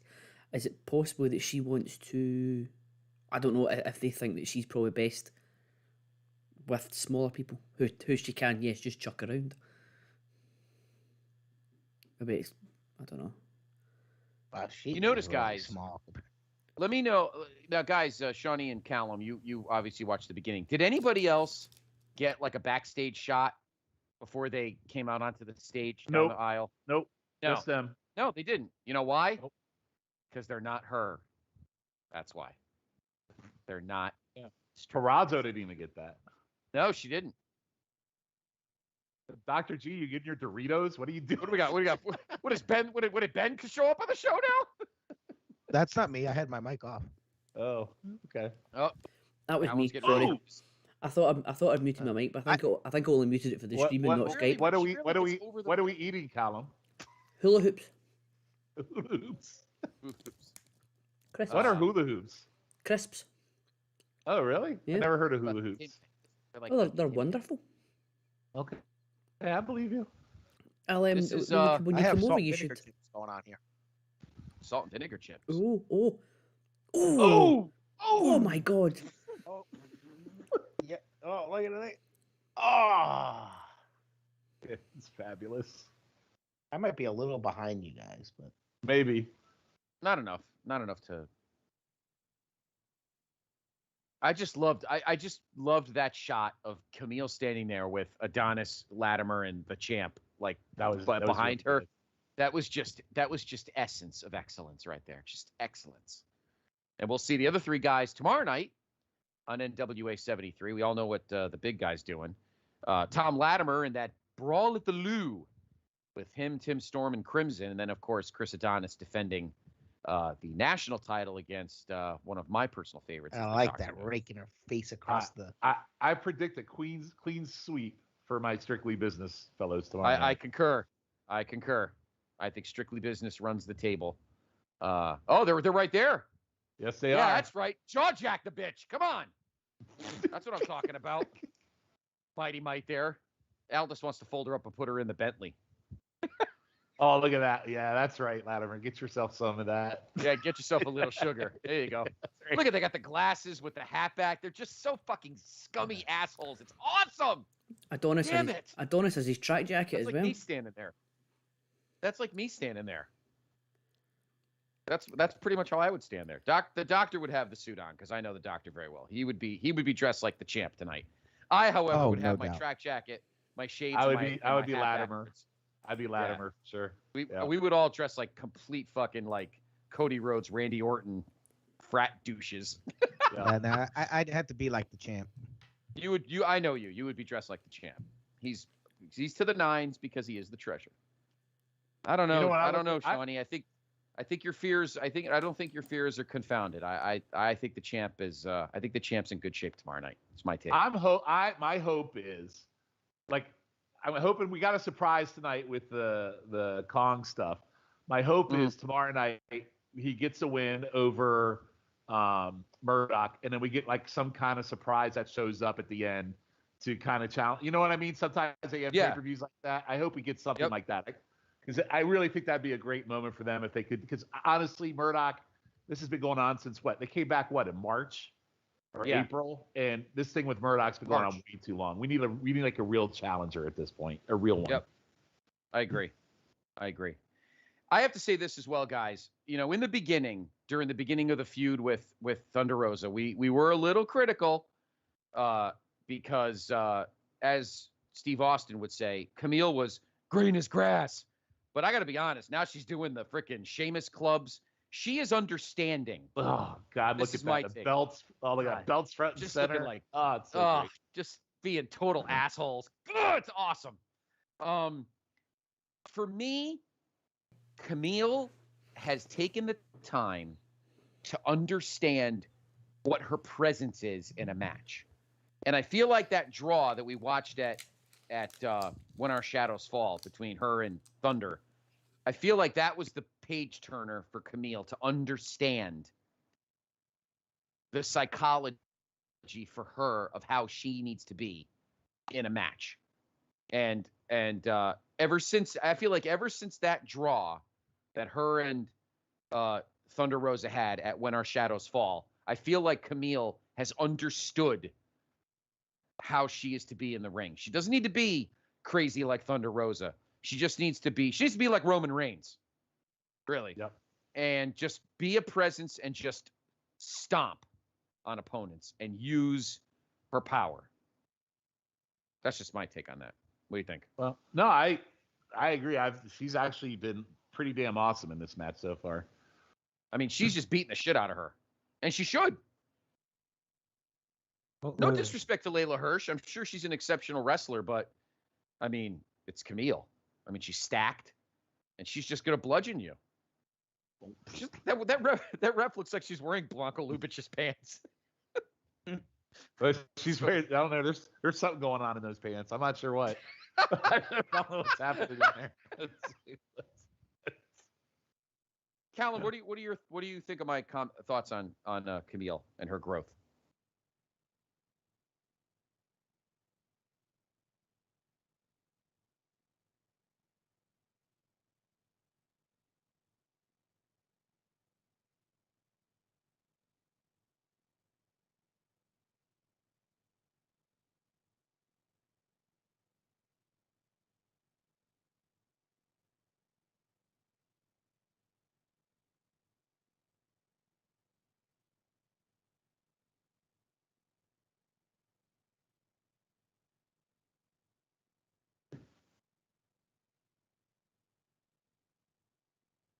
is it possible that she wants to, I don't know if they think that she's probably best with smaller people who she can, yes, just chuck around. Maybe it's, I don't know. You notice, really guys, small. let me know. Now, guys, Shawnee and Callum, you obviously watched the beginning. Did anybody else get like a backstage shot before they came out onto the stage down the aisle? Nope. No. Just them. No, they didn't. You know why? Nope. Because they're not her. That's why. They're not. Yeah. Peraza didn't even get that. No, she didn't. Dr. G, you getting your Doritos? What are you doing? What do we got? What do we got? What is Ben? What did Ben show up on the show now? That's not me. I had my mic off. Oh, okay. Oh, That was me. getting Sorry. ready. I thought I'd muted my mic, but I think I only muted it for the streaming, not Skype. What are we eating, Callum? Hula hoops. Hula hoops. Crisps. What are hula hoops? Crisps. Oh, really? Yeah. I never heard of hula hoops. They're wonderful. Okay. Yeah, I believe you. I'll, This is, when I you have come salt over, and you vinegar should. chips going on here. Salt and vinegar chips. Oh my God. Oh, yeah. Oh, look at that. Oh, It's fabulous. I might be a little behind you guys, but Maybe. Not enough. Not enough to. I just loved that shot of Camille standing there with Adonis, Latimer, and the champ, like That was behind really her. good. That was just essence of excellence right there. Just excellence. And we'll see the other three guys tomorrow night on NWA 73. We all know what the big guy's doing. Tom Latimer in that brawl at the Lou with him, Tim Storm, and Crimson. And then, of course, Chris Adonis defending the national title against one of my personal favorites. I like that raking her face across the. I predict a clean sweep for my strictly business fellows tomorrow I night. concur. I concur. I think strictly business runs the table. Oh, they're right there. Yes, they Yeah, are. that's right. Jaw jack the bitch. Come on. That's what I'm talking about. Mighty Might there. Aldous wants to fold her up and put her in the Bentley. Oh, look at that. Yeah, that's right, Latimer. Get yourself some of that. Yeah, get yourself a little sugar. There you go. Right. Look at they got the glasses with the hat back. They're just so fucking scummy assholes. It's awesome. Adonis Damn has, it. Adonis has his track jacket That's as like well. me standing there. That's like me standing there. That's pretty much how I would stand there. The doctor would have the suit on because I know the doctor very well. He would be dressed like the champ tonight. I, however, would no have my doubt. track jacket, my shades. I would and I would be my hat Latimer. backwards. I'd be Latimer, sure. We would all dress like complete fucking like Cody Rhodes, Randy Orton, frat douches. Yeah. Nah, I'd have to be like the champ. I know you. You would be dressed like the champ. He's to the nines because he is the treasure. I don't know. You know what, I don't know, Shawnee. I think your fears. I don't think your fears are confounded. I think the champ is. I think the champ's in good shape tomorrow night. It's my take. My hope is, like, I'm hoping we got a surprise tonight with the Kong stuff. My hope is tomorrow night he gets a win over Murdoch, and then we get like some kind of surprise that shows up at the end to kind of challenge. You know what I mean? Sometimes they have pay-per-views like that. I hope we get something like that. Because I really think that'd be a great moment for them if they could. Because honestly, Murdoch, this has been going on since what? They came back in March or April, and this thing with Murdoch's been going on way too long. We need like a real challenger at this point, a real one. Yep, I agree. I have to say this as well, guys. You know, in the beginning, during the beginning of the feud with Thunder Rosa, we were a little critical because as Steve Austin would say, Camille was green as grass. But I got to be honest. Now she's doing the freaking Sheamus clubs. She is understanding. Oh God, This look is at that. The belts. Oh, they got belts front and Just center. looking like, it's so great. just being total assholes. It's awesome. For me, Camille has taken the time to understand what her presence is in a match. And I feel like that draw that we watched at When Our Shadows Fall between her and Thunder, I feel like that was the page turner for Camille to understand the psychology for her of how she needs to be in a match. And ever since that draw that her and Thunder Rosa had at When Our Shadows Fall, I feel like Camille has understood how she is to be in the ring. She doesn't need to be crazy like Thunder Rosa. She needs to be like Roman Reigns. Really. Yep. And just be a presence and just stomp on opponents and use her power. That's just my take on that. What do you think? Well, no, I agree. She's actually been pretty damn awesome in this match so far. I mean, she's just beating the shit out of her. And she should. No disrespect to Layla Hirsch. I'm sure she's an exceptional wrestler, but I mean, it's Camille. I mean, she's stacked, and she's just gonna bludgeon you. That ref looks like she's wearing Blanco Lubitsch's pants. But she's wearing. I don't know. There's something going on in those pants. I'm not sure what. I don't know what's happening in there. Callum, what do you think of my thoughts on Camille and her growth?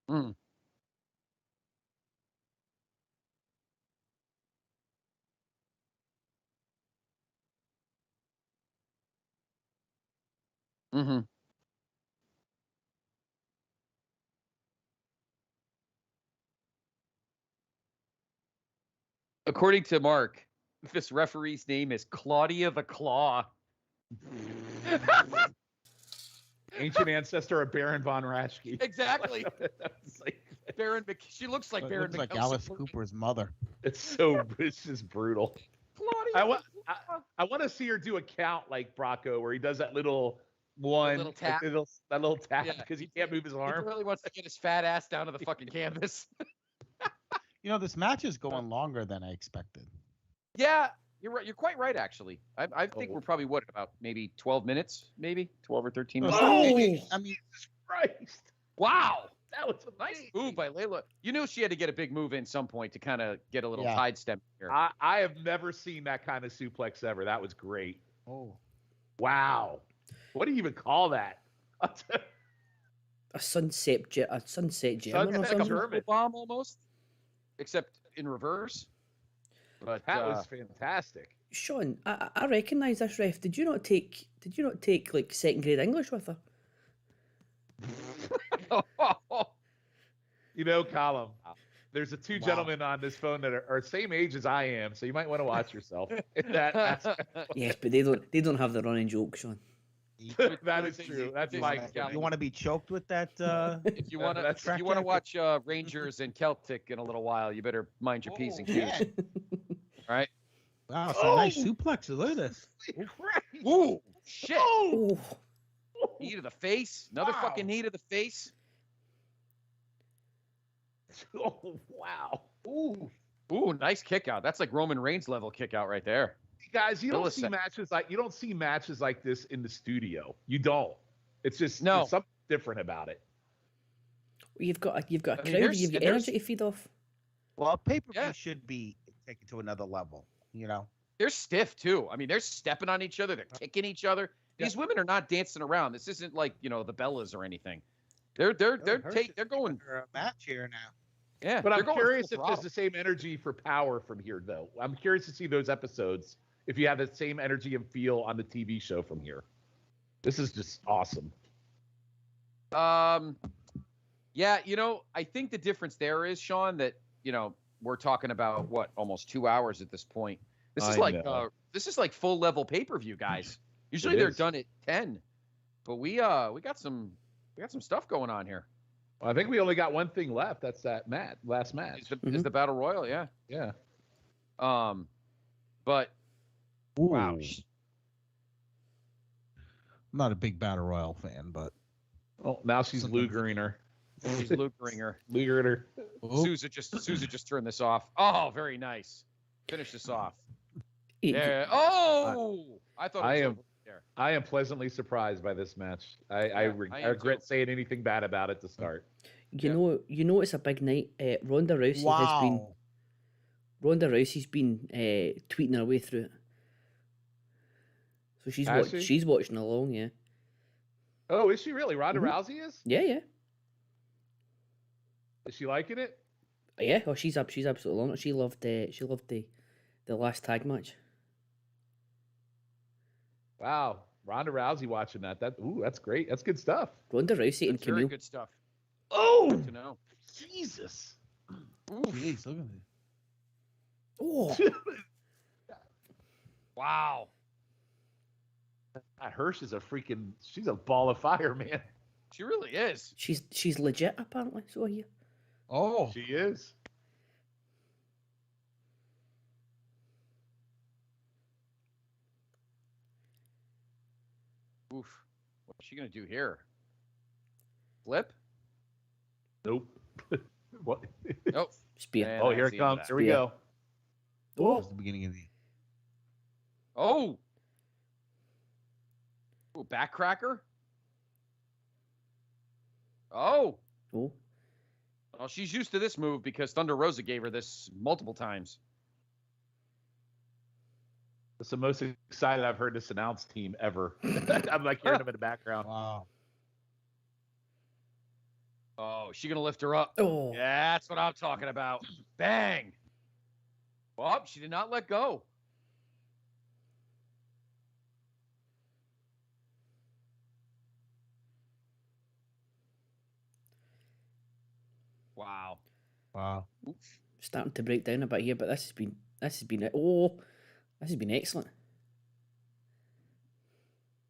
Mm. Mm-hmm. According to Mark, this referee's name is Claudia the Claw. Ancient ancestor of Baron von Raschke. Exactly. It's like- She looks like It Baron looks like McKelson. Alice Cooper's mother. it's just brutal. Claudia. I want to see her do a count like Bracco, where he does that little one, little like tap. that little tap, Yeah. because he can't move his He arm. really wants to get his fat ass down to the fucking canvas. You know, this match is going longer than I expected. Yeah, you're right. You're quite right, actually. I think Oh. we're probably about maybe 12 minutes, maybe 12 or 13 No, minutes. I mean, Jesus Christ! Wow, That was nice amazing. move by Layla. You knew she had to get a big move in some point to kind of get a little Yeah. tide step here. I have never seen that kind of suplex ever. That was great. oh, Wow. What do you even call that? A sunset German or Sunset something. Like a German. purple bomb almost, except in reverse. But That was fantastic. Sean, I recognise this ref. Did you not take like second grade English with her? You know, Column, there's a two Wow. gentlemen on this phone that are same age as I am, so you might want to watch yourself. that's Yes, but they don't have the running joke, Sean. that is true. That's You Mike's. wanna- you want to be choked with that? if you want to, That's if you want to watch Rangers and Celtic in a little while, you better mind your p's and q's. yeah. All right. Wow, some nice suplexes. Look at this. Ooh, shit! Oh, Knee to the face. Another Wow. fucking knee to the face. Oh wow! Ooh, Ooh, nice kick out. That's like Roman Reigns level kick out right there. guys, you don't see Millisecond. matches like this in the studio. You don't. It's just No. there's something different about it. you've got a I mean, crowd. there's- You've got and there's- energy to feed off. Well, pay-per-view Yeah. should be taken to another level. You know. They're stiff too. I mean, they're stepping on each other. They're kicking each other. These women are not dancing around. This isn't like the Bellas or anything. They're going. A match here now. Yeah, But they're I'm going curious full if there's throttle. the same energy for Power from here, though. I'm curious to see those episodes if you have the same energy and feel on the TV show from here. This is just awesome. Yeah, I think the difference there is, Sean, that we're talking about what, almost 2 hours at this point. This is I like know. this is like full level pay-per-view, guys. Usually It they're is. done at 10. But we got some stuff going on here. I think we only got one thing left. That's that last match. Is the Battle Royal, yeah. Yeah. But wow. I'm not a big Battle Royal fan, but Oh, now she's Something- Lugering her. She's Lugering her. Lugering her. Sousa just turned this off. Oh, very nice. Finish this off. Yeah. Oh, I thought it was I am- over there. I am pleasantly surprised by this match. I I am regret too. saying anything bad about it to start. You know it's a big night. Ronda Rousey has been wow. Ronda Rousey's been tweeting her way through it. So Has she? she's watching along, yeah. Oh, is she really? Ronda Mhm. Rousey is? Yeah. Is she liking it? Yeah, oh, she's absolutely on it. She loved the last tag match. Wow. Ronda Rousey watching that. That's great. That's good stuff. Ronda Rousey and That's very Camille. good stuff. Oh, Good to know. Jesus. Jeez, look at this. Oh, Wow. That Hirsch is she's a ball of fire, man. She really is. she's legit apparently. So here. Oh, She is. Oof. What's she gonna do here? Flip? Nope. What? Nope. Spear. Man, Oh, I here see it comes. that. Here we Yeah. go. that Oh, was the beginning of the. Oh. Ooh, backcracker. Oh. oh. Well, she's used to this move because Thunder Rosa gave her this multiple times. It's the most excited I've heard this announced team ever. I'm like hearing them in the background. Wow. Oh, she gonna lift her up. Oh. Yeah, that's what I'm talking about. Bang. Well, she did not let go. Wow. Wow. Starting to break down a bit here, but this has been excellent.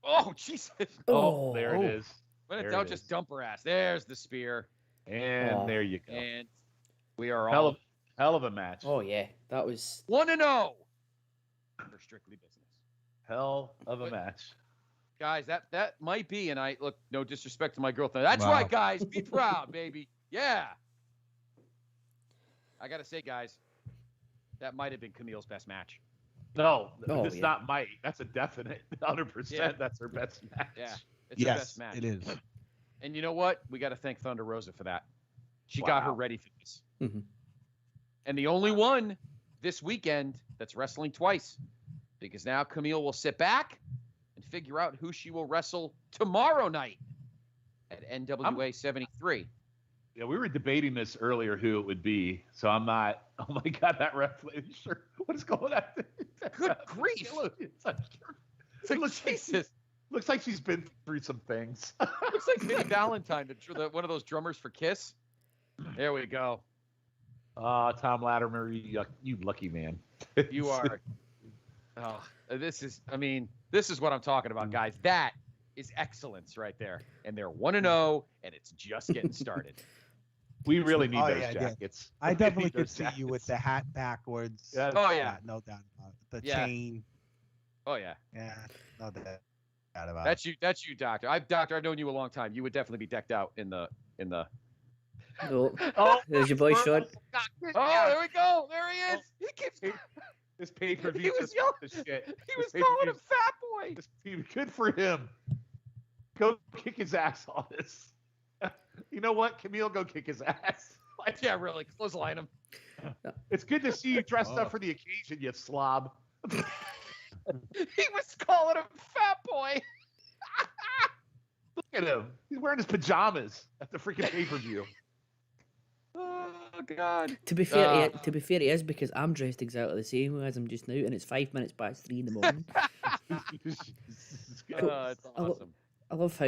Oh, Jesus. Oh, there it is. When in There doubt, it just is. dump her ass. There's the spear. And Oh. there you go. And we are Hell all of, hell of a match. Oh yeah, that was 1-0 for Strictly Business. Hell of a match. Guys, that might be, and I look, no disrespect to my girlfriend. That's Wow. right, guys. Be proud, baby. Yeah. I gotta say, guys, that might have been Camille's best match. No, Oh, it's yeah. not might. That's a definite 100%. Yeah. That's her best match. Yeah. It's her Yes, best match. it is. And you know what? We got to thank Thunder Rosa for that. She got her Wow. ready for this. Mhm. And the only one this weekend that's wrestling twice, because now Camille will sit back and figure out who she will wrestle tomorrow night at NWA 73. Yeah, we were debating this earlier who it would be. So I'm not. Oh my God, that ref. Sure. What is going on? Good grief. It looks like, Jesus. looks like she's been through some things. Looks like Vinnie Valentine, one of those drummers for Kiss. There we go. Tom Latimer, you lucky man. You are. Oh, this is what I'm talking about, guys. That is excellence right there. And they're 1-0, and it's just getting started. We really need Oh, those yeah, yeah. I jackets. We definitely need could those see you with jackets. the hat backwards. Yeah. Oh, yeah. No doubt about it. The Yeah. chain. Oh, yeah. Yeah, no doubt about That's you, Doctor. Doctor, I've known you a long time. You would definitely be decked out in the. no. Oh, There's your boy Sean. Oh, there we go. There he is. He keeps. this pay per He view was just yelling- the shit. He was calling him fat boy. Good for him. Go kick his ass on this. You know what, Camille? Go kick his ass. Yeah, really. Clothesline him. It's good to see you dressed up for the occasion, you slob. He was calling him fat boy. Look at him. He's wearing his pajamas at the freaking pay per view. Oh God. To be fair, to he is because I'm dressed exactly the same as him just now, and it's 5 minutes past 3 in the morning. It's awesome. I love how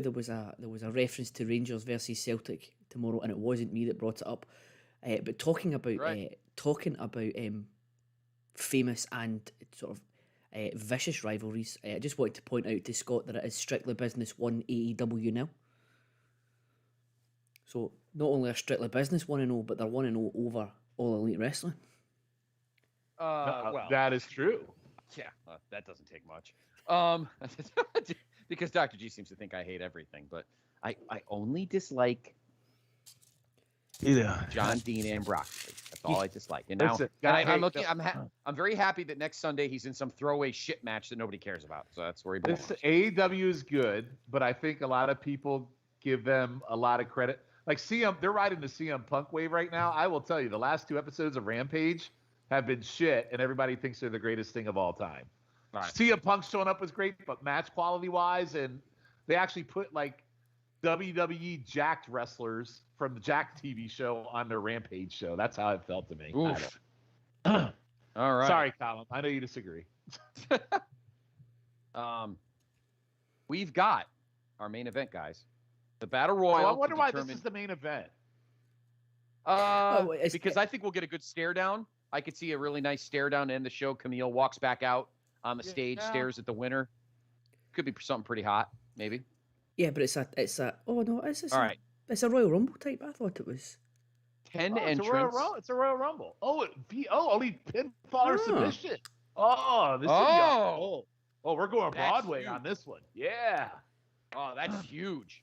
there was a reference to Rangers versus Celtic tomorrow, and it wasn't me that brought it up. But talking about Right. famous and sort of vicious rivalries, I just wanted to point out to Scott that it is Strictly Business 1 AEW now. So not only are Strictly Business 1-0, but they're 1-0 over All Elite Wrestling. Well, that is true. yeah, that doesn't take much. Because Dr. G seems to think I hate everything, but I only dislike Yeah. John Dean and Broccoli. That's all I dislike. And now Listen, and guy, I'm hey, I'm very happy that next Sunday he's in some throwaway shit match that nobody cares about. So that's where he belongs. This AEW is good, but I think a lot of people give them a lot of credit. Like CM, they're riding the CM Punk wave right now. I will tell you, the last 2 episodes of Rampage have been shit, and everybody thinks they're the greatest thing of all time. Right. CM Punk showing up was great, but match quality wise, and they actually put like WWE jacked wrestlers from the Jack TV show on their Rampage show. That's how it felt to me. Oof. I All right. Sorry, Colin. I know you disagree. We've got our main event, guys. The Battle Royal. I wonder to why this determine- is the main event. it's- Because I think we'll get a good stare down. I could see a really nice stare down to end the show. Camille walks back out on the stage, Yeah. stares at the winner. Could be something pretty hot, maybe. Yeah, but it's a oh no, it's All right. it's a Royal Rumble type. I thought it was. 10 It's a Royal entrants. Rumble. It's a Royal Rumble. Only pinfall or Ah. submission. Oh, this Oh. we're going That's Broadway huge. on this one. Yeah. Oh, that's huge.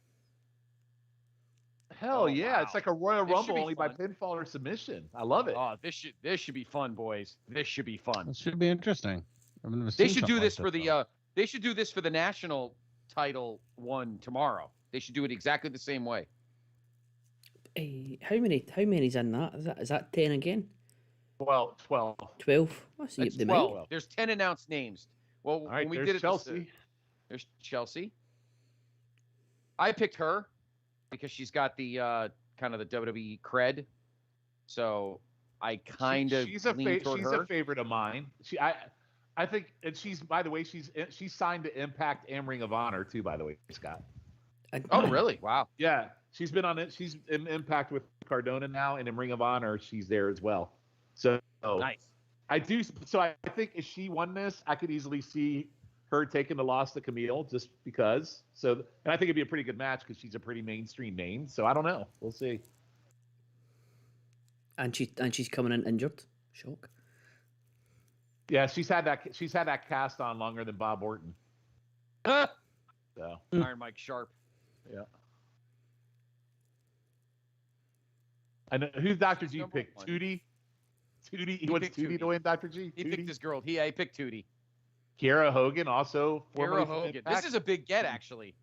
Hell Oh, yeah. wow. It's like a Royal This should Rumble be only by fun. pinfall or submission. I love it. Oh, this should be fun, boys. This should be fun. This should be interesting. I've never They seen should do something this like for the though. they should do this for the national title one tomorrow. They should do it exactly the same way. How many's in that? Is that 10 again? 12. 12. I see That's it the 12. night. There's 10 announced names. Well, All right, when we there's did it, Chelsea. there's Chelsea. I picked her because she's got the kind of the WWE cred. So I kind of she's lean toward her. a favorite of mine. I think, and she's, by the way, she's signed to Impact and Ring of Honor too, by the way, Scott. Oh, really? Wow. Yeah, she's been on it. She's in Impact with Cardona now, and in Ring of Honor, she's there as well. So Nice. I do. So I think if she won this, I could easily see her taking the loss to Camille just because. So, and I think it'd be a pretty good match because she's a pretty mainstream name. So I don't know. We'll see. And she's coming in injured. Shock. Yeah, she's had that cast on longer than Bob Orton. So Iron Mike Sharp. yeah. And who's Dr. G number picked? one. Tootie? He wants picked Tootie to Tootie. win, Dr. G? He Tootie? picked this girl. He picked Tootie. Kiera Hogan also. Kira formerly from Hogan. Impact. This is a big get, actually.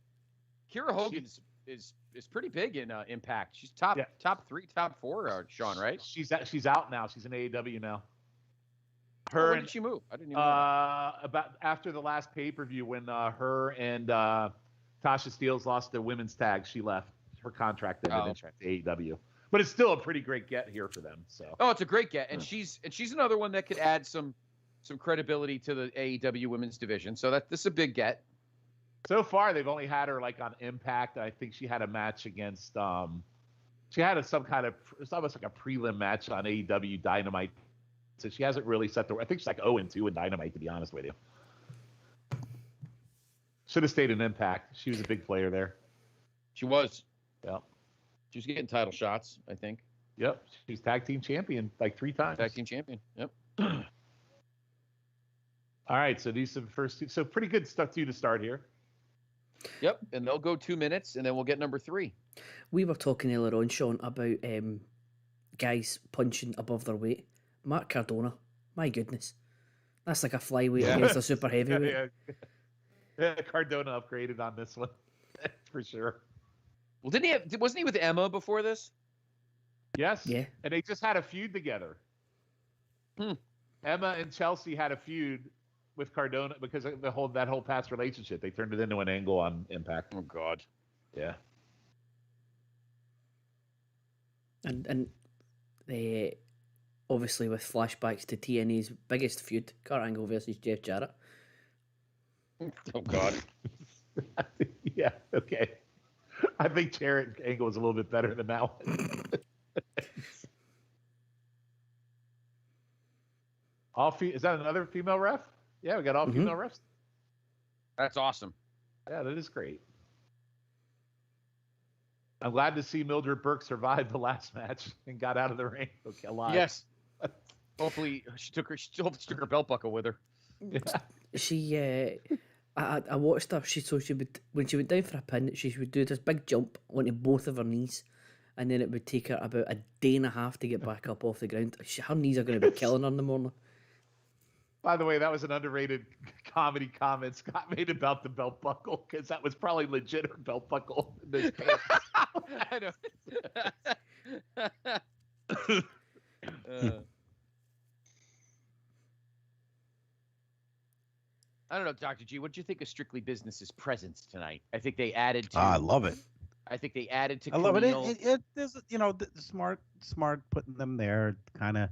Kira Hogan is pretty big in Impact. She's top 3, top 4, Sean, right? She's out now. She's in AEW now. Her when did she move? I didn't even know. About after the last pay-per-view when her and Tasha Steelz lost their women's tag, she left. Her contract ended that's right. to AEW. But it's still a pretty great get here for them. So Oh, it's a great get, and she's another one that could add some credibility to the AEW women's division. So this is a big get. so far they've only had her like on Impact. I think she had a match against she had some kind of, it's almost like a prelim match on AEW Dynamite. So she hasn't really set the, I think she's like 0-2 in Dynamite, to be honest with you. Should have stayed in Impact. She was a big player there. She was. Yeah. She was getting title shots, I think. Yep. She's tag team champion like 3 times. Tag team champion. Yep. All right. So these are the first two. So pretty good stuff to start here. Yep. And they'll go 2 minutes, and then we'll get number 3. We were talking earlier on, Sean, about guys punching above their weight. Mark Cardona, my goodness, that's like a flyweight against a super heavyweight. Yeah, Cardona upgraded on this one for sure. Well, wasn't he with Emma before this? Yes. Yeah. And they just had a feud together. Emma and Chelsea had a feud with Cardona because of that whole past relationship. They turned it into an angle on Impact. Oh God. Yeah. And obviously with flashbacks to TNA's biggest feud, Kurt Angle versus Jeff Jarrett. Oh God. Yeah. Okay. I think Jarrett Angle was a little bit better than that one. Is that another female ref? Yeah, we got all female refs. That's awesome. Yeah, that is great. I'm glad to see Mildred Burke survive the last match and got out of the ring. Okay, alive. Yes. Hopefully she took her belt buckle with her. Yeah. She, I watched her. She would, when she went down for a pin, she would do this big jump onto both of her knees, and then it would take her about a day and a half to get back up off the ground. Her knees are going to be killing her in the morning. By the way, that was an underrated comedy comment Scott made about the belt buckle, because that was probably legit her belt buckle. In this I know. I don't know, Dr. G. What did you think of Strictly Business's presence tonight? I think they added to. I love it. I think they added to. I love it. Camille. It there's the smart putting them there, kind of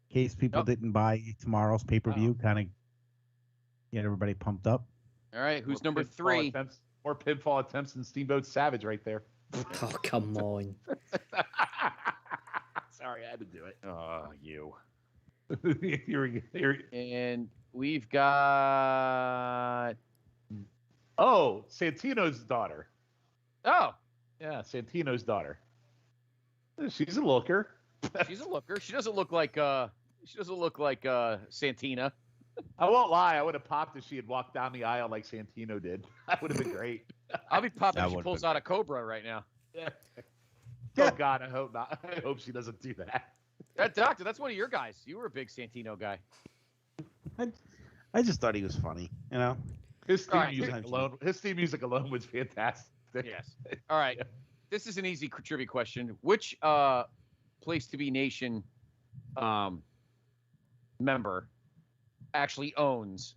in case people didn't buy tomorrow's pay-per-view, kind of get everybody pumped up. All right, who's number 3? More pinfall attempts than Steamboat Savage right there. Oh, come on. Sorry, I had to do it. Oh, you. You're, And we've got. oh, Santino's daughter. Oh, Yeah, Santino's daughter. She's a looker. she's a looker. She doesn't look like Santina. I won't lie. I would have popped if she had walked down the aisle like Santino did. That would have been great. I'll be popping That if she would've pulls been out a Cobra right now. Yeah. Oh God, I hope not. I hope she doesn't do that. Doctor, that's one of your guys. You were a big Santino guy. I just thought he was funny, you know. His theme All right, music alone was fantastic. Yes. All right. This is an easy trivia question. Which Place to Be Nation member actually owns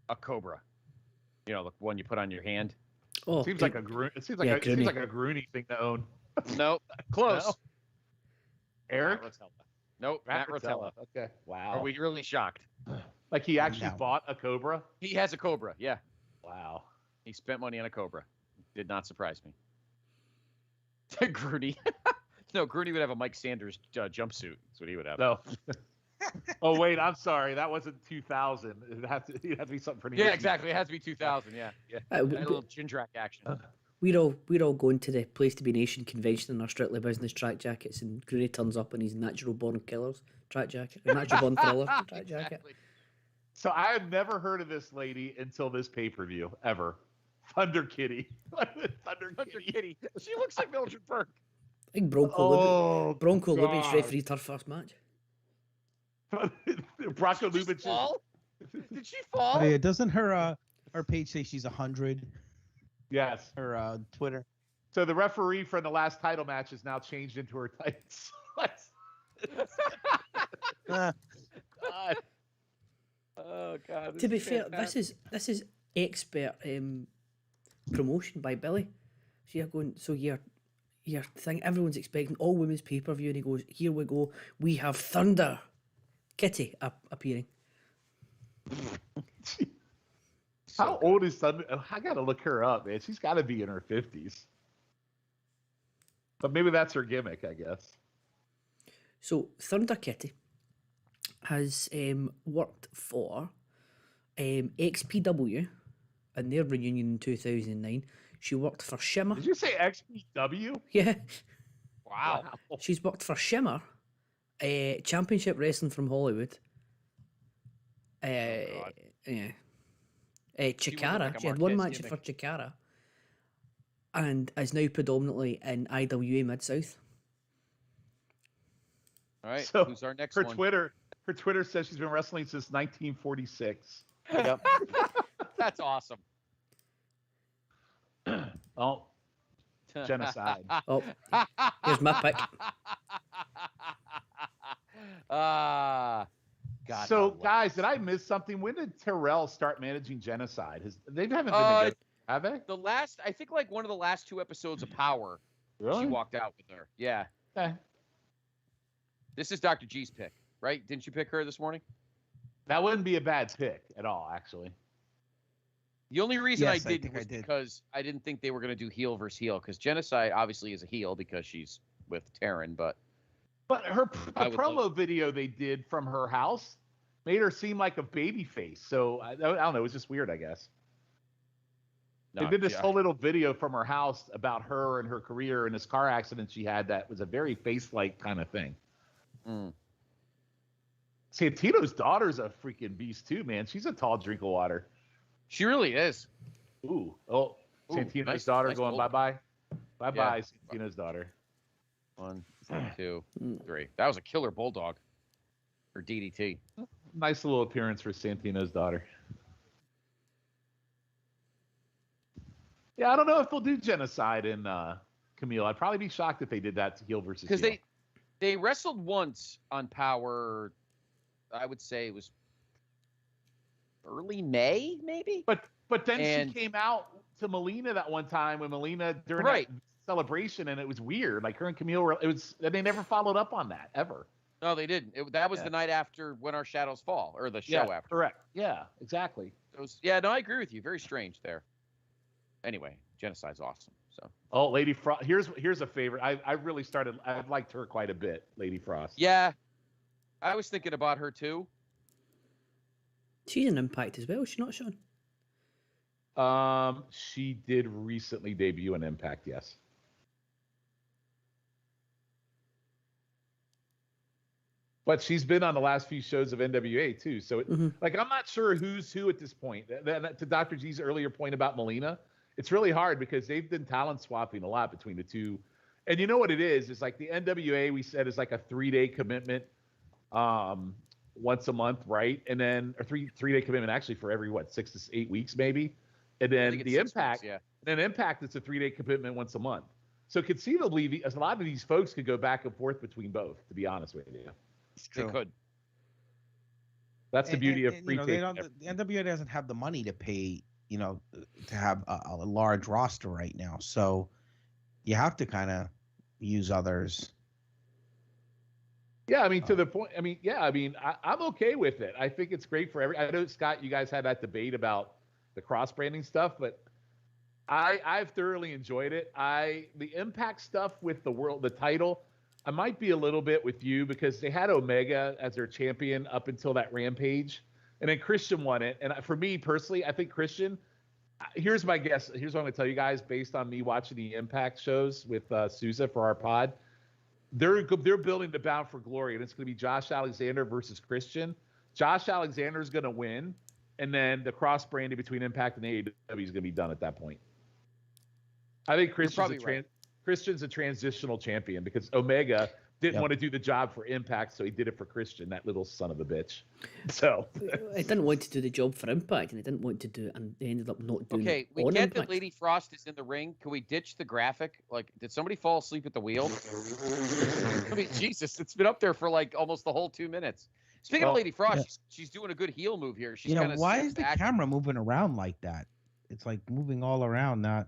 a Cobra? You know, the one you put on your hand. Oh, It seems like a Grooney thing to own. No, close. No. Eric? Matt Rotella. Nope, Matt Rotella. Okay. Wow. Are we really shocked? Like he actually No. bought a Cobra? He has a Cobra. Yeah, Wow. he spent money on a Cobra. Did not surprise me. Grooney. No, Grooney would have a Mike Sanders jumpsuit. That's what he would have. No. Oh wait, I'm sorry. That wasn't 2000. It'd have to be something pretty. Yeah, exactly. It has to be 2000. Yeah. Uh, A w- little Jindrak action. we're all going to the Place to Be Nation convention in our Strictly Business track jackets, and Grooney turns up in his Natural Born Killers track jacket, or Natural Born Thriller track jacket. Exactly. So I had never heard of this lady until this pay-per-view ever. Thunder Kitty. Thunder Kitty. She looks like Mildred Burke. I think Bronco Lubitsch refereed her first match. Bronco Did she Lubitsch. fall? Did she fall? Oh, yeah, doesn't her page say she's 100? Yes. Her Twitter. So the referee from the last title match has now changed into her tights. Uh, God. Oh God. To be fair, this is expert promotion by Billy. So you're going, so your thing, everyone's expecting all women's pay-per-view, and he goes, here we go, we have Thunder Kitty appearing. How old is Thunder? I gotta look her up, man. She's got to be in her 50s. But maybe that's her gimmick, I guess. So Thunder Kitty has worked for XPW in their reunion in 2009. She worked for Shimmer. Did you say XPW? Yeah. Wow. She's worked for Shimmer, Championship Wrestling from Hollywood. Yeah. Chikara. like a She had one Marquez match gimmick. for Chikara, and is now predominantly in IWA Mid South. All right. So Who's our next her one? Twitter says she's been wrestling since 1946. Yep. That's awesome. Oh, genocide. Oh, here's my pick. God. So, guys, did I miss something? When did Terrell start managing Genocide? They haven't been together, have they? I think like one of the last 2 episodes of Power, Really? she walked out with her. Yeah. Okay. This is Dr. G's pick, right? Didn't you pick her this morning? That wouldn't be a bad pick at all, actually. The only reason Yes, I I didn't think I was did. because I didn't think they were going to do heel versus heel, because Genocide obviously is a heel because she's with Taryn, but But the I would promo video they did from her house made her seem like a baby face. So I don't know. It was just weird, I guess. They did this whole little video from her house about her and her career and this car accident she had that was a very face-like kind of thing. Mm. Santino's daughter's a freaking beast too, man. She's a tall drink of water. She really is. Ooh. Santino's nice- daughter nice going goal. bye-bye. Bye-bye, Yeah. Santino's daughter. 1, 2, 3. That was a killer bulldog. Or DDT. Nice little appearance for Santino's daughter. Yeah, I don't know if they'll do Genocide in Camille. I'd probably be shocked if they did that to heel versus Because heel. they wrestled once on Power, I would say it was early May, maybe? But then And- she came out to Melina that one time when Melina during Right. that celebration, and it was weird. Like her and Camille were. They never followed up on that ever. No, they didn't. That was Yeah. the night after When Our Shadows Fall, or the Yeah, show after. correct. Yeah, exactly. It was, yeah, no, I agree with you. Very strange there. Anyway, Genocide's awesome. So Oh, Lady Frost. Here's a favorite. I've liked her quite a bit, Lady Frost. yeah, I was thinking about her too. She's an Impact as well, is she not, Sean? She did recently debut in Impact, yes. But she's been on the last few shows of NWA too. So, like, I'm not sure who's who at this point. To Dr. G's earlier point about Melina, it's really hard because they've been talent swapping a lot between the two. And you know what it is? It's like the NWA, we said, is like a 3-day commitment once a month, right? And then a three-day commitment actually for every, 6 to 8 weeks maybe. And I then think it's the 6 Impact, weeks, yeah. then Impact, it's a 3-day commitment once a month. So conceivably, a lot of these folks could go back and forth between both, to be honest with you. They could. That's the beauty of and, free you know, they don't, the NWA doesn't have the money to pay, to have a large roster right now. So you have to kind of use others. Yeah, I mean, to the point. I mean, yeah, I mean, I'm okay with it. I think it's great for I know, Scott, you guys had that debate about the cross branding stuff, but I've thoroughly enjoyed it. The Impact stuff with the title, I might be a little bit with you because they had Omega as their champion up until that Rampage, and then Christian won it. And for me personally, I think Christian. Here's my guess. Here's what I'm going to tell you guys based on me watching the Impact shows with Sousa for our pod. They're building the Bound for Glory, and it's going to be Josh Alexander versus Christian. Josh Alexander is going to win, and then the cross branding between Impact and AEW is going to be done at that point. I think Christian's a transitional champion because Omega didn't want to do the job for Impact, so he did it for Christian, that little son of a bitch. So I didn't want to do the job for Impact, and I didn't want to do it, and they ended up not doing it. Okay, we on get Impact. that Lady Frost is in the ring. Can we ditch the graphic? Like, did somebody fall asleep at the wheel? I mean, Jesus, it's been up there for like almost the whole 2 minutes. Speaking of Lady Frost, she's doing a good heel move here. She's kind of why is the camera moving around like that? It's like moving all around, not.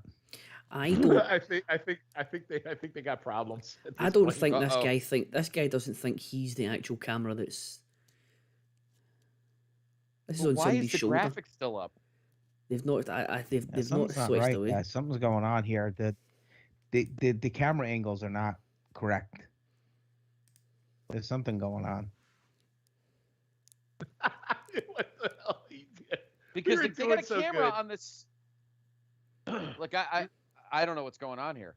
I don't. I think they got problems. I don't think this guy doesn't think he's the actual camera that's. This is on why somebody's is the shoulder. graphic still up? They've not. They've not Something's not switched right, away. guys. Something's going on here. The camera angles are not correct. There's something going on. What the hell he did? Because We they were got a doing so camera good. on this. Like I don't know what's going on here.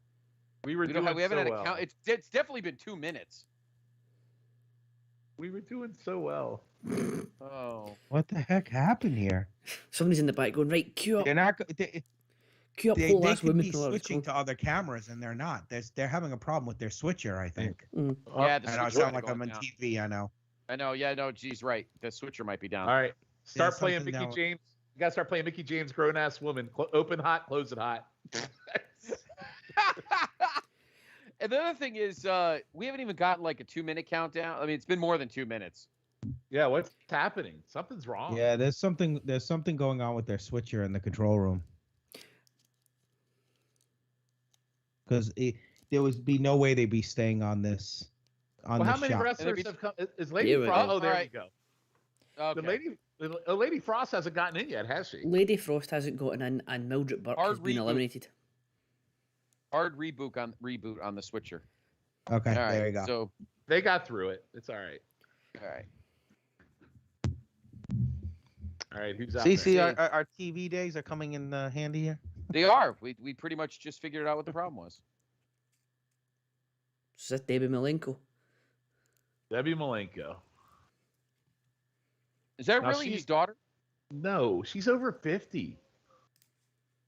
We We haven't had a count. It's definitely been 2 minutes. We were doing so well. Oh. What the heck happened here? Somebody's in the back going, right, queue up, They're not. queue up, They whole ass could women. be switching to other cameras, and they're not. They're having a problem with their switcher, I think. Yeah, the I know. I switcher sound might like I'm be on down. TV. I know. I know. Yeah, no, geez, right. The switcher might be down. All right. Start There's playing something Mickey down- James. You gotta start playing Mickey James, grown ass woman. Open hot, close it hot. And the other thing is, we haven't even gotten like a 2-minute countdown. I mean, it's been more than 2 minutes. Yeah, what's happening? Something's wrong. Yeah, there's something going on with their switcher in the control room. Because there would be no way they'd be staying on this. Well, how many wrestlers have come? Is Lady Here we Frost? go. Oh, there Alright. you go. Okay. Lady Frost hasn't gotten in yet, has she? Lady Frost hasn't gotten in, and Mildred Burke has Hard been reboot. eliminated. Hard reboot on the switcher. Okay, All right. there you go. So, They got through it. It's all right. all right. All right, who's out See, there? our TV days are coming in handy here. They are. We pretty much just figured out what the problem was. Is that Debbie Malenko? Debbie Malenko. Is that Now really she- his daughter? No, she's over 50.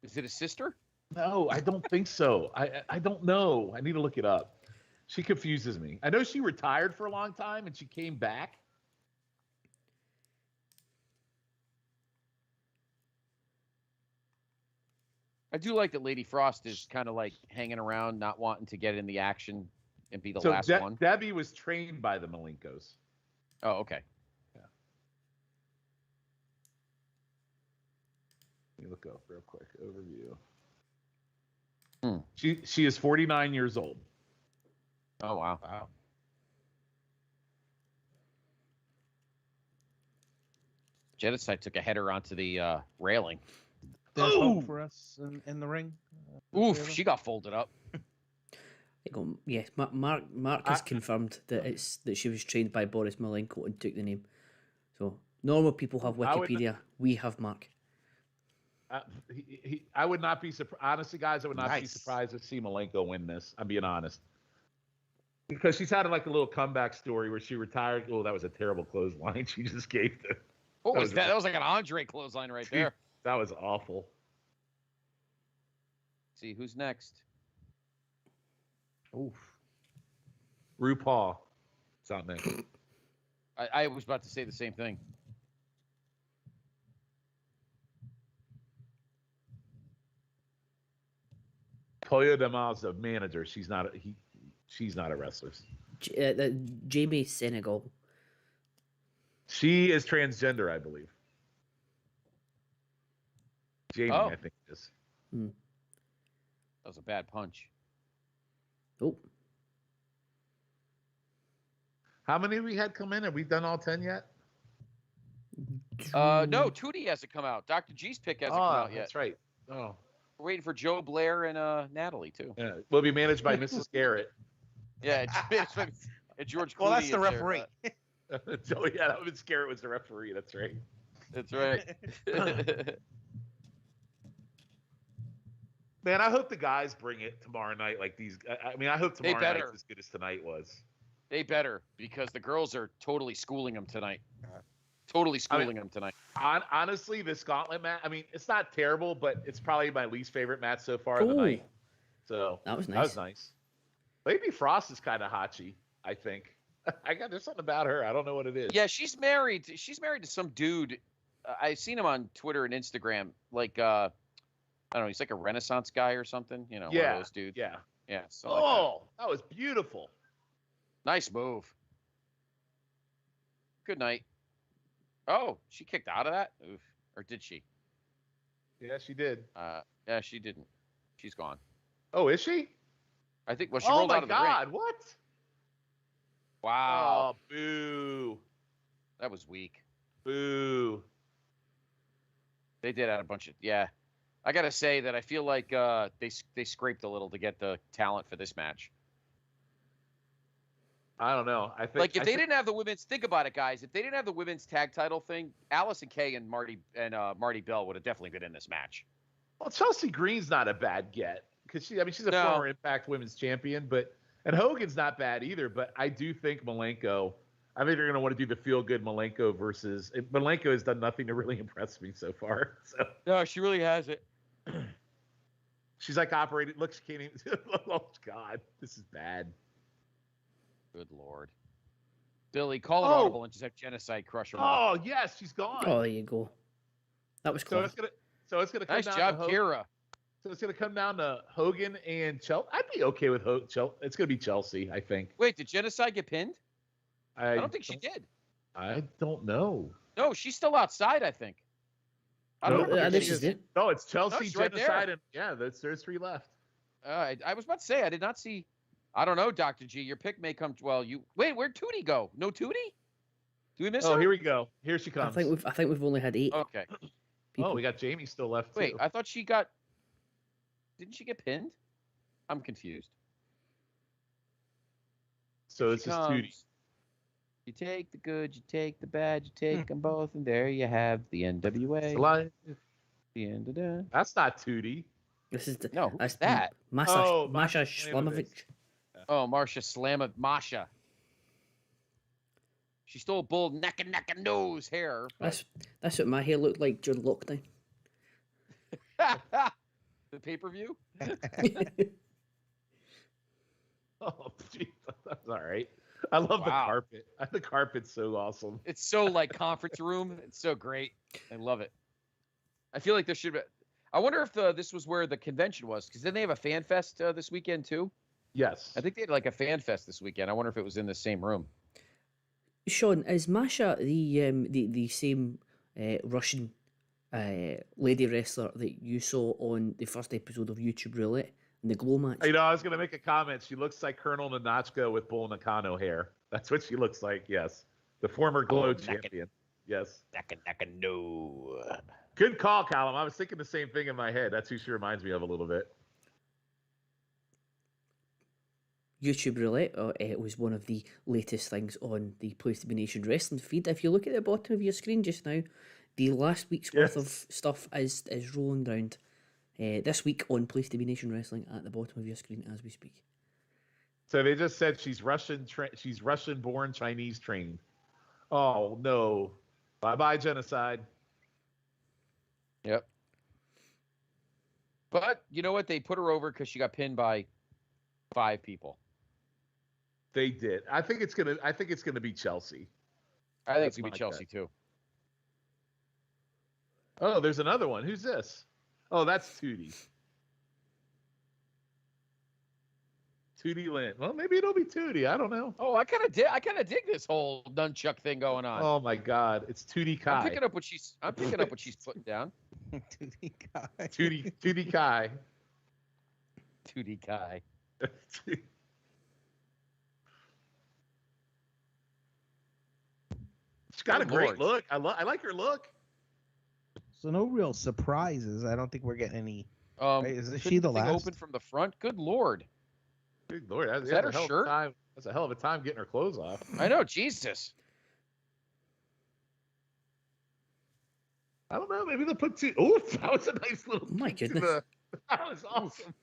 Is it a sister? No, I don't think so. I don't know. I need to look it up. She confuses me. I know she retired for a long time and she came back. I do like that Lady Frost is kind of like hanging around, not wanting to get in the action and be the So last one. Debbie was trained by the Malenkos. Oh, okay. Let me look up real quick. Overview. Hmm. She is 49 years old. Oh, wow. Wow. Genocide took a header onto the railing. There's Oh! hope for us in the ring. Oof, she got folded up. Yes, Mark has confirmed that she was trained by Boris Malenko and took the name. So normal people have I would- Wikipedia. We have Mark. I would not be surprised. Honestly, guys, I would not be Nice. surprised to see Malenko win this. I'm being honest. Because she's had like a little comeback story where she retired. Oh, that was a terrible clothesline she just gave to. What That was was that? That was like an Andre clothesline right there. That was awful. See who's next. Oof. RuPaul. It's not next. I was about to say the same thing. Toya Damaso, manager. She's not a wrestler. Jamie Senegal. She is transgender, I believe. Jamie, Oh. I think it is. That was a bad punch. Oh, How many we had come in? Have we done all 10 yet? No, Tootie hasn't come out. Dr. G's pick hasn't come out yet. That's right. Oh, We're waiting for Joe Blair and Natalie too. yeah. Will be managed by Mrs. Garrett. Yeah, it's George Clooney. Well, that's the is their, referee. So yeah, that would scare. It was the referee. That's right. that's right. Man, I hope the guys bring it tomorrow night. Like these. I mean, I hope tomorrow better. night's as good as tonight was. They better, because the girls are totally schooling them tonight. Totally schooling them tonight. Honestly, this gauntlet match. I mean, it's not terrible, but it's probably my least favorite match so far of the night. So That was That nice. was nice. Lady Frost is kind of hotchy, I think. There's something about her. I don't know what it is. Yeah, she's married. She's married to some dude. I've seen him on Twitter and Instagram. Like, I don't know. He's like a Renaissance guy or something. You know, one of those dudes. Yeah. Yeah. So Oh, that was beautiful. nice move. Good night. Oh, she kicked out of that? Oof. Or did she? Yeah, she did. Yeah, she didn't. She's gone. Oh, is she? I think. Well, she Oh rolled my out of the ring. God! What? Wow. Oh, boo! That was weak. Boo! They did add a bunch of. Yeah. I gotta say that I feel like they scraped a little to get the talent for this match. I don't know. I think Like if they didn't have the women's, think about it, guys. If they didn't have the women's tag title thing, Allison Kay and Marty Bell would have definitely been in this match. Well, Chelsea Green's not a bad get because she's a No. former Impact Women's Champion, and Hogan's not bad either. But I do think Malenko. I think they're going to want to do the feel good Malenko versus Malenko has done nothing to really impress me so far. So No, she really has it. she's like operating. Look, she can't even. Oh God, this is bad. Good Lord. Billy, call an Oh. audible and just have Genocide crush her off. Oh yes, she's gone. Oh, there you go. That was So close. it's gonna come Nice down job, to Hogan. Kira. So it's gonna come down to Hogan and Chelsea. I'd be okay with Chelsea. It's gonna be Chelsea, I think. Wait, did Genocide get pinned? I I don't think she did. I don't know. No, she's still outside, I think. I don't No, remember I if think she she's is. there. No, it's Chelsea, she's right there. Genocide, and yeah, there's 3 left. I was about to say, I did not see. I don't know, Dr. G. Your pick may come. Well, wait. Where'd Tootie go? No Tootie? Do we miss her? Oh, here we go. Here she I comes. think we've only had 8 Okay. people. Oh, we got Jamie still left Wait, too. I thought she got. Didn't she get pinned? I'm confused. So Here it's she just comes. Tootie. You take the good, you take the bad, you take them both, and there you have the NWA. Alive. The end of the. That's not Tootie. This is the No, who's that's that? Masha Oh, Masha Masha Slamovich. Oh, Masha. She stole bull neck and nose hair. That's what my hair looked like during lockdown. The pay-per-view? Oh, geez, that's all right. I love the Wow. carpet. The carpet's so awesome. It's so like conference room. It's so great. I love it. I feel like there should be. I wonder if this was where the convention was, because then they have a fan fest this weekend too. Yes. I think they had like a fan fest this weekend. I wonder if it was in the same room. Sean, is Masha the same Russian lady wrestler that you saw on the first episode of YouTube Roulette in the Glow match? You know, I was gonna make a comment. She looks like Colonel Nanachka with Bull Nakano hair. That's what she looks like. Yes, the former Glow champion. Yes. No. Good call, Callum. I was thinking the same thing in my head. That's who she reminds me of a little bit. YouTube Roulette was one of the latest things on the Place to Be Nation wrestling feed. If you look at the bottom of your screen just now, the last week's worth of stuff is rolling round this week on Place to Be Nation Wrestling at the bottom of your screen as we speak. So they just said she's Russian. She's Russian-born, Chinese trained. Oh no! Bye-bye genocide. Yep. But you know what? They put her over because she got pinned by 5 people. They did. I think it's gonna be Chelsea. I think That's it's gonna be my Chelsea too. Oh, there's another one. Who's this? Oh, that's Tootie. Tootie Lynn. Well, maybe it'll be Tootie. I don't know. Oh, I kind of dig this whole nunchuck thing going on. Oh my God, it's Tootie Kai. I'm picking up what she's putting down. Tootie guy. Tootie Kai. Tootie Kai. She's got a Good great Lord. look. I like her look. So no real surprises. I don't think we're getting any. Right, is she couldn't the thing last? open from the front? Good Lord. Good Lord, Is that her a hell of a shirt? time. That's a hell of a time getting her clothes off. I know, Jesus. I don't know. Maybe they'll put two. Oh, that was a nice little. My kick to goodness. that was awesome.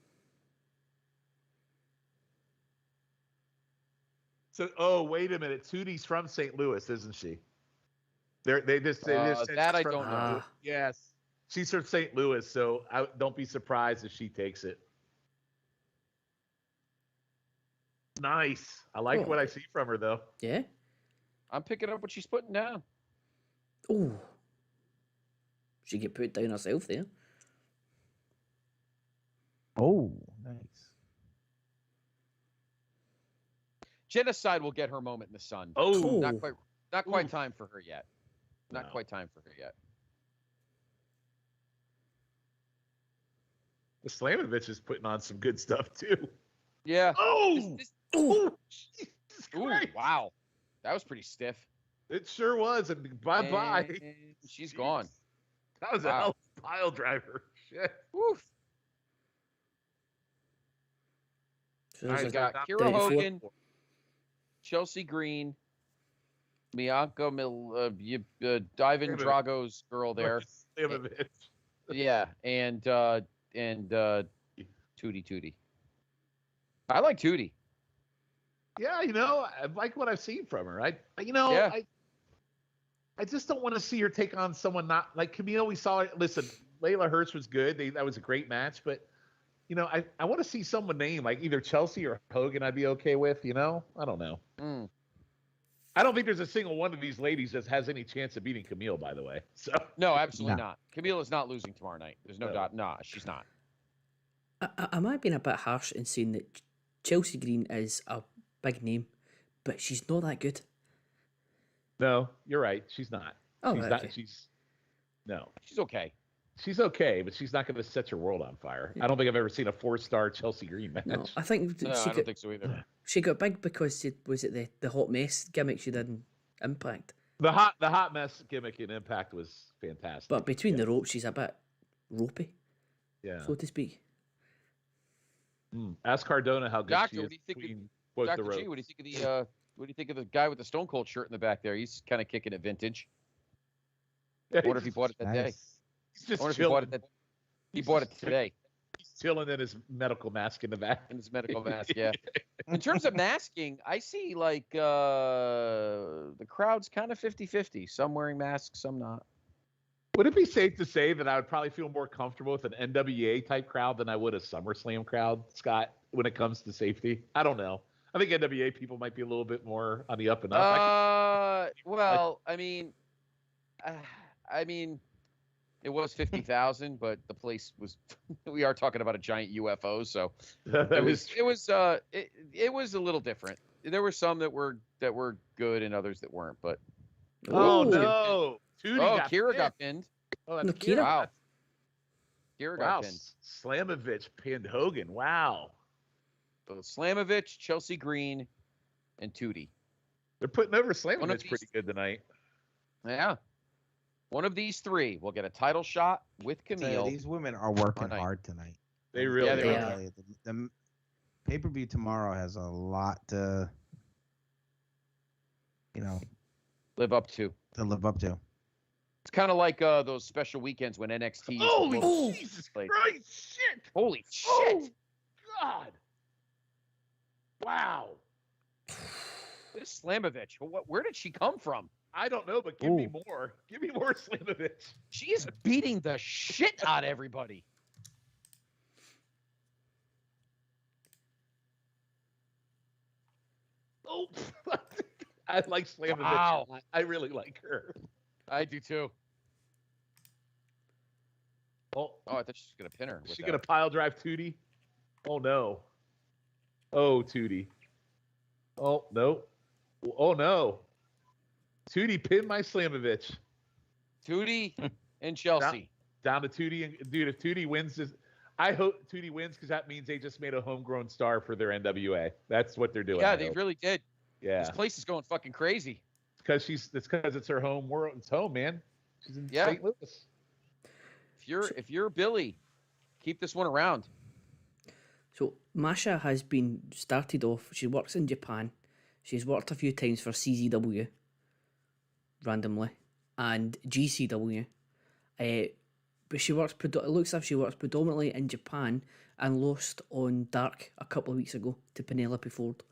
So, oh, wait a minute. Tootie's from St. Louis, isn't she? They just said That she's I from- don't know. Ah. Yes, she's from St. Louis, so don't be surprised if she takes it. Nice. I like Oh. what I see from her, though. Yeah. I'm picking up what she's putting down. Oh. She get put down herself there. Oh, nice. Genocide will get her moment in the sun. Oh, Oh. Not quite Oof. time for her yet. Not No. quite time for her yet. the Slamovich is putting on some good stuff too. Yeah. Oh, Oh. Jesus Ooh, Christ. wow. That was pretty stiff. It sure was, and bye-bye. And she's Jeez. gone. That was a Wow. hell of a pile driver. Shit. Woof. So All there's right, a got down Kira to four. Hogan, Chelsea Green, Bianca Ivan Drago's girl there. Slamovich. Yeah, and Tootie Tootie. I like Tootie. Yeah, I like what I've seen from her. Yeah. I just don't want to see her take on someone not like Camille. We saw her. Listen, Layla Hurts was good. That was a great match, but I want to see someone named like either Chelsea or Hogan. I'd be okay with. I don't know. Mm. I don't think there's a single one of these ladies that has any chance of beating Camille. By the way, so No, absolutely No. not. Camille is not losing tomorrow night. There's no No. doubt. No, she's not. I might have been a bit harsh in saying that Chelsea Green is a big name, but she's not that good. no, you're right. She's not. Oh, she's right, not. okay. She's okay. She's okay, but she's not going to set your world on fire. I don't think I've ever seen a 4-star Chelsea Green match. No, I think that No, I she don't got think so either. she got big because she was it the hot mess gimmick she did in Impact. The hot mess gimmick in Impact was fantastic. But between the ropes, she's a bit ropey, yeah. so to speak. Ask Cardona how good Doctor, she is what do you think of- between both Dr. the ropes. G, what do you think of the what do you think of the guy with the Stone Cold shirt in the back there? He's kind of kicking it vintage. I wonder if he bought it that day. Nice. He's I just wonder if he bought chilling. it he bought it today He's chilling in his medical mask in the back. in his medical mask, yeah. In terms of masking, I see like the crowd's kind of 50-50. Some wearing masks, some not. Would it be safe to say that I would probably feel more comfortable with an NWA type crowd than I would a SummerSlam crowd, Scott, when it comes to safety? I don't know. I think NWA people might be a little bit more on the up and up. Well, I mean, it was 50,000, but the place was. We are talking about a giant UFO, so it was a little different. There were some that were good and others that weren't. But Oh, Ooh. no. Kira got pinned. Oh, that's No, Kira. Kira. Wow. Kira Wow. got pinned. Slamovich pinned Hogan. Wow. So Slamovich, Chelsea Green, and Tootie. They're putting over One of Slamovich these- pretty good tonight. Yeah. One of these three will get a title shot with Camille. These women are working Tonight. hard tonight. They really Yeah, they are. are. Tell you, the pay-per-view tomorrow has a lot to Live up to. live up to. It's kind of like those special weekends when NXT. used to Holy go- Jesus Like- Christ. Shit. Holy shit! Oh, God. Wow. This Slamovich, where did she come from? I don't know, but give me Ooh. more. Give me more Slamovich. She is beating the shit out of everybody. Oh, I like Slamovich. Wow. I really like her. I do too. Oh, Oh, I thought she was gonna pin her. is with she that. going to pile drive Tootie? Oh, no. Oh, Tootie. Oh, no. Oh, no. Tootie pinned my Slamovich. Tootie and Chelsea. Down to Tootie. And dude, if Tootie wins this, I hope Tootie wins because that means they just made a homegrown star for their NWA. That's what they're doing. Yeah, I they hope. really did. Yeah, This place is going fucking crazy. because it's her home world. It's home, man. She's in Yeah. St. Louis. If you're Billy, keep this one around. So Masha has been started off. She works in Japan. She's worked a few times for CZW, randomly, and GCW. But she works. It looks like she works predominantly in Japan and lost on Dark a couple of weeks ago to Penelope Ford.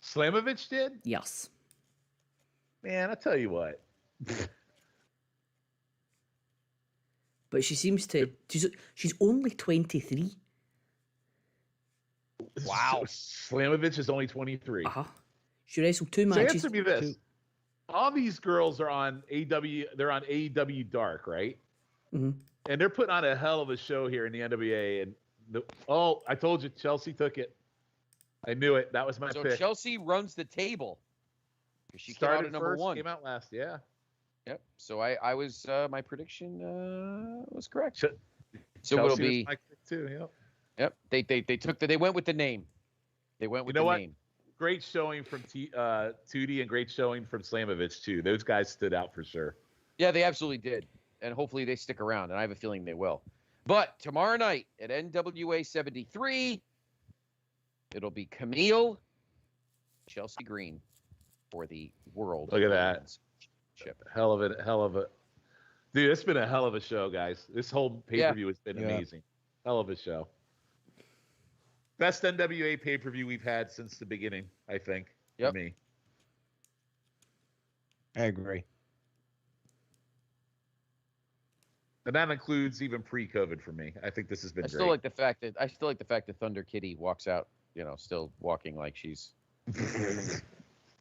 Slamovich did? Yes. Man, I tell you what. But she seems to. She's only 23. Wow. Slamovich is only 23. She wrestled 2 So matches. answer me this. All these girls are on AEW. They're on AEW Dark, right? Mm-hmm. And they're putting on a hell of a show here in the NWA. And I told you, Chelsea took it. I knew it. That was my So pick. Chelsea runs the table. She Started came out at number first, 1. Came out last. Yeah. Yep. So I was my prediction was correct. So Chelsea it'll be was my pick too. Yep. Yep. They went with the name. They went with You know the what? name. Great showing from Tootie and great showing from Slamovich too. Those guys stood out for sure. Yeah, they absolutely did. And hopefully they stick around, and I have a feeling they will. But tomorrow night at NWA 73, it'll be Camille, Chelsea Green for the World. Look at that. Women's Championship. Hell of a dude. It's been a hell of a show, guys. This whole pay-per-view has been amazing. Hell of a show. Best NWA pay-per-view we've had since the beginning, I think. Yep. For me. I agree. And that includes even pre-COVID for me. I think this has been I great. still like the fact that Thunder Kitty walks out, still walking like she's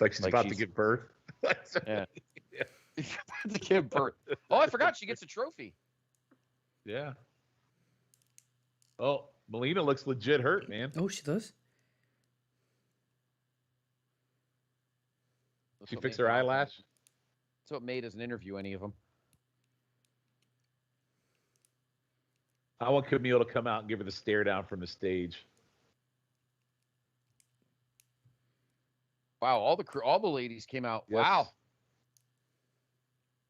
like she's about to give birth. Yeah. To give birth. Oh, I forgot she gets a trophy. Yeah. Oh, Melina looks legit hurt, man. Oh, she does. She fixed her eyelash. That's what made as an interview any of them. I want Camille to come out and give her the stare down from the stage. Wow, all the ladies came out. Yes. Wow.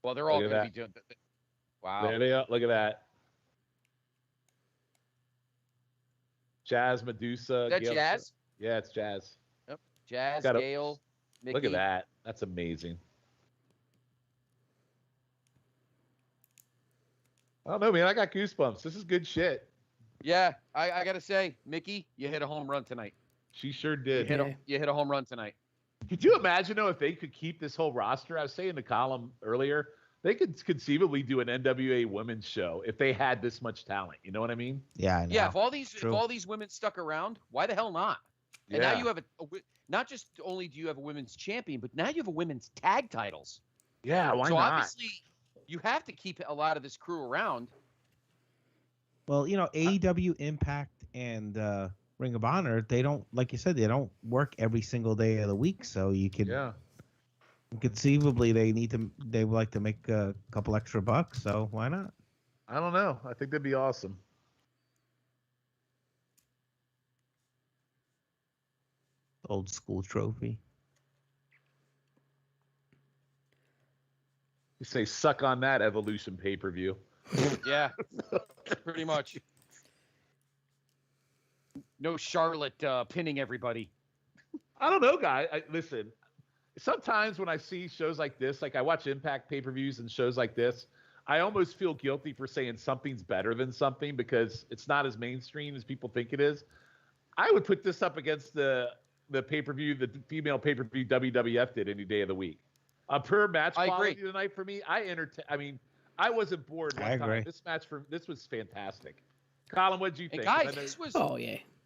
Well, they're all Look going at to be doing. Wow. There they are. Look at that. Jazz, Medusa. Is that Gail- Jazz? Yeah, it's Jazz. Yep. Jazz, Got a- Gail, Mickey. Look at that. That's amazing. I don't know, man. I got goosebumps. This is good shit. Yeah, I got to say, Mickey, you hit a home run tonight. She sure You did. hit a home run tonight. Could you imagine, though, if they could keep this whole roster? I was saying to Colin earlier, they could conceivably do an NWA women's show if they had this much talent. You know what I mean? Yeah, I know. Yeah, if all these women stuck around, why the hell not? And now Yeah. you have not just only do you have a women's champion, but now you have a women's tag titles. Yeah, why so not? obviously, you have to keep a lot of this crew around. Well, AEW, Impact, and Ring of Honor, they don't, like you said, they don't work every single day of the week. So you could, conceivably, they would like to make a couple extra bucks. So why not? I don't know. I think that'd be awesome. Old school trophy. You say, suck on that Evolution pay-per-view. Yeah, pretty much. No Charlotte pinning everybody. I don't know, guy. Listen, sometimes when I see shows like this, like I watch Impact pay-per-views and shows like this, I almost feel guilty for saying something's better than something because it's not as mainstream as people think it is. I would put this up against the pay-per-view, the female pay-per-view WWF did any day of the week. Per match quality tonight for me, I wasn't bored one time. This was fantastic. Colin, what did you think? And guys,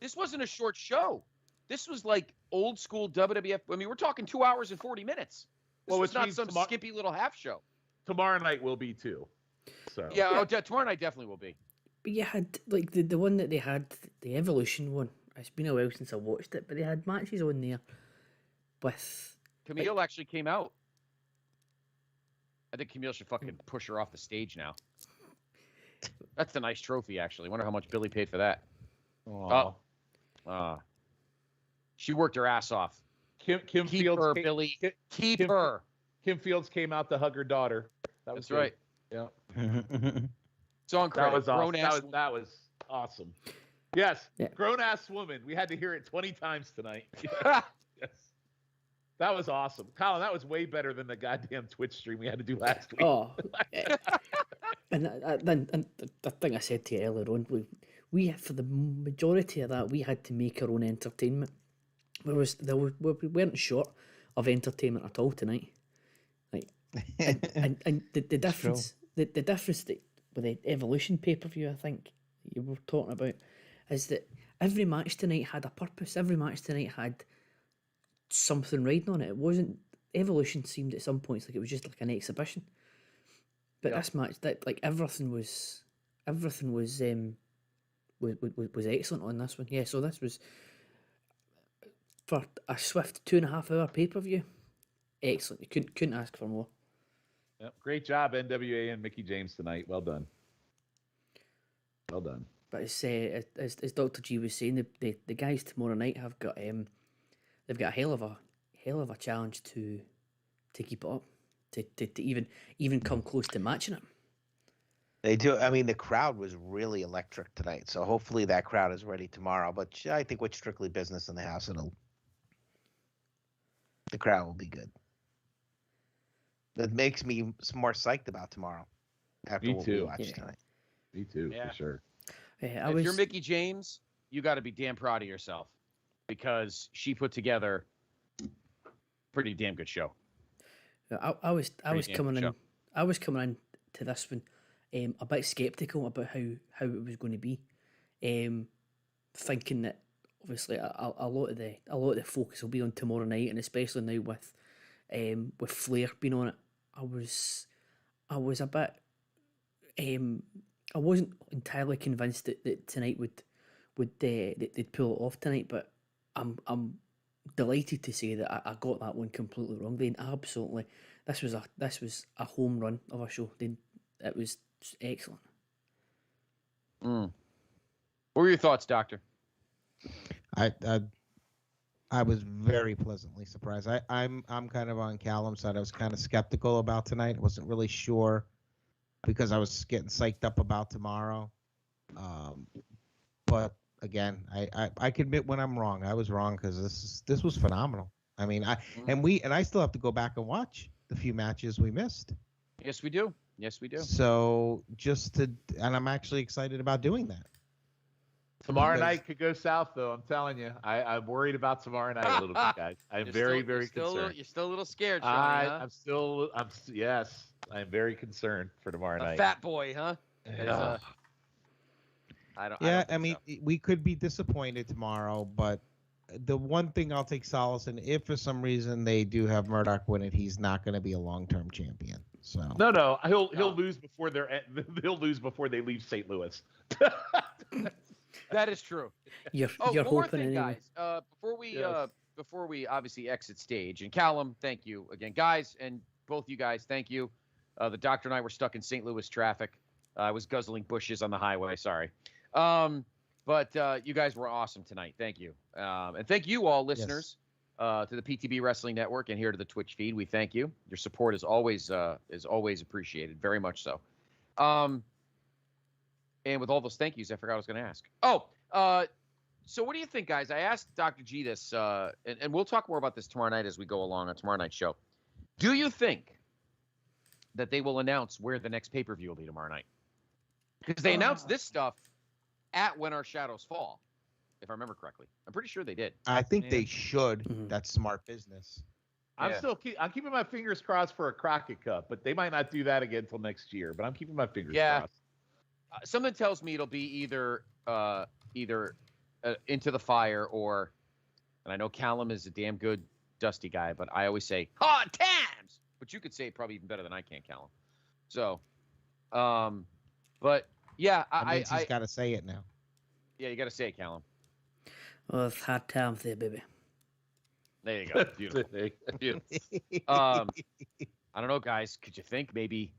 this wasn't a short show. This was like old school WWF. I mean, we're talking 2 hours and 40 minutes. This was not some skippy little half show. Tomorrow night will be too. So yeah. Tomorrow night definitely will be. But you had like the one that they had, the Evolution one. It's been a while since I watched it, but they had matches on there with Camille actually came out. I think Camille should fucking push her off the stage now. That's a nice trophy, actually. Wonder how much Billy paid for that. She worked her ass off. Kim Keep Fields, her, Billy. Keep her. Kim Fields came out to hug her daughter. That's right. Yeah. Song credit. That was awesome. That was awesome. Yes. Yeah. Grown ass woman. We had to hear it 20 times tonight. Yes. That was awesome. Colin, that was way better than the goddamn Twitch stream we had to do last week. Oh, and the thing I said to you earlier on, we for the majority of that, we had to make our own entertainment. We weren't short of entertainment at all tonight. Like, and the difference, the difference that with the Evolution pay-per-view, I think you were talking about, is that every match tonight had a purpose. Every match tonight had something riding on it. It wasn't Evolution seemed at some points like it was just like an exhibition. But this match, that like everything was excellent on this one. Yeah, so this was for a swift 2.5 hour pay-per-view. Excellent. You couldn't ask for more. Yep. Great job, NWA and Mickey James tonight. Well done. Well done. But as Dr. G was saying, the guys tomorrow night have got they've got a hell of a challenge to keep it up, to even come close to matching it. They do. I mean, the crowd was really electric tonight, so hopefully that crowd is ready tomorrow. But I think with strictly business in the house, the crowd will be good. That makes me more psyched about tomorrow. After Me what too. we watched tonight. Me too, Yeah. for sure. Yeah, If you're Mickey James, you got to be damn proud of yourself because she put together a pretty damn good show. I was damn coming in. show. I was coming in to this one a bit skeptical about how it was going to be, thinking that obviously a lot of the focus will be on tomorrow night, and especially now with Flair being on it. I was a bit I wasn't entirely convinced that tonight they'd pull it off tonight, but I'm delighted to say that I got that one completely wrong. They absolutely this was a home run of a show. It was excellent. What were your thoughts, Doctor? I was very pleasantly surprised. I'm kind of on Callum's side. I was kind of skeptical about tonight. Wasn't really sure because I was getting psyched up about tomorrow. But again, I can admit when I'm wrong. I was wrong because this was phenomenal. I mean, I still have to go back and watch the few matches we missed. Yes, we do. Yes, we do. So and I'm actually excited about doing that. Tomorrow night could go south, though. I'm telling you, I'm worried about tomorrow night a little bit, guys. I'm very concerned. You're still a little scared, Shawnee, huh? Yes, I'm very concerned for tomorrow night. Fat boy, huh? Yeah. I mean, we could be disappointed tomorrow, but the one thing I'll take solace in, if for some reason they do have Murdoch win it, he's not going to be a long-term champion. So No, he'll lose before they leave St. Louis. That is true. You're one more hoping thing, anyway. guys. Before we obviously exit stage, and Callum, thank you again, guys, and both you guys, thank you. The doctor and I were stuck in St. Louis traffic. I was guzzling bushes on the highway. Sorry. But you guys were awesome tonight. Thank you. And thank you all listeners to the PTB Wrestling Network and here to the Twitch feed. We thank you. Your support is always appreciated. Very much so. And with all those thank yous, I forgot what I was going to ask. So what do you think, guys? I asked Dr. G this, and we'll talk more about this tomorrow night as we go along on tomorrow night's show. Do you think that they will announce where the next pay-per-view will be tomorrow night? Because they announced this stuff at When Our Shadows Fall, if I remember correctly. I'm pretty sure they did. I think they should. Mm-hmm. That's smart business. I'm keeping my fingers crossed for a Crockett Cup, but they might not do that again until next year. But I'm keeping my fingers crossed. Something tells me it'll be either Into the Fire or, and I know Callum is a damn good Dusty guy, but I always say Hard Times. But you could say it probably even better than I can, Callum. So, but yeah, he's got to say it now. Yeah, you got to say it, Callum. Well, it's Hard Times there, baby. There you go. Beautiful. I don't know, guys. Could you think maybe?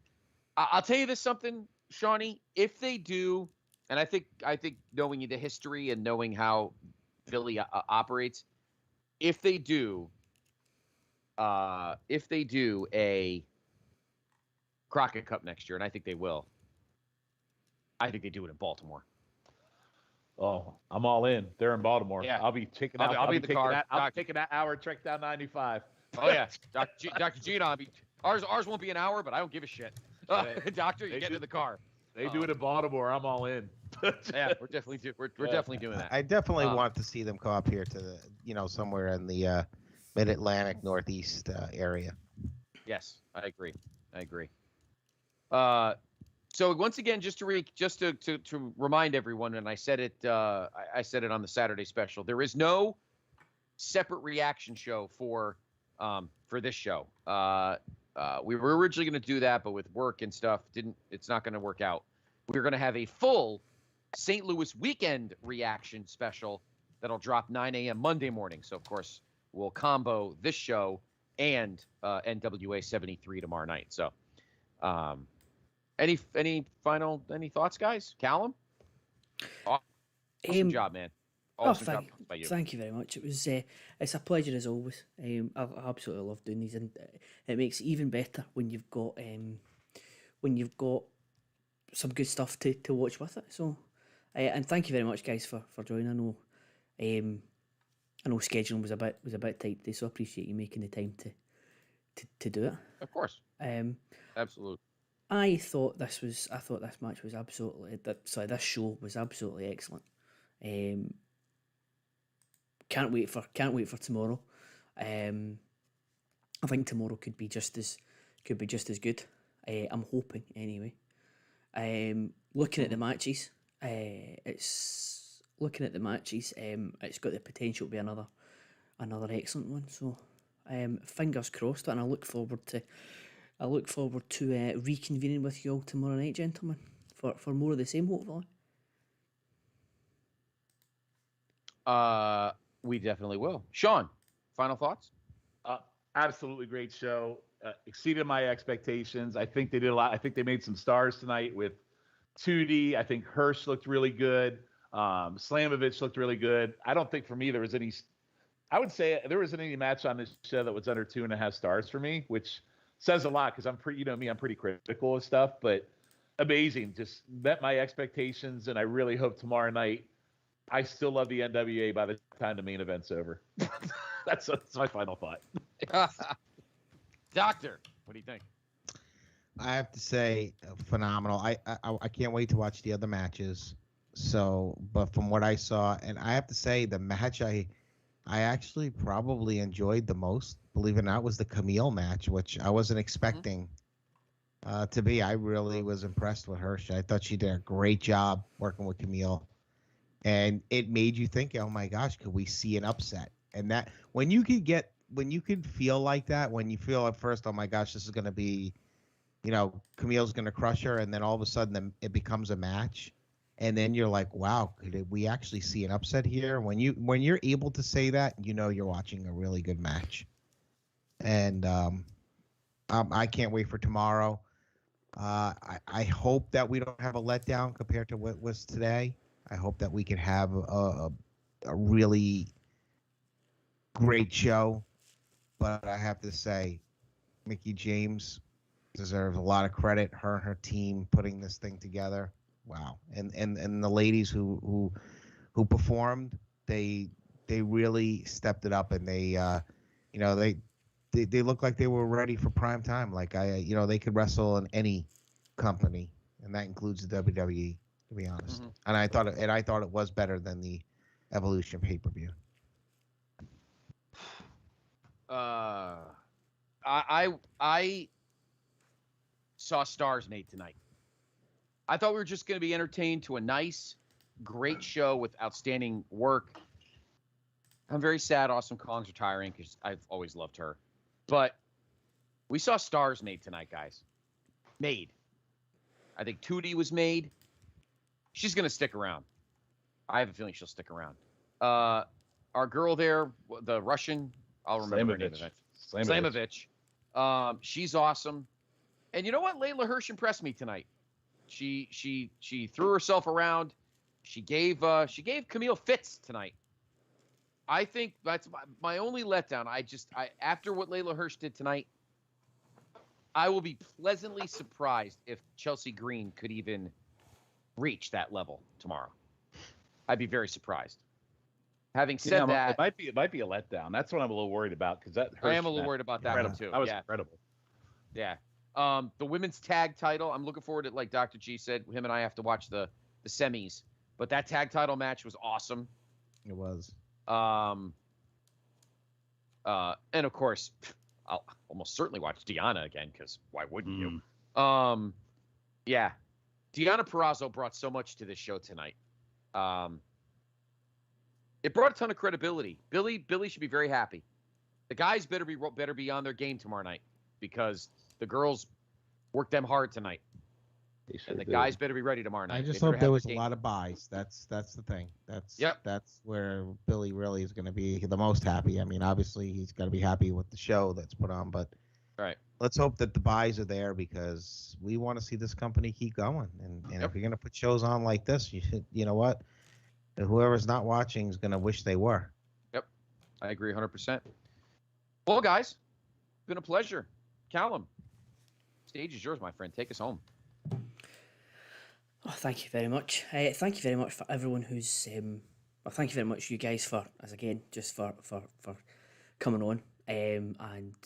I'll tell you this something, Shawnee. If they do, and I think knowing the history and knowing how Billy operates, if they do a Crockett Cup next year, and I think they will, I think they do it in Baltimore. Oh, I'm all in. They're in Baltimore. Yeah. I'll be taking I'll that. be- I'll be in the car. I'll be Doc- taking that hour trek down 95. Oh yeah, Dr. Gina. Ours won't be an hour, but I don't give a shit. Doctor, you they get do- in the car. They do it in Baltimore. I'm all in. Yeah, we're definitely doing that. I definitely Um, want to see them come up here to the, somewhere in the Mid-Atlantic Northeast area. Yes, I agree. So once again, just to remind everyone, and I said it on the Saturday special. There is no separate reaction show for this show. We were originally going to do that, but with work and stuff, it's not going to work out. We're going to have a full St. Louis weekend reaction special that'll drop 9 a.m. Monday morning. So of course we'll combo this show and NWA 73 tomorrow night. So, any thoughts, guys? Callum, awesome job, man. Awesome job by you. Thank you very much. It was it's a pleasure as always. I absolutely love doing these, and it makes it even better when you've got some good stuff to watch with it. So, and thank you very much, guys, for joining. I know scheduling was a bit tight today, so I appreciate you making the time to do it. Of course. Absolutely. I thought this match was absolutely this show was absolutely excellent. Can't wait for tomorrow. I think tomorrow could be just as good. I'm hoping anyway. Looking at the matches, it's got the potential to be another excellent one. So, fingers crossed, and I look forward to reconvening with you all tomorrow night, gentlemen, for more of the same, hopefully. We definitely will. Sean, final thoughts? Absolutely great show. Exceeded my expectations. I think they did a lot. I think they made some stars tonight with 2D. I think Hirsch looked really good. Slamovich looked really good. I don't think for me there was any. I would say there wasn't any match on this show that was under 2.5 stars for me, which says a lot because I'm pretty critical of stuff. But amazing, just met my expectations, and I really hope tomorrow night. I still love the NWA by the time the main event's over. That's my final thought. Doctor, what do you think? I have to say, phenomenal. I can't wait to watch the other matches. So, but from what I saw, and I have to say, the match I actually probably enjoyed the most, believe it or not, was the Camille match, which I wasn't expecting to be. I really was impressed with her. I thought she did a great job working with Camille. And it made you think, oh my gosh, could we see an upset? And that when you could feel like that, when you feel at first, oh my gosh, this is going to be, Camille's going to crush her, and then all of a sudden it becomes a match, and then you're like, wow, could we actually see an upset here? When you're able to say that, you're watching a really good match. And I can't wait for tomorrow. I hope that we don't have a letdown compared to what was today. I hope that we can have a really great show, but I have to say, Mickie James deserves a lot of credit. Her and her team putting this thing together. Wow, and the ladies who performed, they really stepped it up, and they look like they were ready for prime time. Like they could wrestle in any company, and that includes the WWE. To be honest, and I thought it was better than the Evolution pay-per-view. I saw stars, Nate, tonight. I thought we were just going to be entertained to a nice, great show with outstanding work. I'm very sad Awesome Kong's retiring because I've always loved her, but we saw stars made tonight, guys. Made. I think 2D was made. She's going to stick around. I have a feeling she'll stick around. Our girl there, the Russian, I'll remember her name eventually. Slamovich. She's awesome. And you know what? Layla Hirsch impressed me tonight. She threw herself around. She gave Camille fits tonight. I think that's my only letdown. After what Layla Hirsch did tonight, I will be pleasantly surprised if Chelsea Green could even reach that level tomorrow. I'd be very surprised. Having Yeah, said that, it might be a letdown. That's what I'm a little worried about because I am a little worried about that one incredible. too. That was Yeah. incredible. Yeah. The women's tag title, I'm looking forward to, like Dr. G said, him and I have to watch the semis. But that tag title match was awesome. It was. And of course, I'll almost certainly watch Deanna again because why wouldn't you? Yeah. Deanna Purrazzo brought so much to this show tonight. It brought a ton of credibility. Billy should be very happy. The guys better be on their game tomorrow night because the girls worked them hard tonight. And the guys better be ready tomorrow night. I just They better hope there have was their a game. lot of buys. That's the thing. That's Yep. that's where Billy really is going to be the most happy. I mean, obviously he's got to be happy with the show that's put on, but Right. let's hope that the buys are there because we want to see this company keep going. And if you're going to put shows on like this, you know what? Whoever's not watching is going to wish they were. Yep. I agree 100%. Well, guys, it's been a pleasure. Callum, stage is yours, my friend. Take us home. Oh, thank you very much. Thank you very much for everyone who's. Well, thank you very much, you guys, for coming on and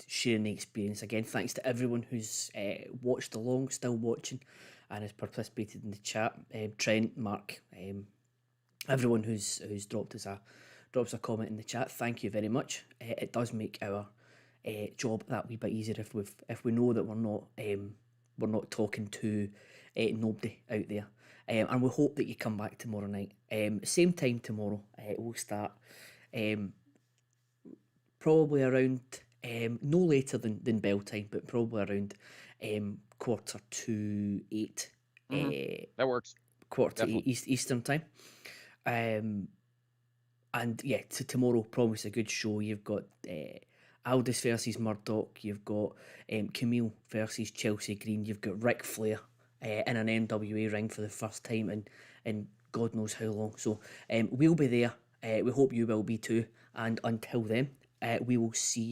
sharing the experience again. Thanks to everyone who's watched along, still watching, and has participated in the chat. Trent, Mark, everyone who's dropped us a comment in the chat. Thank you very much. It does make our job that wee bit easier if we know that we're not talking to nobody out there. And we hope that you come back tomorrow night. Same time tomorrow. We'll start probably around no later than bell time, but probably around 7:45. That works. 7:45 Eastern time. And yeah, tomorrow promise a good show. You've got Aldous versus Murdoch. You've got Camille versus Chelsea Green. You've got Ric Flair in an NWA ring for the first time in God knows how long. So we'll be there. We hope you will be too. And until then, we will see you.